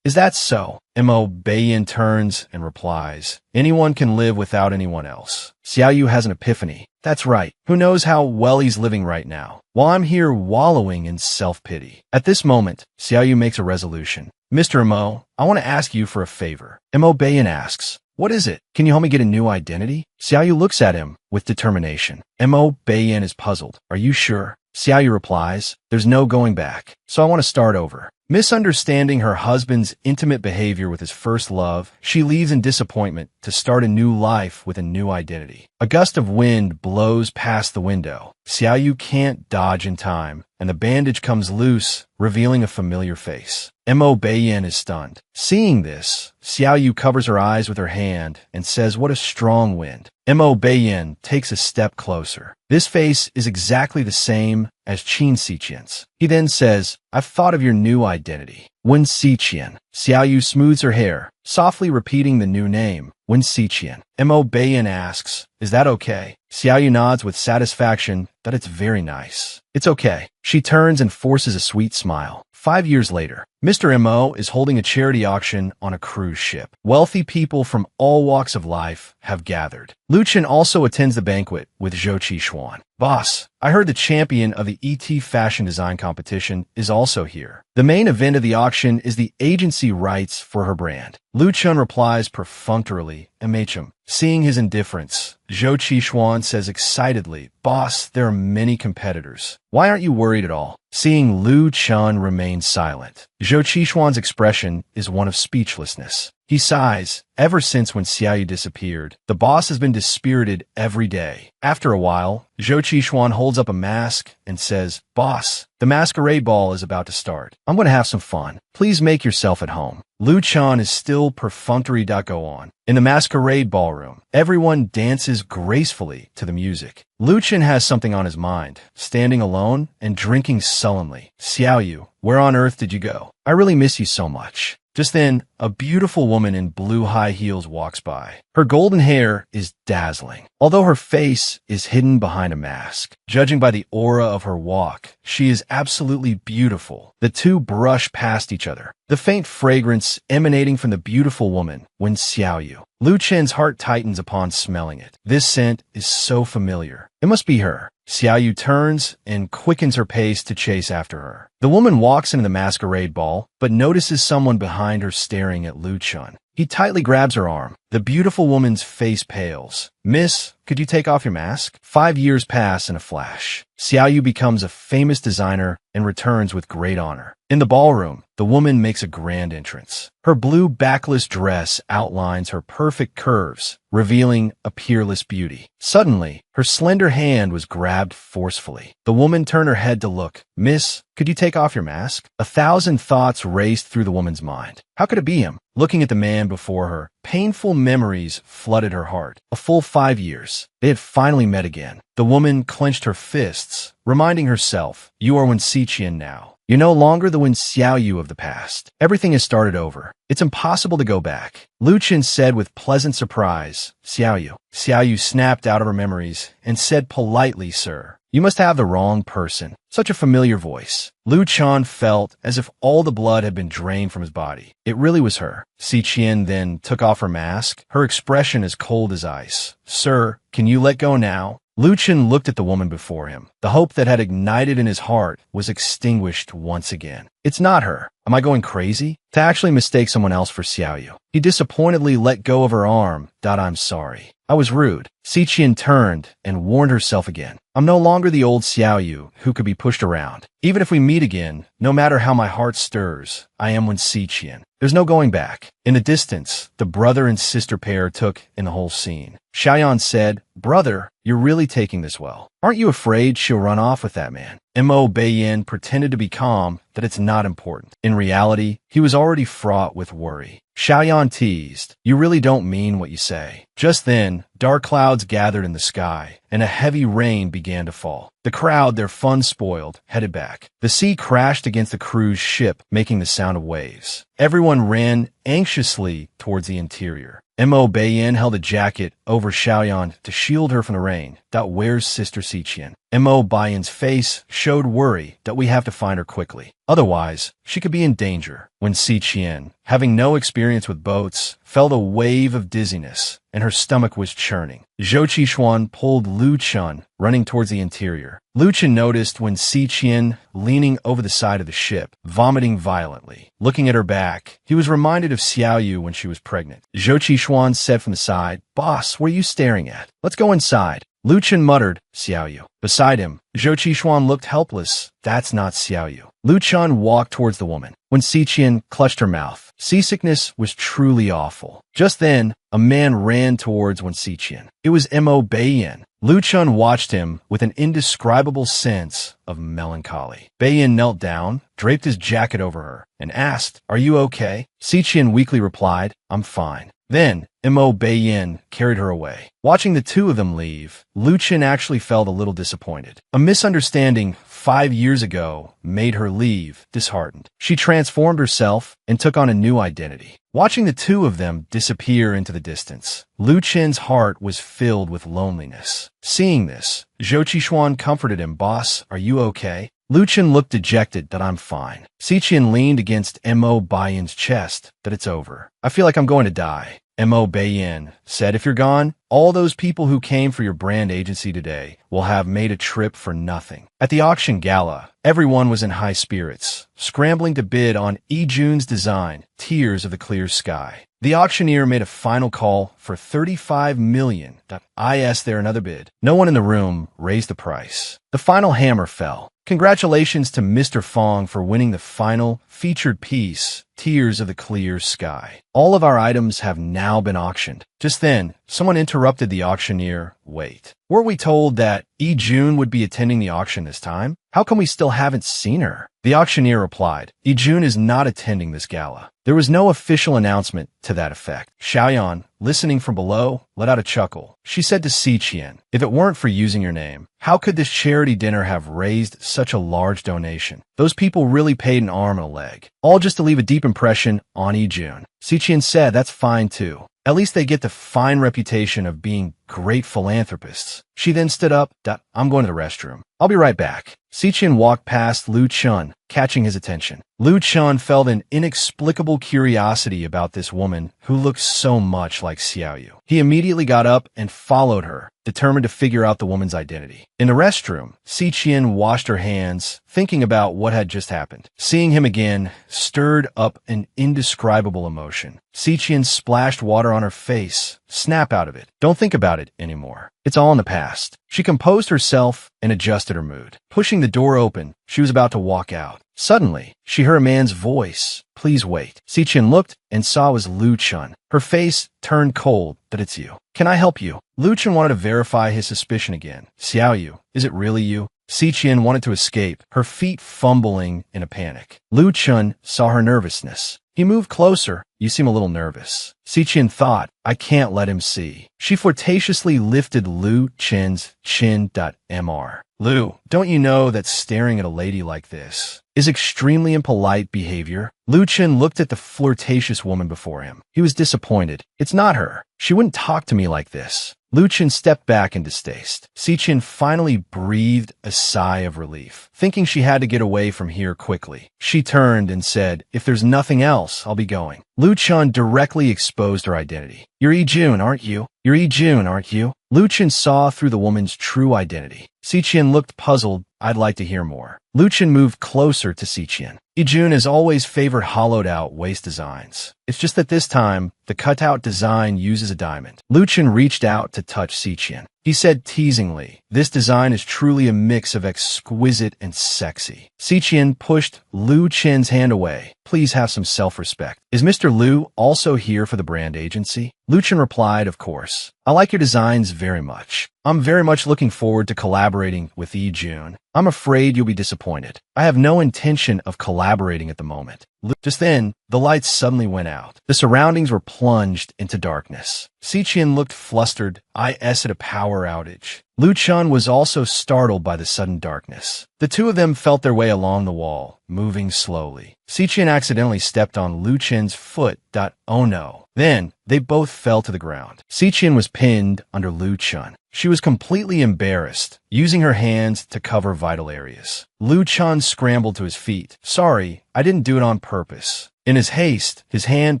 Is that so? Mo Beiyin turns and replies, anyone can live without anyone else. Xiaoyu has an epiphany. That's right. Who knows how well he's living right now, while I'm here wallowing in self-pity. At this moment, Xiaoyu makes a resolution. Mr. Mo, I want to ask you for a favor. Mo Beiyin asks, what is it? Can you help me get a new identity? Xiaoyu looks at him with determination. Mo Beiyin is puzzled. Are you sure? Xiaoyu replies, there's no going back, so I want to start over. Misunderstanding her husband's intimate behavior with his first love, she leaves in disappointment to start a new life with a new identity. A gust of wind blows past the window. Xiaoyu can't dodge in time, and the bandage comes loose, revealing a familiar face. Mo Beiyin is stunned. Seeing this, Xiaoyu covers her eyes with her hand and says, what a strong wind. Mo Beiyin takes a step closer. This face is exactly the same as Qin Xiqian's. He then says, I've thought of your new identity. Wen Xiqian. Xiaoyu smooths her hair, softly repeating the new name, Wen Xiqian. Mo Beiyin asks, is that okay? Xiaoyu nods with satisfaction that it's very nice. It's okay. She turns and forces a sweet smile. 5 years later, Mr. Mo is holding a charity auction on a cruise ship. Wealthy people from all walks of life have gathered. Lu Chen also attends the banquet with Zhou Qishuan. Boss, I heard the champion of the ET fashion design competition is also here. The main event of the auction is the agency rights for her brand. Lu Chen replies perfunctorily, MHM. Seeing his indifference, Zhou Qishuan says excitedly, Boss, there are many competitors. Why aren't you worried at all? Seeing Lu Chen remain silent, Zhou Qishuan's expression is one of speechlessness. He sighs. Ever since when Xiaoyu disappeared, the boss has been dispirited every day. After a while, Zhou Qishuan holds up a mask and says, Boss, the masquerade ball is about to start. I'm going to have some fun. Please make yourself at home. Lu Chen is still perfunctory. Go on. In the masquerade ballroom, everyone dances gracefully to the music. Lu Chen has something on his mind, standing alone and drinking sullenly. Xiaoyu, where on earth did you go? I really miss you so much. Just then, a beautiful woman in blue high heels walks by. Her golden hair is dazzling, although her face is hidden behind a mask. Judging by the aura of her walk, she is absolutely beautiful. The two brush past each other, the faint fragrance emanating from the beautiful woman when Xiaoyu. Lu Chen's heart tightens upon smelling it. This scent is so familiar. It must be her. Xiaoyu turns and quickens her pace to chase after her. The woman walks into the masquerade ball, but notices someone behind her staring at Lu Chen. He tightly grabs her arm. The beautiful woman's face pales. Miss, could you take off your mask? 5 years pass in a flash. Xiaoyu becomes a famous designer and returns with great honor. In the ballroom, the woman makes a grand entrance. Her blue backless dress outlines her perfect curves, revealing a peerless beauty. Suddenly, her slender hand was grabbed forcefully. The woman turned her head to look. Miss, could you take off your mask? 1,000 thoughts raced through the woman's mind. How could it be him? Looking at the man before her, painful memories flooded her heart. A full 5 years. They had finally met again. The woman clenched her fists, reminding herself, you are Wen Xiqian now. You're no longer the Wen Xiaoyu of the past. Everything has started over. It's impossible to go back. Lu Chen said with pleasant surprise, Xiaoyu. Xiaoyu snapped out of her memories and said politely, sir. You must have the wrong person. Such a familiar voice. Lu Chen felt as if all the blood had been drained from his body. It really was her. Xiqian then took off her mask, her expression as cold as ice. Sir, can you let go now? Lu Chen looked at the woman before him. The hope that had ignited in his heart was extinguished once again. It's not her. Am I going crazy? To actually mistake someone else for Xiaoyu. He disappointedly let go of her arm. I'm sorry. I was rude. Xiqian turned and warned herself again. I'm no longer the old Xiaoyu who could be pushed around. Even if we meet again, no matter how my heart stirs, I am Wen Xiqian. There's no going back. In the distance, the brother and sister pair took in the whole scene. Xiaoyan said, Brother, you're really taking this well. Aren't you afraid she'll run off with that man? Mo Beiyin pretended to be calm, that it's not important. In reality, he was already fraught with worry. Xiaoyan teased. You really don't mean what you say. Just then, dark clouds gathered in the sky, and a heavy rain began to fall. The crowd, their fun spoiled, headed back. The sea crashed against the crew's ship, making the sound of waves. Everyone ran anxiously towards the interior. Mo Beiyin held a jacket over Xiaoyan to shield her from the rain. Where's Sister Xiqian? Mo Beiyin's face showed worry that we have to find her quickly. Otherwise, she could be in danger. When Xiqian, having no experience with boats, felt a wave of dizziness, and her stomach was churning. Zhou Qishuan pulled Lu Chun, running towards the interior. Lu Chun noticed when Xiqian, leaning over the side of the ship, vomiting violently. Looking at her back, he was reminded of Xiaoyu when she was pregnant. Zhou Qishuan said from the side, "Boss, what are you staring at? Let's go inside." Lu Chun muttered, "Xiaoyu." Beside him, Zhou Qishuan looked helpless. That's not Xiaoyu. Lu Chun walked towards the woman. When Xiqian clutched her mouth, seasickness was truly awful. Just then, a man ran towards Wen Xiqian. It was Mo Beiyin. Lu Chun watched him with an indescribable sense of melancholy. Beiyin knelt down, draped his jacket over her, and asked, "Are you okay?" Xiqian weakly replied, "I'm fine." Then, Mo Beiyin carried her away. Watching the two of them leave, Lu Chun actually felt a little disappointed. A misunderstanding 5 years ago made her leave, disheartened. She transformed herself and took on a new identity. Watching the two of them disappear into the distance, Lu Chun's heart was filled with loneliness. Seeing this, Zhou Qishuan comforted him. "Boss, are you okay?" Lu Chun looked dejected. "I'm fine." Xiqian leaned against Mo Beiyin's chest. "It's over. I feel like I'm going to die." Mo Beiyin said, "If you're gone, all those people who came for your brand agency today will have made a trip for nothing." At the auction gala, everyone was in high spirits, scrambling to bid on Jun's design, Tears of the Clear Sky. The auctioneer made a final call for 35 million. I asked there another bid. No one in the room raised the price. The final hammer fell. Congratulations to Mr. Fong for winning the final featured piece, Tears of the Clear Sky. All of our items have now been auctioned. Just then, someone interrupted the auctioneer. Wait, were we told that Jun would be attending the auction this time? How come we still haven't seen her? The auctioneer replied, Jun is not attending this gala. There was no official announcement to that effect. Xiaoyan, listening from below, let out a chuckle. She said to Xiqian, if it weren't for using your name, how could this charity dinner have raised such a large donation? Those people really paid an arm and a leg, all just to leave a deep impression on Jun. Xiqian said, that's fine too. At least they get the fine reputation of being great philanthropists. She then stood up. I'm going to the restroom. I'll be right back. Xiqian walked past Lu Chun, catching his attention. Lu Chun felt an inexplicable curiosity about this woman who looked so much like Xiaoyu. He immediately got up and followed her, determined to figure out the woman's identity. In the restroom, Xiqian washed her hands, thinking about what had just happened. Seeing him again stirred up an indescribable emotion. Xiqian splashed water on her face. Snap out of it. Don't think about it anymore. It's all in the past. She composed herself and adjusted her mood. Pushing the door open, she was about to walk out. Suddenly, she heard a man's voice. Please wait. Xiqian looked and saw it was Lu Chun. Her face turned cold. It's you. Can I help you? Lu Chun wanted to verify his suspicion again. Xiaoyu, is it really you? Xiqian wanted to escape, her feet fumbling in a panic. Lu Chun saw her nervousness. He moved closer. You seem a little nervous. Xiqian thought, I can't let him see. She flirtatiously lifted Lu Chun's chin. Mr. Lu, don't you know that staring at a lady like this is extremely impolite behavior? Lu Chun looked at the flirtatious woman before him. He was disappointed. It's not her. She wouldn't talk to me like this. Lu Chun stepped back in distaste. Xiqian finally breathed a sigh of relief, thinking she had to get away from here quickly. She turned and said, if there's nothing else, I'll be going. Lu Chun directly exposed her identity. You're Jun, aren't you? You're Jun, aren't you? Lu Chun saw through the woman's true identity. Xiqian looked puzzled. I'd like to hear more. Lu Chun moved closer to Xiqian. Jun has always favored hollowed-out waist designs. It's just that this time, the cutout design uses a diamond. Lu Chun reached out to touch Xiqian. He said teasingly, this design is truly a mix of exquisite and sexy. Xiqian pushed Lu Chun's hand away. Please have some self-respect. Is Mr. Lu also here for the brand agency? Lu Chun replied, of course. I like your designs very much. I'm very much looking forward to collaborating with Jun. I'm afraid you'll be disappointed disappointed. I have no intention of collaborating at the moment. Just then, the lights suddenly went out. The surroundings were plunged into darkness. Siqian looked flustered. At a power outage. Lu Chun was also startled by the sudden darkness. The two of them felt their way along the wall, moving slowly. Siqian accidentally stepped on Lu Chun's foot. Oh no. Then, they both fell to the ground. Siqian was pinned under Lu Chun. She was completely embarrassed, using her hands to cover vital areas. Lu Chun scrambled to his feet. Sorry, I didn't do it on purpose. In his haste, his hand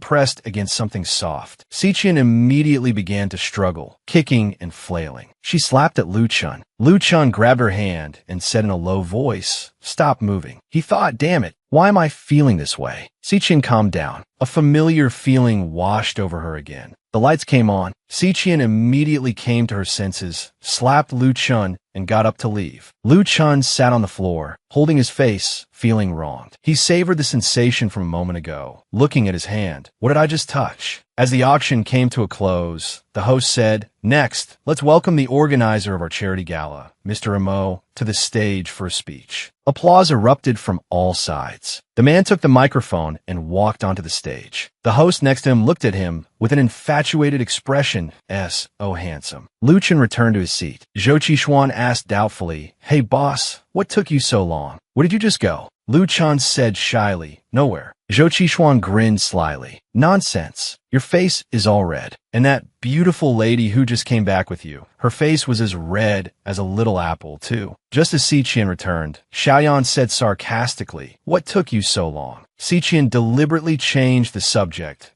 pressed against something soft. Siqian immediately began to struggle, kicking and flailing. She slapped at Lu Chun. Lu Chun grabbed her hand and said in a low voice, "Stop moving." He thought, damn it, why am I feeling this way? Siqian calmed down. A familiar feeling washed over her again. The lights came on. Siqian immediately came to her senses, slapped Lu Chun, and got up to leave. Lu Chun sat on the floor, holding his face, feeling wronged. He savored the sensation from a moment ago, looking at his hand. What did I just touch? As the auction came to a close, the host said, "Next, let's welcome the organizer of our charity gala, Mr. Mo, to the stage for a speech." Applause erupted from all sides. The man took the microphone and walked onto the stage. The host next to him looked at him with an infatuated expression. Oh handsome. Lu Chun returned to his seat. Zhou Qishuan asked doubtfully, "Hey boss, what took you so long? Where did you just go?" Lu Chun said shyly, "Nowhere." Zhou Qishuan grinned slyly. "Nonsense. Your face is all red. And that beautiful lady who just came back with you, her face was as red as a little apple, too." Just as Siqian returned, Xiaoyan said sarcastically, "What took you so long?" Siqian deliberately changed the subject.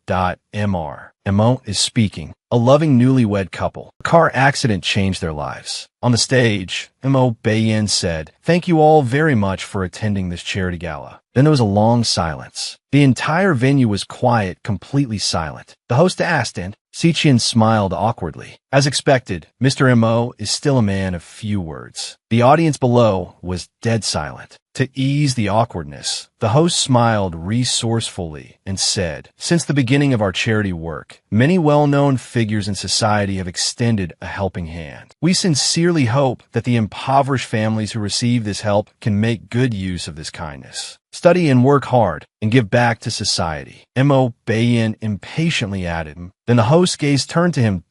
Mo is speaking. A loving newlywed couple. A car accident changed their lives. On the stage, Mo Beiyin said, "Thank you all very much for attending this charity gala." Then there was a long silence. The entire venue was quiet, completely silent. The host asked, and Siqian smiled awkwardly. As expected, Mr. Mo is still a man of few words. The audience below was dead silent. To ease the awkwardness, the host smiled resourcefully and said, "Since the beginning of our charity work, many well-known figures in society have extended a helping hand. We sincerely hope that the impoverished families who receive this help can make good use of this kindness. Study and work hard and give back to society." Mo Beiyin impatiently added. Then the host's gaze turned to him.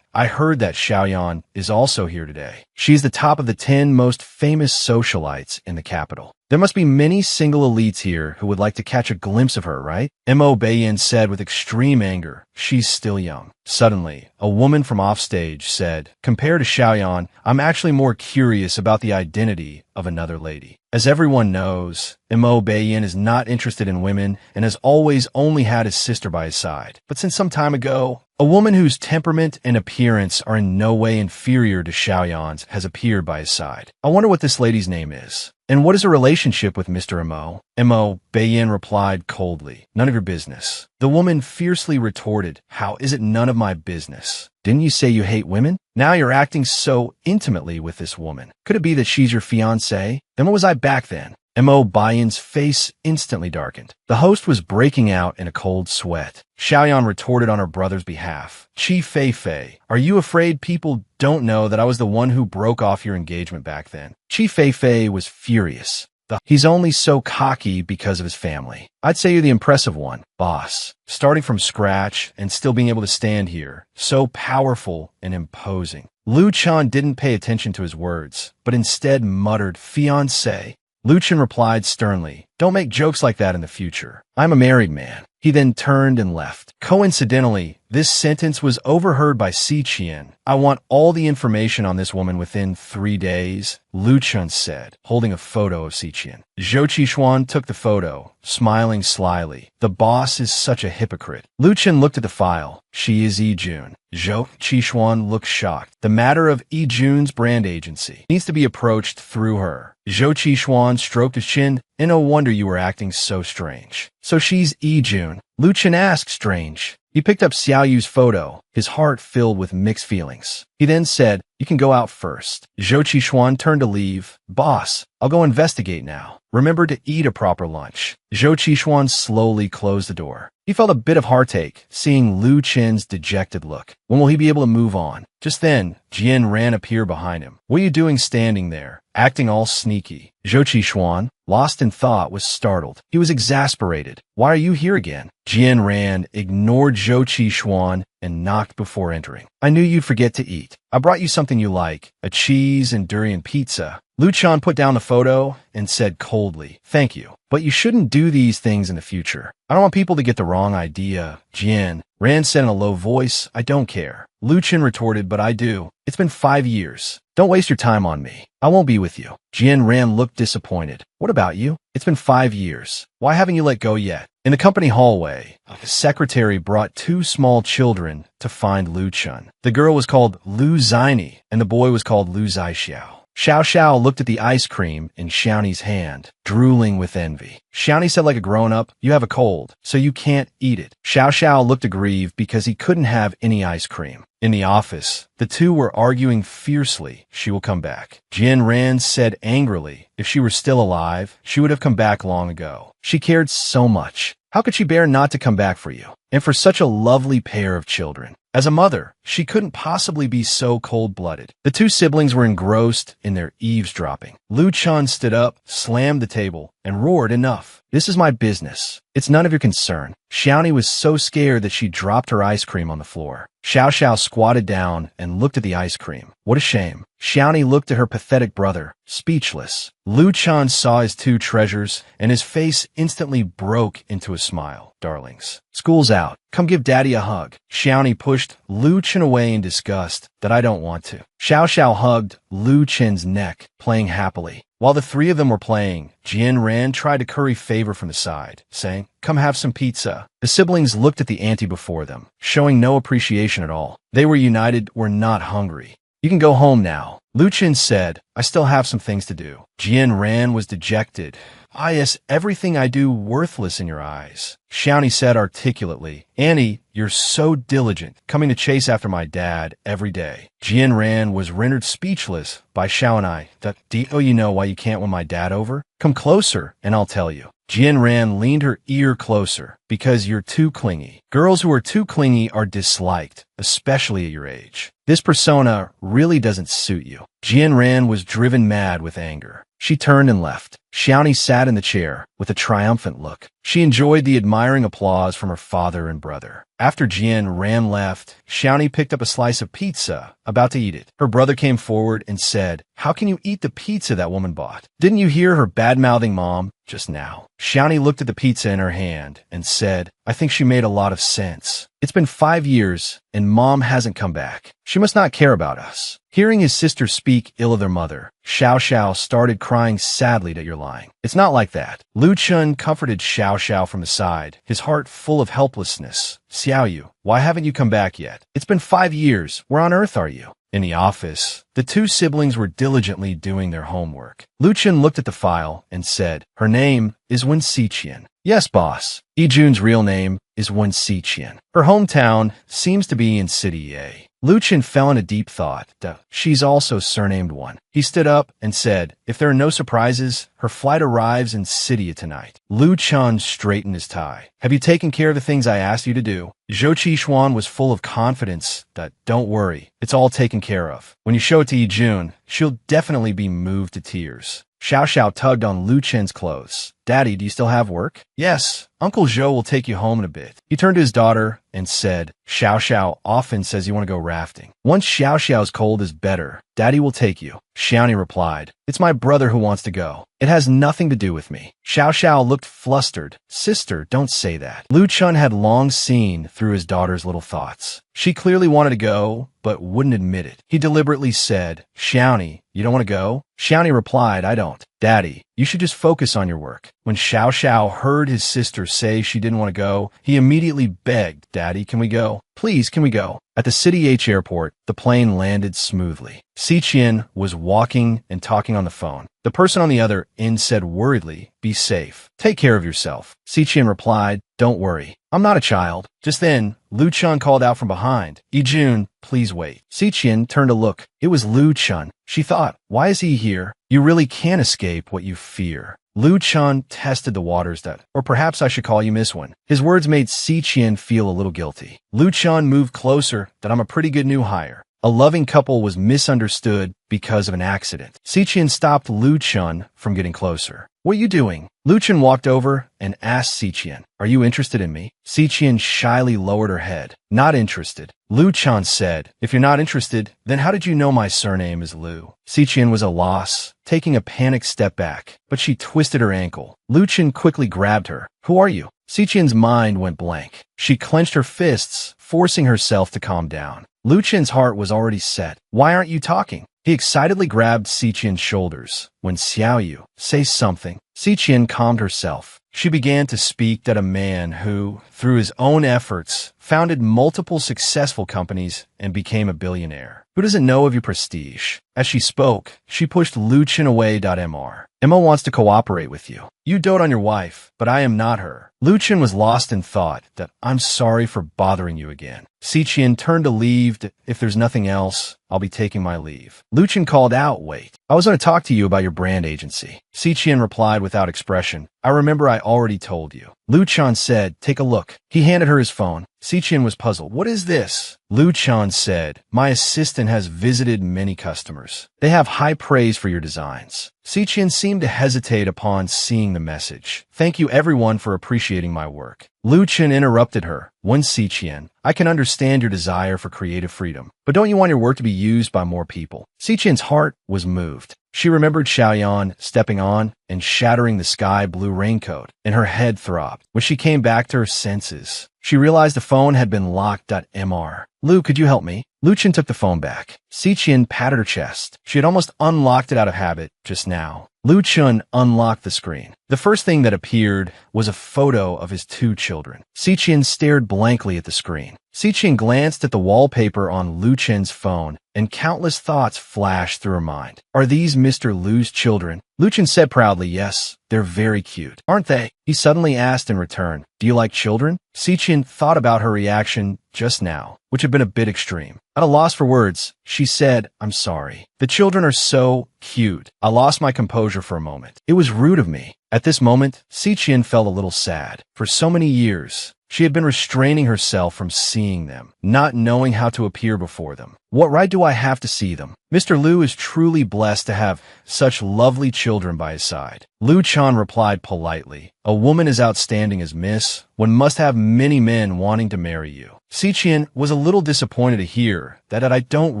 "I heard that Xiaoyan is also here today. She's the top of the 10 most famous socialites in the capital. There must be many single elites here who would like to catch a glimpse of her, right?" Mo Beiyin said with extreme anger, "She's still young." Suddenly, a woman from offstage said, "Compared to Xiaoyan, I'm actually more curious about the identity of another lady." As everyone knows, Mo Beiyin is not interested in women and has always only had his sister by his side. But since some time ago, a woman whose temperament and appearance are in no way inferior to Xiaoyan's has appeared by his side. I wonder what this lady's name is. And what is her relationship with Mr. Mo? Mo Beiyin replied coldly, "None of your business." The woman fiercely retorted, "How is it none of my business? Didn't you say you hate women? Now you're acting so intimately with this woman. Could it be that she's your fiancée? Then what was I back then?" Mo Beiyin's face instantly darkened. The host was breaking out in a cold sweat. Xiaoyan retorted on her brother's behalf. "Qi Feifei, are you afraid people don't know that I was the one who broke off your engagement back then?" Qi Feifei was furious. He's only so cocky because of his family. I'd say you're the impressive one, boss. Starting from scratch and still being able to stand here, so powerful and imposing. Lu Chun didn't pay attention to his words, but instead muttered, "Fiancé." Lu Chun replied sternly, "Don't make jokes like that in the future. I'm a married man." He then turned and left. Coincidentally, this sentence was overheard by Siqian. "I want all the information on this woman within 3 days," Lu Chun said, holding a photo of Siqian. Zhou Qishuan took the photo, smiling slyly. "The boss is such a hypocrite." Lu Chun looked at the file. "She is Jun." Zhou Qishuan looked shocked. "The matter of Jun's brand agency needs to be approached through her." Zhou Qishuan stroked his chin. "No wonder you were acting so strange." "So she's Jun?" Lu Chun asked, strange. He picked up Xiao Yu's photo, his heart filled with mixed feelings. He then said, "You can go out first." Zhou Qishuan turned to leave. "Boss, I'll go investigate now. Remember to eat a proper lunch." Zhou Qishuan slowly closed the door. He felt a bit of heartache, seeing Lu Chen's dejected look. When will he be able to move on? Just then, Jian Ran appeared behind him. What are you doing standing there, acting all sneaky? Zhou Qishuan, lost in thought, was startled. He was exasperated. Why are you here again? Jian Ran ignored Zhou Qishuan and knocked before entering. I knew you'd forget to eat. I brought you something you like, a cheese and durian pizza. Lu Chan put down the photo and said coldly, thank you, but you shouldn't do these things in the future. I don't want people to get the wrong idea. Jian Ran said in a low voice, I don't care. Lu Chen retorted, but I do. It's been 5 years. Don't waste your time on me. I won't be with you. Jian Ran looked disappointed. What about you? It's been 5 years. Why haven't you let go yet? In the company hallway, the secretary brought 2 small children to find Lu Chun. The girl was called Lu Zaini, and the boy was called Lu Zaixiao. Xiao Xiao looked at the ice cream in Xiaoni's hand, drooling with envy. Xiaoni said like a grown-up, you have a cold, so you can't eat it. Xiao Xiao looked aggrieved because he couldn't have any ice cream. In the office, the two were arguing fiercely. She will come back. Jian Ran said angrily, if she were still alive, she would have come back long ago. She cared so much. How could she bear not to come back for you? And for such a lovely pair of children. As a mother, she couldn't possibly be so cold-blooded. The 2 siblings were engrossed in their eavesdropping. Lu Chan stood up, slammed the table, and roared, enough. This is my business. It's none of your concern. Xiaoni was so scared that she dropped her ice cream on the floor. Xiao Xiao squatted down and looked at the ice cream. What a shame. Xiaoni looked at her pathetic brother, speechless. Lu Chan saw his 2 treasures, and his face instantly broke into a smile. Darlings, school's out. Come give Daddy a hug. Xiaoni pushed Lu Chen away in disgust. That I don't want to. Xiao Xiao hugged Lu Chen's neck, playing happily. While the 3 of them were playing, Jian Ran tried to curry favor from the side, saying, come have some pizza. The siblings looked at the auntie before them, showing no appreciation at all. They were united, were not hungry. You can go home now. Lu Chen said, I still have some things to do. Jian Ran was dejected. Is everything I do worthless in your eyes? Xiaoni said articulately, Annie, you're so diligent, coming to chase after my dad every day. Jian Ran was rendered speechless by Xiaoni. Do you know why you can't win my dad over? Come closer, and I'll tell you. Jian Ran leaned her ear closer. Because you're too clingy. Girls who are too clingy are disliked, especially at your age. This persona really doesn't suit you. Jian Ran was driven mad with anger. She turned and left. Xiaoni sat in the chair with a triumphant look. She enjoyed the admiring applause from her father and brother. After Jian Ran left, Xiaoni picked up a slice of pizza, about to eat it. Her brother came forward and said, how can you eat the pizza that woman bought? Didn't you hear her bad-mouthing mom just now? Xiaoni looked at the pizza in her hand and said, I think she made a lot of sense. It's been 5 years, and Mom hasn't come back. She must not care about us. Hearing his sister speak ill of their mother, Xiao Xiao started crying sadly that you're lying. It's not like that. Lu Chun comforted Xiao Xiao from the side, his heart full of helplessness. Xiao Yu, why haven't you come back yet? It's been 5 years. Where on earth are you? In the office, the 2 siblings were diligently doing their homework. Lu Chen looked at the file and said, her name is Wen Xiqian. Yes, boss. Yijun's real name is Wen Xiqian. Her hometown seems to be in City A. Lu Chen fell into deep thought. She's also surnamed Wen. He stood up and said, if there are no surprises, her flight arrives in City tonight. Lu Chen straightened his tie. Have you taken care of the things I asked you to do? Zhou Qishuan was full of confidence that, don't worry, it's all taken care of. When you show it to Yijun, she'll definitely be moved to tears. Xiao Xiao tugged on Lu Chen's clothes. Daddy, do you still have work? Yes. Uncle Zhou will take you home in a bit. He turned to his daughter and said, Xiao Xiao often says you want to go rafting. Once Xiao Xiao's cold is better, Daddy will take you. Xiaoni replied, it's my brother who wants to go. It has nothing to do with me. Xiao Xiao looked flustered. Sister, don't say that. Lu Chun had long seen through his daughter's little thoughts. She clearly wanted to go, but wouldn't admit it. He deliberately said, Xiaoni, you don't want to go? Xiaoni replied, I don't. Daddy, you should just focus on your work. When Xiao Xiao heard his sister say she didn't want to go, he immediately begged, Daddy, can we go? Please, can we go? At the City H airport, the plane landed smoothly. Xiqian was walking and talking on the phone. The person on the other end said worriedly, be safe. Take care of yourself. Xiqian replied, don't worry. I'm not a child. Just then, Lu Chun called out from behind, Yijun, please wait. Xiqian turned to look. It was Lu Chun. She thought, why is he here? You really can't escape what you fear. Lu Chun tested the waters or perhaps I should call you Miss One. His words made Xiqian feel a little guilty. Lu Chun moved closer, that I'm a pretty good new hire. A loving couple was misunderstood because of an accident. Siqian stopped Lu Chun from getting closer. What are you doing? Lu Chun walked over and asked Siqian, are you interested in me? Siqian shyly lowered her head. Not interested. Lu Chun said, if you're not interested, then how did you know my surname is Lu? Siqian was at a loss, taking a panicked step back, but she twisted her ankle. Lu Chun quickly grabbed her. Who are you? Siqian's mind went blank. She clenched her fists, forcing herself to calm down. Lu Chun's heart was already set. Why aren't you talking? He excitedly grabbed Siqian's shoulders. When Xiaoyu, say something. Siqian calmed herself. She began to speak that a man who, through his own efforts, founded multiple successful companies and became a billionaire. Who doesn't know of your prestige? As she spoke, she pushed Lu Chun away. Mr. Emma wants to cooperate with you. You dote on your wife, but I am not her. Lu Chun was lost in thought that I'm sorry for bothering you again. Siqian turned to leave. If there's nothing else, I'll be taking my leave. Lu Chun called out, wait. I was going to talk to you about your brand agency. Siqian replied without expression. I remember I already told you. Lu Chun said, take a look. He handed her his phone. Siqian was puzzled. What is this? Lu Chun said, my assistant has visited many customers. They have high praise for your designs. Siqian seemed to hesitate upon seeing the message. Thank you everyone for appreciating my work. Lu Chun interrupted her. One Siqian, I can understand your desire for creative freedom, but don't you want your work to be used by more people? Siqian's heart was moved. She remembered Xiaoyan stepping on and shattering the sky blue raincoat, and her head throbbed. When she came back to her senses, she realized the phone had been locked. Mr. Lu, could you help me? Lu Chun took the phone back. Siqian patted her chest. She had almost unlocked it out of habit just now. Lu Chun unlocked the screen. The first thing that appeared was a photo of his two children. Siqian stared blankly at the screen. Siqian glanced at the wallpaper on Lu Chun's phone, and countless thoughts flashed through her mind. Are these Mr. Lu's children? Lu Chun said proudly, yes, they're very cute. Aren't they? He suddenly asked in return, do you like children? Siqian thought about her reaction just now, which had been a bit extreme. At a loss for words, she said, I'm sorry. The children are so cute. I lost my composure for a moment. It was rude of me. At this moment, Siqian felt a little sad. For so many years, she had been restraining herself from seeing them, not knowing how to appear before them. What right do I have to see them? Mr. Lu is truly blessed to have such lovely children by his side. Lu Chun replied politely, a woman as outstanding as Miss, one must have many men wanting to marry you. Siqian was a little disappointed to hear that I don't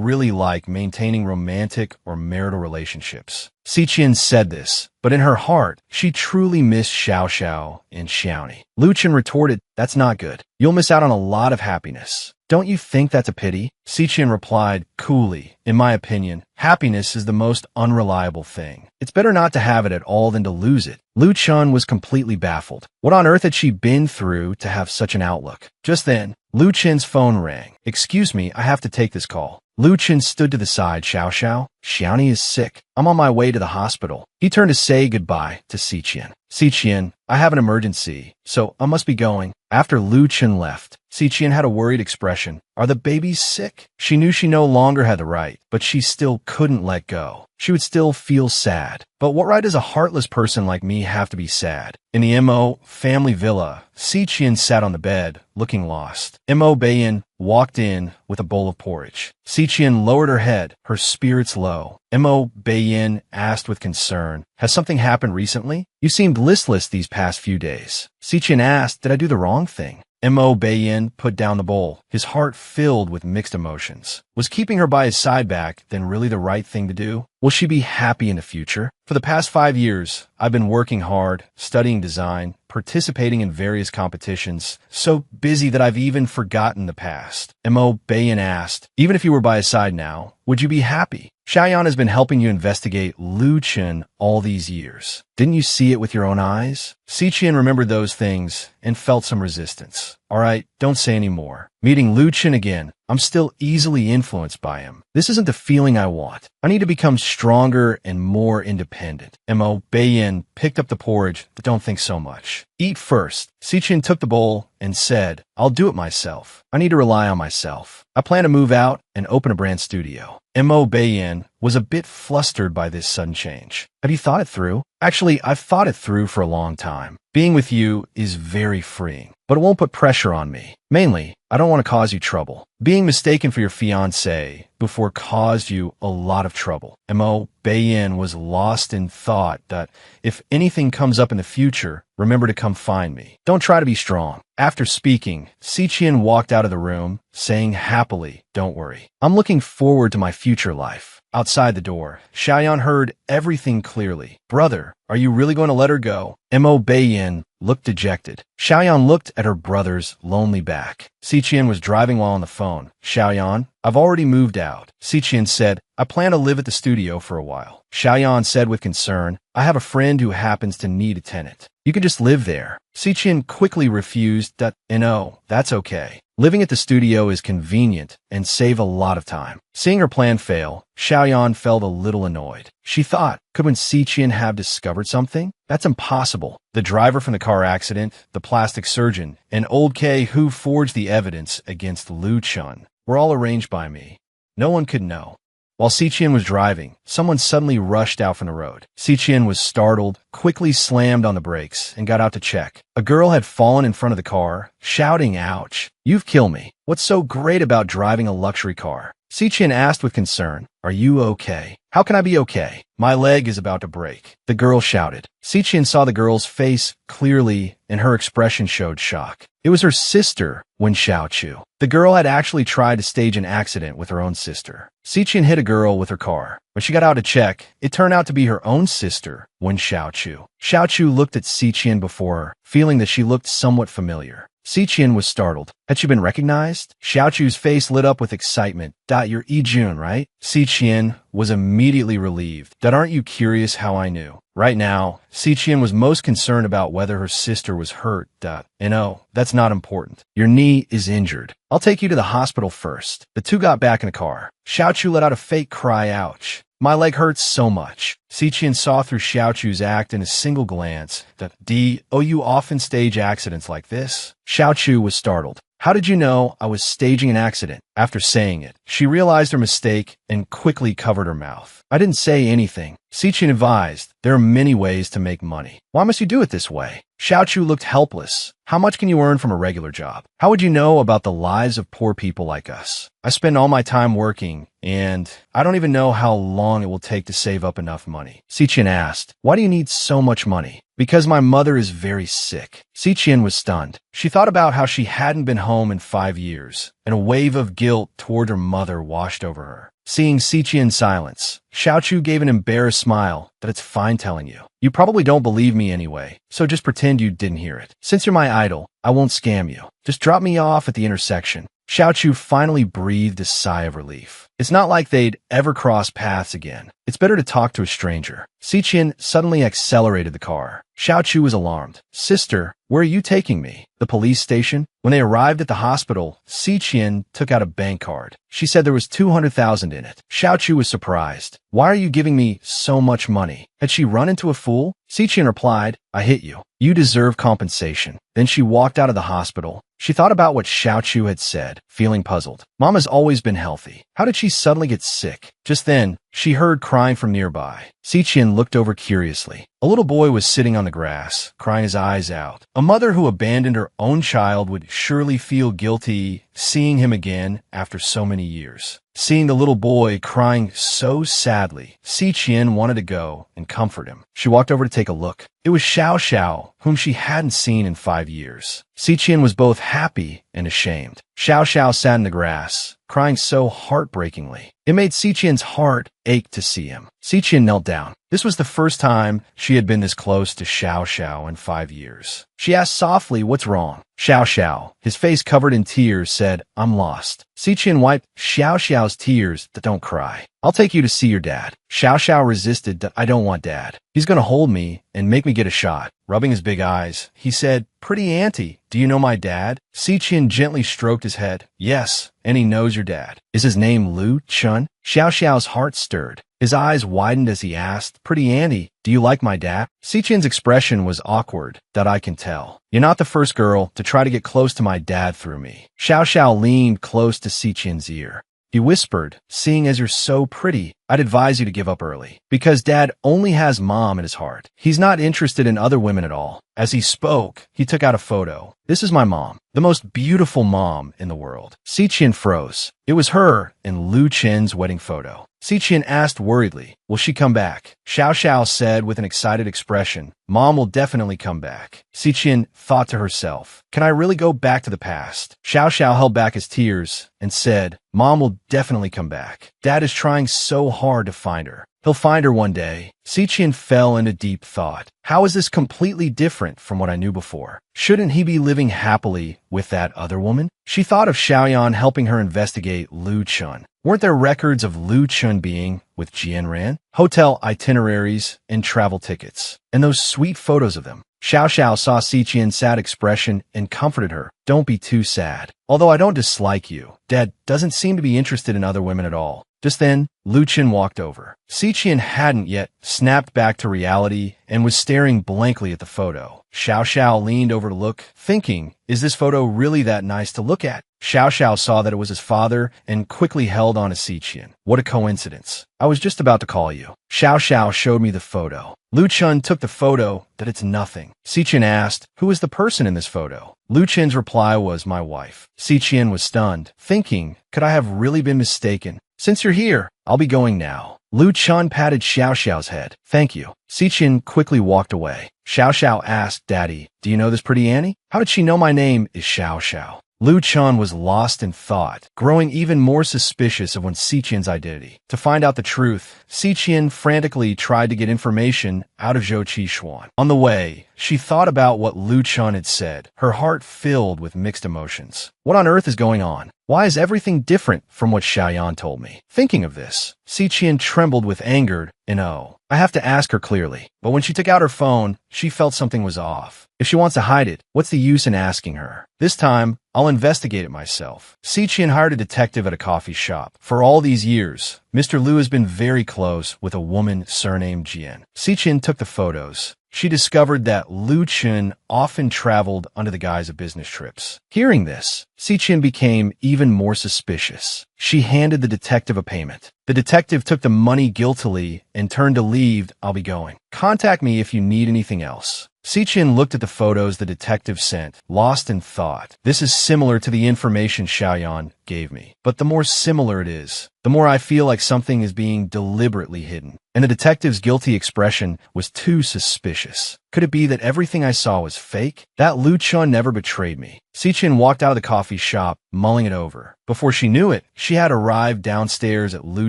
really like maintaining romantic or marital relationships. Siqian said this, but in her heart, she truly missed Xiao Xiao and Xiaoni. Lu Chun retorted, that's not good. You'll miss out on a lot of happiness. Don't you think that's a pity? Siqian replied coolly, in my opinion, happiness is the most unreliable thing. It's better not to have it at all than to lose it. Lu Chun was completely baffled. What on earth had she been through to have such an outlook? Just then, Lu Chun's phone rang. Excuse me, I have to take this call. Lu Chun stood to the side. Xiao Xiao, Xiaoni is sick. I'm on my way to the hospital. He turned to say goodbye to Siqian. Siqian, I have an emergency, so I must be going. After Lu Chun left, Siqian had a worried expression. Are the babies sick? She knew she no longer had the right, but she still couldn't let go. She would still feel sad. But what right does a heartless person like me have to be sad? In the Mo family villa, Siqian sat on the bed, looking lost. Mo Bayan walked in with a bowl of porridge. Siqian lowered her head, her spirits low. Mo Bayan asked with concern, has something happened recently? You seemed listless these past few days. Siqian asked, did I do the wrong thing? Mo Bayan put down the bowl, his heart filled with mixed emotions. Was keeping her by his side back then really the right thing to do? Will she be happy in the future? For the past 5 years, I've been working hard, studying design, participating in various competitions, so busy that I've even forgotten the past. Mo Bayan asked, even if you were by his side now, would you be happy? Xiaoyan has been helping you investigate Lu Chun all these years. Didn't you see it with your own eyes? Siqian remembered those things and felt some resistance. All right, don't say any more. Meeting Lu Chun again, I'm still easily influenced by him. This isn't the feeling I want. I need to become stronger and more independent. Mo Bayan picked up the porridge, but don't think so much. Eat first. Siqian took the bowl and said, I'll do it myself. I need to rely on myself. I plan to move out and open a brand studio. Mo Bayan was a bit flustered by this sudden change. Have you thought it through? Actually, I've thought it through for a long time. Being with you is very freeing, but it won't put pressure on me. Mainly, I don't want to cause you trouble. Being mistaken for your fiancé before caused you a lot of trouble. Mo-Bayin was lost in thought that if anything comes up in the future, remember to come find me. Don't try to be strong. After speaking, Siqian walked out of the room, saying happily, don't worry. I'm looking forward to my future life. Outside the door, Xiaoyan heard everything clearly. Brother, are you really going to let her go? Mo-Bayin looked dejected. Xiaoyan looked at her brother's lonely back. Siqian was driving while on the phone. Xiaoyan, I've already moved out. Siqian said, I plan to live at the studio for a while. Xiaoyan said with concern, I have a friend who happens to need a tenant. You could just live there. Siqian quickly refused that, no, that's okay. Living at the studio is convenient and save a lot of time. Seeing her plan fail, Xiaoyan felt a little annoyed. She thought, couldn't Siqian have discovered something? That's impossible. The driver from the car accident, the plastic surgeon, and old K who forged the evidence against Lu Chun were all arranged by me. No one could know. While Siqian was driving, someone suddenly rushed out from the road. Siqian was startled, quickly slammed on the brakes, and got out to check. A girl had fallen in front of the car, shouting, ouch. You've killed me. What's so great about driving a luxury car? Siqian asked with concern, are you okay? How can I be okay? My leg is about to break. The girl shouted. Siqian saw the girl's face clearly, and her expression showed shock. It was her sister, Wen Xiaochu. The girl had actually tried to stage an accident with her own sister. Siqian hit a girl with her car. When she got out to check, it turned out to be her own sister, Wen Xiaochu. Xiaochu looked at Siqian before her, feeling that she looked somewhat familiar. Siqian was startled. Had she been recognized? Xiaochu's face lit up with excitement. You're Yijun, right? Siqian was immediately relieved. Aren't you curious how I knew? Right now, Siqian was most concerned about whether her sister was hurt. That's not important. Your knee is injured. I'll take you to the hospital first. The two got back in the car. Xiaochu let out a fake cry, ouch. My leg hurts so much. Siqian saw through Xiaochu's act in a single glance. You often stage accidents like this? Xiaochu was startled. How did you know I was staging an accident? After saying it, she realized her mistake and quickly covered her mouth. I didn't say anything. Siqian advised, there are many ways to make money. Why must you do it this way? Xiaochu looked helpless. How much can you earn from a regular job? How would you know about the lives of poor people like us? I spend all my time working, and I don't even know how long it will take to save up enough money. Siqian asked, why do you need so much money? Because my mother is very sick. Siqian was stunned. She thought about how she hadn't been home in 5 years, and a wave of guilt toward her mother washed over her. Seeing Siqian's silence, Xiaochu gave an embarrassed smile. It's fine telling you. You probably don't believe me anyway, so just pretend you didn't hear it. Since you're my idol, I won't scam you. Just drop me off at the intersection. Xiaochu finally breathed a sigh of relief. It's not like they'd ever cross paths again. It's better to talk to a stranger. Siqian suddenly accelerated the car. Xiaochu was alarmed. Sister, where are you taking me? The police station? When they arrived at the hospital, Siqian took out a bank card. She said there was 200,000 in it. Xiaochu was surprised. Why are you giving me so much money? Had she run into a fool? Siqian replied, I hit you. You deserve compensation. Then she walked out of the hospital. She thought about what Xiaochu had said, feeling puzzled. Mama's always been healthy. How did she suddenly get sick? Just then, she heard crying from nearby. Siqian looked over curiously. A little boy was sitting on the grass, crying his eyes out. A mother who abandoned her own child would surely feel guilty seeing him again after so many years. Seeing the little boy crying so sadly, Siqian wanted to go and comfort him. She walked over to take a look. It was Xiao Xiao, whom she hadn't seen in 5 years. Siqian was both happy and ashamed. Xiao Xiao sat in the grass, crying so heartbreakingly. It made Siqian's heart ache to see him. Siqian knelt down. This was the first time she had been this close to Xiao Xiao in 5 years. She asked softly, what's wrong? Xiao Xiao, his face covered in tears, said, I'm lost. Siqian wiped Xiao Xiao's tears. Don't cry. I'll take you to see your dad. Xiao Xiao resisted. I don't want dad. He's going to hold me and make me get a shot. Rubbing his big eyes, he said, pretty auntie, do you know my dad? Siqian gently stroked his head. Yes, and he knows your dad. Is his name Lu Chun? Xiao Xiao's heart stirred. His eyes widened as he asked, pretty auntie, do you like my dad? Siqian's expression was awkward, that I can tell. You're not the first girl to try to get close to my dad through me. Xiao Xiao leaned close to Siqian's ear. He whispered, seeing as you're so pretty, I'd advise you to give up early. Because Dad only has Mom in his heart. He's not interested in other women at all. As he spoke, he took out a photo. This is my mom, the most beautiful mom in the world. Xiqian froze. It was her in Lu Chen's wedding photo. Xiqian asked worriedly, will she come back? Xiao Xiao said with an excited expression, Mom will definitely come back. Xiqian thought to herself, can I really go back to the past? Xiao Xiao held back his tears and said, Mom will definitely come back. Dad is trying so hard to find her. He'll find her one day. Xiqian fell into deep thought. How is this completely different from what I knew before? Shouldn't he be living happily with that other woman? She thought of Xiaoyan helping her investigate Lu Chun. Weren't there records of Lu Chun being with Jian Ran? Hotel itineraries and travel tickets. And those sweet photos of them. Xiao Xiao saw Xiqian's sad expression and comforted her. Don't be too sad. Although I don't dislike you, Dad doesn't seem to be interested in other women at all. Just then, Lu Chen walked over. Xiqian hadn't yet snapped back to reality and was staring blankly at the photo. Xiao Xiao leaned over to look, thinking, is this photo really that nice to look at? Xiao Xiao saw that it was his father and quickly held on to Xiqian. What a coincidence. I was just about to call you. Xiao Xiao showed me the photo. Lu Chen took the photo, that it's nothing. Xiqian asked, who is the person in this photo? Lu Chen's reply was, my wife. Xiqian was stunned, thinking, could I have really been mistaken? Since you're here, I'll be going now. Lu Chen patted Xiao Xiao's head. Thank you. Xiqian quickly walked away. Xiao Xiao asked, Daddy, do you know this pretty Annie? How did she know my name is Xiao Xiao? Lu Chen was lost in thought, growing even more suspicious of Xiqian's identity. To find out the truth, Xiqian frantically tried to get information out of Zhou Qishuan. On the way, she thought about what Lu Chen had said, her heart filled with mixed emotions. What on earth is going on? Why is everything different from what Xiaoyan told me? Thinking of this, Xiqian trembled with anger and I have to ask her clearly. But when she took out her phone, she felt something was off. If she wants to hide it, what's the use in asking her? This time, I'll investigate it myself. Xiqian hired a detective at a coffee shop. For all these years, Mr. Liu has been very close with a woman surnamed Jian. Xiqian took the photos. She discovered that Lu Chen often traveled under the guise of business trips. Hearing this, Xiqian became even more suspicious. She handed the detective a payment. The detective took the money guiltily and turned to leave. I'll be going. Contact me if you need anything else. Xiqian looked at the photos the detective sent, lost in thought. This is similar to the information Xiaoyan gave me. But the more similar it is, the more I feel like something is being deliberately hidden. And the detective's guilty expression was too suspicious. Could it be that everything I saw was fake? That Lu Chen never betrayed me. Xiqian walked out of the coffee shop, mulling it over. Before she knew it, she had arrived downstairs at Lu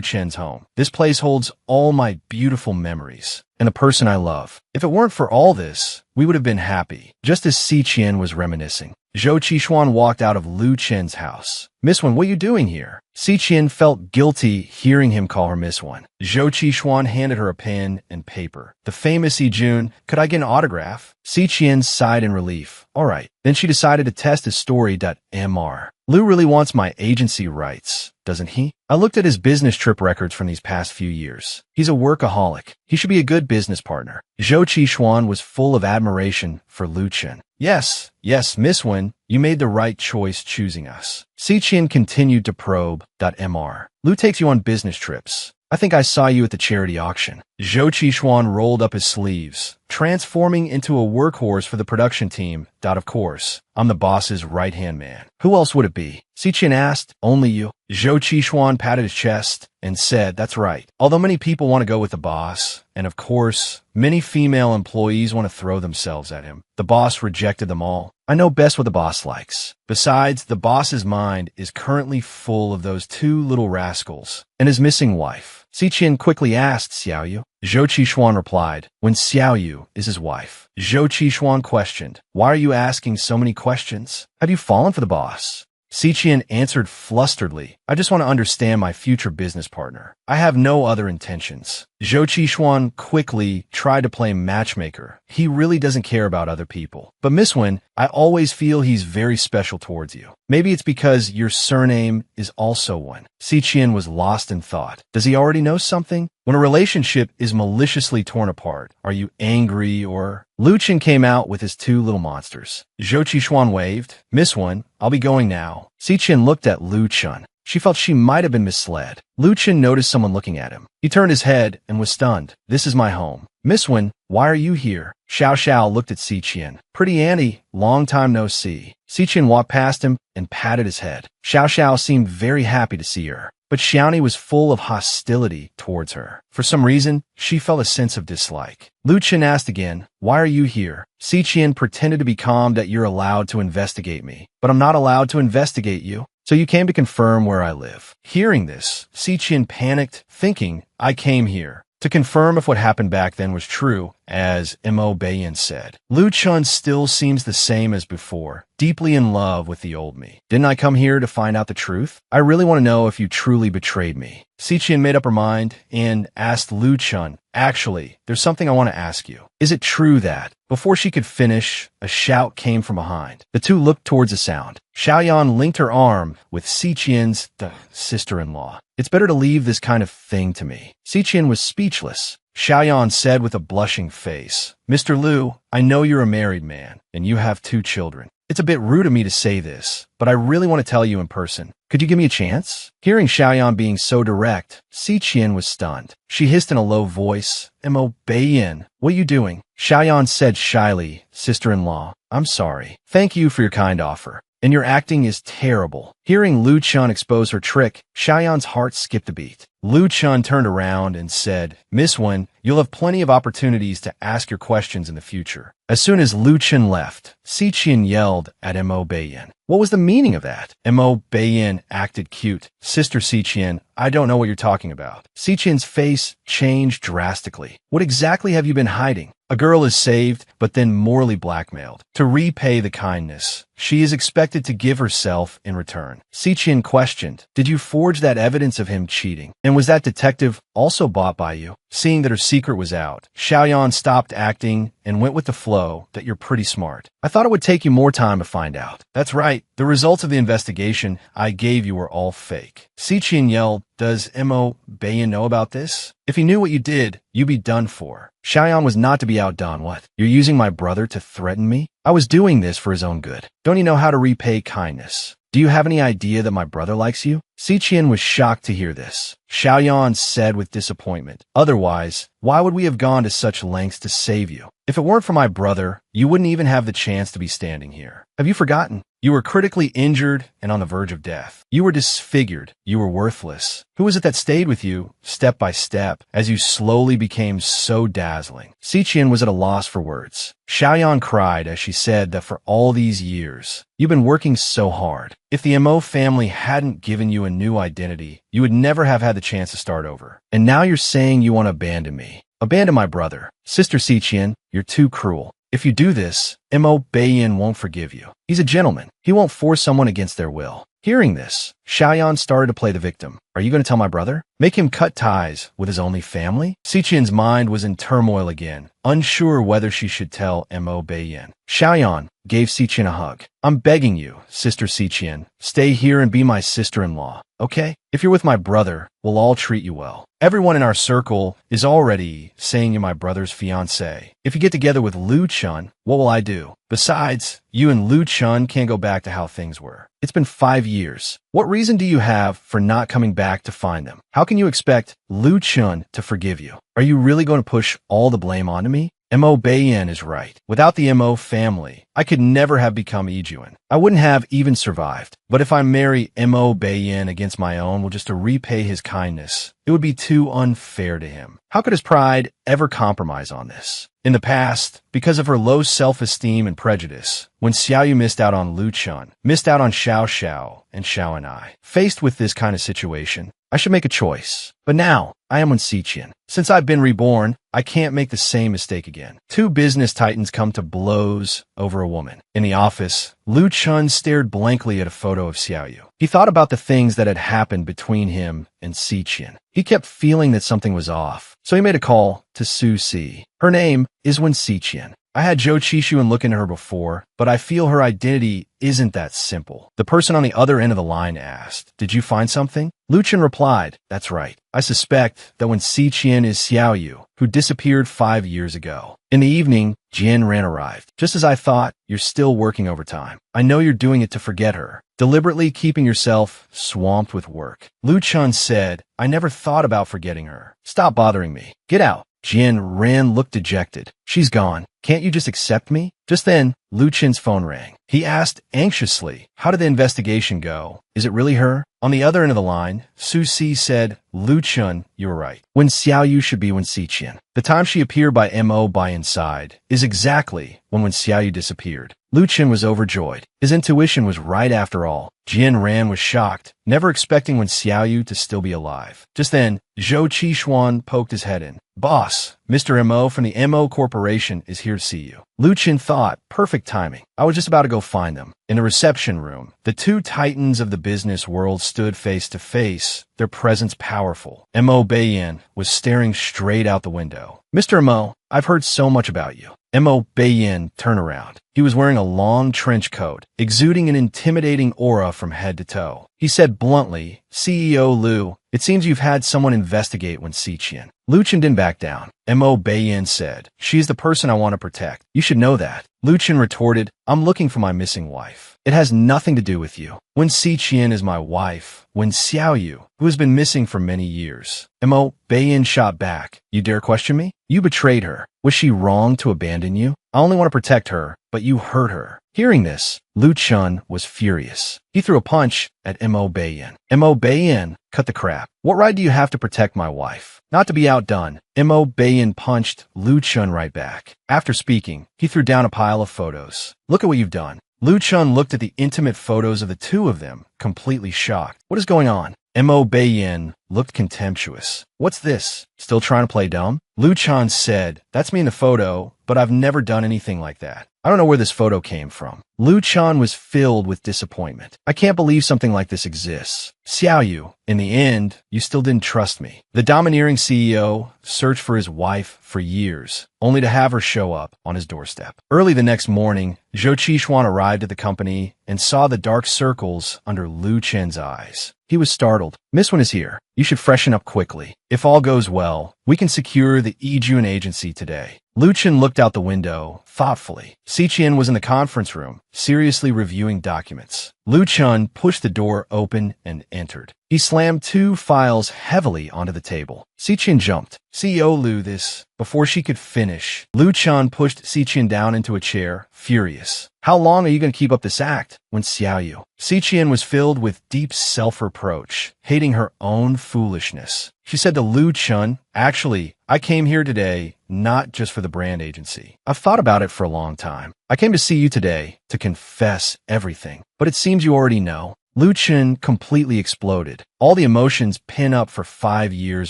Chen's home. This place holds all my beautiful memories and the person I love. If it weren't for all this, we would have been happy, just as Xiqian was reminiscing. Zhou Qishuan walked out of Lu Chen's house. Miss Wen, what are you doing here? Xiqian felt guilty hearing him call her Miss Wen. Zhou Qishuan handed her a pen and paper. The famous Yijun, could I get an autograph? Xiqian sighed in relief. All right. Then she decided to test his story.mr. Liu really wants my agency rights, doesn't he? I looked at his business trip records from these past few years. He's a workaholic. He should be a good business partner. Zhou Qishuan was full of admiration for Lu Chen. Yes, Miss Wen, you made the right choice choosing us. Xiqian continued to probe.mr. Liu takes you on business trips. I think I saw you at the charity auction. Zhou Qishuan rolled up his sleeves, transforming into a workhorse for the production team. Of course, I'm the boss's right-hand man. Who else would it be? Xiqian asked. Only you. Zhou Qishuan patted his chest and said, that's right. Although many people want to go with the boss, and of course, many female employees want to throw themselves at him, the boss rejected them all. I know best what the boss likes. Besides, the boss's mind is currently full of those two little rascals and his missing wife. Xiqian quickly asked Xiaoyu. Zhou Qishuan replied, when Xiaoyu is his wife. Zhou Qishuan questioned, why are you asking so many questions? Have you fallen for the boss? Xiqian answered flusteredly, I just want to understand my future business partner. I have no other intentions. Zhou Qishuan quickly tried to play matchmaker. He really doesn't care about other people. But Miss Wen, I always feel he's very special towards you. Maybe it's because your surname is also Wen. Xiqian was lost in thought. Does he already know something? When a relationship is maliciously torn apart, are you angry or... Lu Chen came out with his two little monsters. Zhou Qishuan waved. Miss Wen, I'll be going now. Xiqian looked at Lu Chen. She felt she might have been misled. Lu Chen noticed someone looking at him. He turned his head and was stunned. "This is my home." "Miss Wen, why are you here?" Xiao Xiao looked at Si Qian. "Pretty Auntie, long time no see." Si Qian walked past him and patted his head. Xiao Xiao seemed very happy to see her, but Xiaoni was full of hostility towards her. For some reason, she felt a sense of dislike. Lu Chen asked again, "Why are you here?" Si Qian pretended to be calm. "That you're allowed to investigate me, but I'm not allowed to investigate you. So you came to confirm where I live." Hearing this, Si Qian panicked, thinking, "I came here to confirm if what happened back then was true, as Mo Beiyan said." Lu Chun still seems the same as before, deeply in love with the old me. "Didn't I come here to find out the truth? I really want to know if you truly betrayed me." Si Qian made up her mind and asked Lu Chun, "Actually, there's something I want to ask you. Is it true that—" Before she could finish, a shout came from behind. The two looked towards the sound. Xiaoyan linked her arm with Si Qian's sister-in-law. "It's better to leave this kind of thing to me." Si Qian was speechless. Xiaoyan said with a blushing face, "Mr. Lu, I know you're a married man, and you have 2 children. It's a bit rude of me to say this, but I really want to tell you in person. Could you give me a chance?" Hearing Xiaoyan being so direct, Si Qian was stunned. She hissed in a low voice, "Mo Beiyan, what are you doing?" Xiaoyan said shyly, "Sister-in-law, I'm sorry. Thank you for your kind offer. And your acting is terrible." Hearing Lu Chun expose her trick, Xiaoyan's heart skipped a beat. Lu Chun turned around and said, "Miss Wen, you'll have plenty of opportunities to ask your questions in the future." As soon as Lu Chun left, Si Qian yelled at Mo Beiyan. What was the meaning of that? Mo Beiyan acted cute. "Sister Si Qian, I don't know what you're talking about." Si Qian's face changed drastically. "What exactly have you been hiding?" A girl is saved, but then morally blackmailed. To repay the kindness, she is expected to give herself in return. Si Qian questioned, "Did you forge that evidence of him cheating? And was that detective also bought by you?" Seeing that her secret was out, Xiaoyan stopped acting and went with the flow. "That you're pretty smart. I thought it would take you more time to find out." "That's right. The results of the investigation I gave you were all fake." Si Qian yelled, "Does Mo Beiyan know about this? If he knew what you did, you'd be done for." Xiaoyan was not to be outdone. "What? You're using my brother to threaten me?" "I was doing this for his own good. Don't you know how to repay kindness? Do you have any idea that my brother likes you?" Si Qian was shocked to hear this. Xiaoyan said with disappointment, "Otherwise, why would we have gone to such lengths to save you? If it weren't for my brother, you wouldn't even have the chance to be standing here. Have you forgotten? You were critically injured and on the verge of death. You were disfigured. You were worthless. Who was it that stayed with you, step by step, as you slowly became so dazzling?" Si Qian was at a loss for words. Xiaoyan cried as she said that for all these years, you've been working so hard. If the Mo family hadn't given you a new identity, you would never have had the chance to start over. And now you're saying you want to abandon me. Abandon my brother. Sister Si Qian, you're too cruel. If you do this, Mo Beiyan won't forgive you. He's a gentleman. He won't force someone against their will. Hearing this, Xiaoyan started to play the victim. "Are you going to tell my brother? Make him cut ties with his only family?" Si Qian's mind was in turmoil again, unsure whether she should tell Mo Beiyan. Xiaoyan gave Si Qian a hug. "I'm begging you, Sister Si Qian, stay here and be my sister-in-law, okay? If you're with my brother, we'll all treat you well. Everyone in our circle is already saying you're my brother's fiancé. If you get together with Lu Chun, what will I do? Besides, you and Lu Chun can't go back to how things were. It's been 5 years. What reason do you have for not coming back to find them? How can you expect Lu Chun to forgive you? Are you really going to push all the blame onto me? Mo Beiyan is right. Without the Mo family, I could never have become Ijuan. I wouldn't have even survived. But if I marry Mo Beiyan against my own, well, just to repay his kindness, it would be too unfair to him. How could his pride ever compromise on this? In the past, because of her low self-esteem and prejudice, when Xiaoyu missed out on Lu Chun, missed out on Xiao Xiao and Xiao and I. Faced with this kind of situation, I should make a choice. But now, I am Si Qian. Since I've been reborn, I can't make the same mistake again. 2 business titans come to blows over a woman. In the office, Lu Chun stared blankly at a photo of Xiaoyu. He thought about the things that had happened between him and Si Qian. He kept feeling that something was off, so he made a call to Su Si. Her name is Wen Si Qian. I had Zhou Qixuan look into her before, but I feel her identity isn't that simple. The person on the other end of the line asked, did you find something? Lu Chen replied, that's right. I suspect that when Si Qian is Xiao Yu, who disappeared 5 years ago. In the evening, Jian Ran arrived. Just as I thought, you're still working overtime. I know you're doing it to forget her, deliberately keeping yourself swamped with work. Lu Chen said, I never thought about forgetting her. Stop bothering me. Get out. Jian Ran looked dejected. She's gone. Can't you just accept me? Just then, Lu Chen's phone rang. He asked anxiously, how did the investigation go? Is it really her? On the other end of the line, Su Si said, Lu Chen, you were right. When Xiao Yu should be when Si Qian. The time she appeared by MO by inside is exactly when Xiao Yu disappeared. Lu Chen was overjoyed. His intuition was right after all. Jian Ran was shocked, never expecting Xiao Yu to still be alive. Just then, Zhou Qixuan poked his head in. Boss, Mr. MO from the MO Corporation is here to see you. Lu Chen thought, perfect timing. I was just about to go find them. In the reception room, the two titans of the business world stood face to face, their presence powerful. Mo Beiyan was staring straight out the window. Mr. Mo, I've heard so much about you. Mo Beiyan turned around. He was wearing a long trench coat, exuding an intimidating aura from head to toe. He said bluntly, CEO Lu, it seems you've had someone investigate when Si Qian. Lu Chen didn't back down. Mo Beiyan said, she's the person I want to protect. You should know that. Lu Chen retorted, I'm looking for my missing wife. It has nothing to do with you. When Si Qian is my wife, when Xiao Yu, who has been missing for many years. Mo Beiyan shot back. You dare question me? You betrayed her. Was she wrong to abandon you? I only want to protect her, but you hurt her. Hearing this, Lu Chen was furious. He threw a punch at Mo Beiyan. Mo Beiyan, cut the crap. What right do you have to protect my wife? Not to be outdone, Mo Beiyan punched Lu Chen right back. After speaking, he threw down a pile of photos. Look at what you've done. Lu Chen looked at the intimate photos of the two of them, completely shocked. What is going on? Mo Beiyan looked contemptuous. What's this? Still trying to play dumb? Lu Chen said, that's me in the photo, but I've never done anything like that. I don't know where this photo came from. Lu Chen was filled with disappointment. I can't believe something like this exists. Xiao Yu, in the end, you still didn't trust me. The domineering CEO searched for his wife for years, only to have her show up on his doorstep. Early the next morning, Zhou Qixuan arrived at the company and saw the dark circles under Lu Chen's eyes. He was startled. Miss Wen is here. You should freshen up quickly. If all goes well, we can secure the Yijun agency today. Lu Chen looked out the window thoughtfully. Si Qian was in the conference room, seriously reviewing documents. Lu Chen pushed the door open and entered. He slammed 2 files heavily onto the table. Si Qian jumped. CEO Lu this. Before she could finish, Lu Chen pushed Si Qian down into a chair, furious. How long are you going to keep up this act? When Xiao Yu. Si Qian was filled with deep self-reproach, hating her own foolishness. She said to Lu Chen, actually, I came here today not just for the brand agency. I've thought about it for a long time. I came to see you today to confess everything. But it seems you already know. Lu Chen completely exploded. All the emotions pent up for 5 years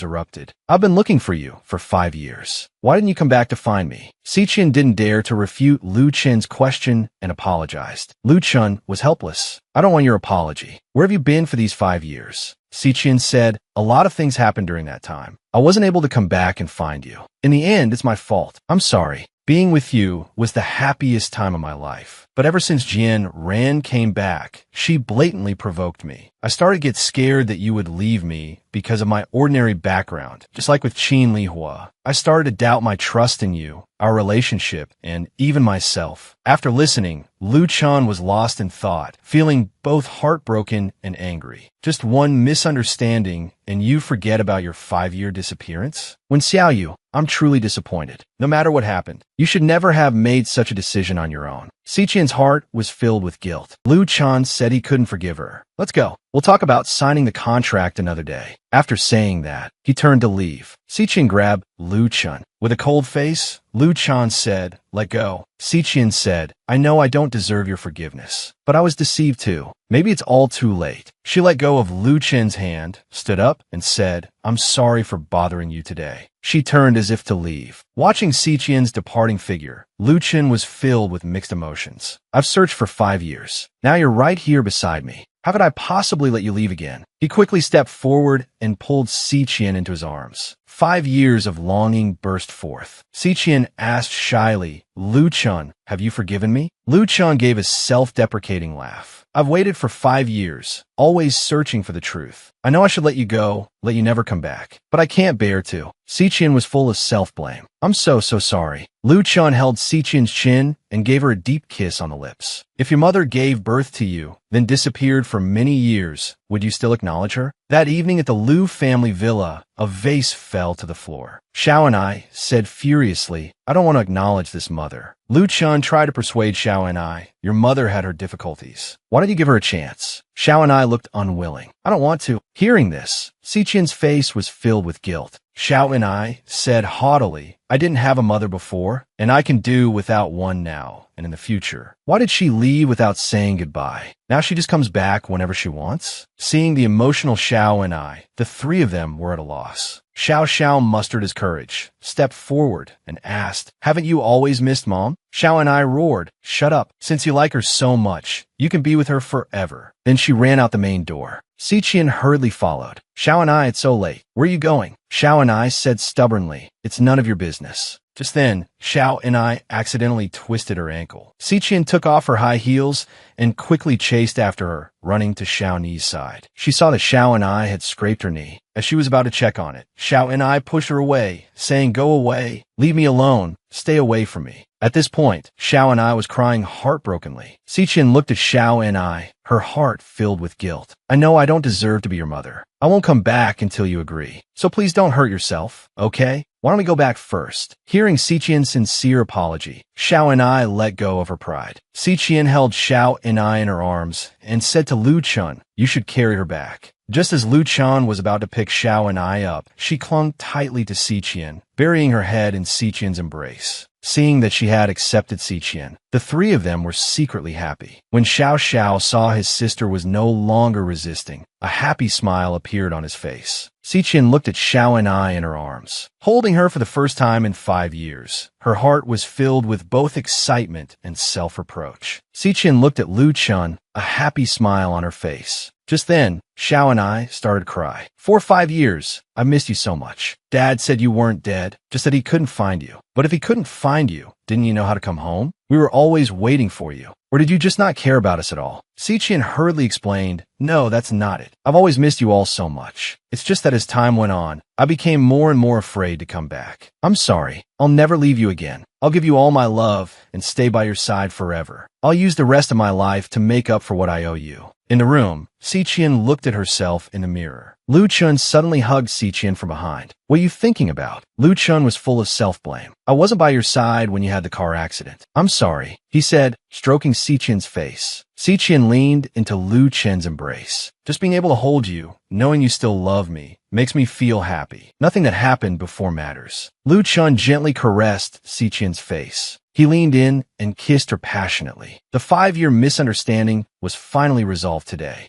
erupted. I've been looking for you for 5 years. Why didn't you come back to find me? Si Qian didn't dare to refute Lu Chen's question and apologized. Lu Chen was helpless. I don't want your apology. Where have you been for these 5 years? Si Qian said, a lot of things happened during that time. I wasn't able to come back and find you. In the end, it's my fault. I'm sorry. Being with you was the happiest time of my life. But ever since Jian Ran came back, she blatantly provoked me. I started to get scared that you would leave me because of my ordinary background. Just like with Qin Lihua, I started to doubt my trust in you, our relationship, and even myself. After listening, Lu Chen was lost in thought, feeling both heartbroken and angry. Just one misunderstanding and you forget about your 5-year disappearance? When Xiao Yu, I'm truly disappointed. No matter what happened, you should never have made such a decision on your own. Si Qian's heart was filled with guilt. Lu Chen said he couldn't forgive her. Let's go. We'll talk about signing the contract another day. After saying that, he turned to leave. Si Qian grabbed Lu Chen. With a cold face, Lu Chen said, let go. Si Qian said, I know I don't deserve your forgiveness, but I was deceived too. Maybe it's all too late. She let go of Lu Chen's hand, stood up, and said, I'm sorry for bothering you today. She turned as if to leave. Watching Si Qian's departing figure, Lu Chen was filled with mixed emotions. I've searched for 5 years. Now you're right here beside me. How could I possibly let you leave again? He quickly stepped forward and pulled Xiqian into his arms. 5 years of longing burst forth. Xiqian asked shyly, Lu Chun, have you forgiven me? Lu Chun gave a self-deprecating laugh. I've waited for 5 years, always searching for the truth. I know I should let you go, let you never come back, but I can't bear to. Xiqian was full of self-blame. I'm so sorry. Lu Chun held Xiqian's chin and gave her a deep kiss on the lips. If your mother gave birth to you, then disappeared for many years, would you still acknowledge her? That evening at the Lu family villa, a vase fell to the floor. Xiao and I said furiously, I don't want to acknowledge this mother. Lu Chun tried to persuade Xiao and I, your mother had her difficulties. Why don't you give her a chance? Xiao and I looked unwilling. I don't want to. Hearing this, Xiqian's face was filled with guilt. Xiao and I said haughtily, I didn't have a mother before, and I can do without one now and in the future. Why did she leave without saying goodbye? Now she just comes back whenever she wants? Seeing the emotional Xiao and I, the three of them were at a loss. Xiao mustered his courage, stepped forward, and asked, haven't you always missed Mom? Xiao and I roared, shut up. Since you like her so much, you can be with her forever. Then she ran out the main door. Xiqian hurriedly followed. Xiao and I, it's so late. Where are you going? Xiao and I said stubbornly, it's none of your business. Just then, Xiao and I accidentally twisted her ankle. Xiqian took off her high heels and quickly chased after her, running to Xiao Ni's side. She saw that Xiao and I had scraped her knee. As she was about to check on it, Xiao and I pushed her away, saying, go away, leave me alone, stay away from me. At this point, Xiao and I was crying heartbrokenly. Xiqian looked at Xiao and I, her heart filled with guilt. I know I don't deserve to be your mother. I won't come back until you agree. So please don't hurt yourself, okay? Why don't we go back first? Hearing Xiqian's sincere apology, Xiao and I let go of her pride. Xiqian held Xiao and I in her arms and said to Lu Chun, you should carry her back. Just as Lu Chun was about to pick Xiao and I up, she clung tightly to Xiqian, burying her head in Xiqian's embrace. Seeing that she had accepted Xiqian, the three of them were secretly happy. When Xiao saw his sister was no longer resisting, a happy smile appeared on his face. Xiqian looked at Xiao and I in her arms, holding her for the first time in 5 years. Her heart was filled with both excitement and self-reproach. Xiqian looked at Lu Chun, a happy smile on her face. Just then, Xiao and I started to cry. For 5 years, I missed you so much. Dad said you weren't dead, just that he couldn't find you. But if he couldn't find you, didn't you know how to come home? We were always waiting for you. Or did you just not care about us at all? Xiqian hurriedly explained, no, that's not it. I've always missed you all so much. It's just that as time went on, I became more and more afraid to come back. I'm sorry. I'll never leave you again. I'll give you all my love and stay by your side forever. I'll use the rest of my life to make up for what I owe you. In the room, Xiqian looked at herself in the mirror. Lu Chun suddenly hugged Xiqian from behind. What are you thinking about? Lu Chun was full of self-blame. I wasn't by your side when you had the car accident. I'm sorry, he said, stroking Xiqian's face. Xiqian leaned into Lu Chun's embrace. Just being able to hold you, knowing you still love me, makes me feel happy. Nothing that happened before matters. Lu Chun gently caressed Xiqian's face. He leaned in and kissed her passionately. The 5-year misunderstanding was finally resolved today.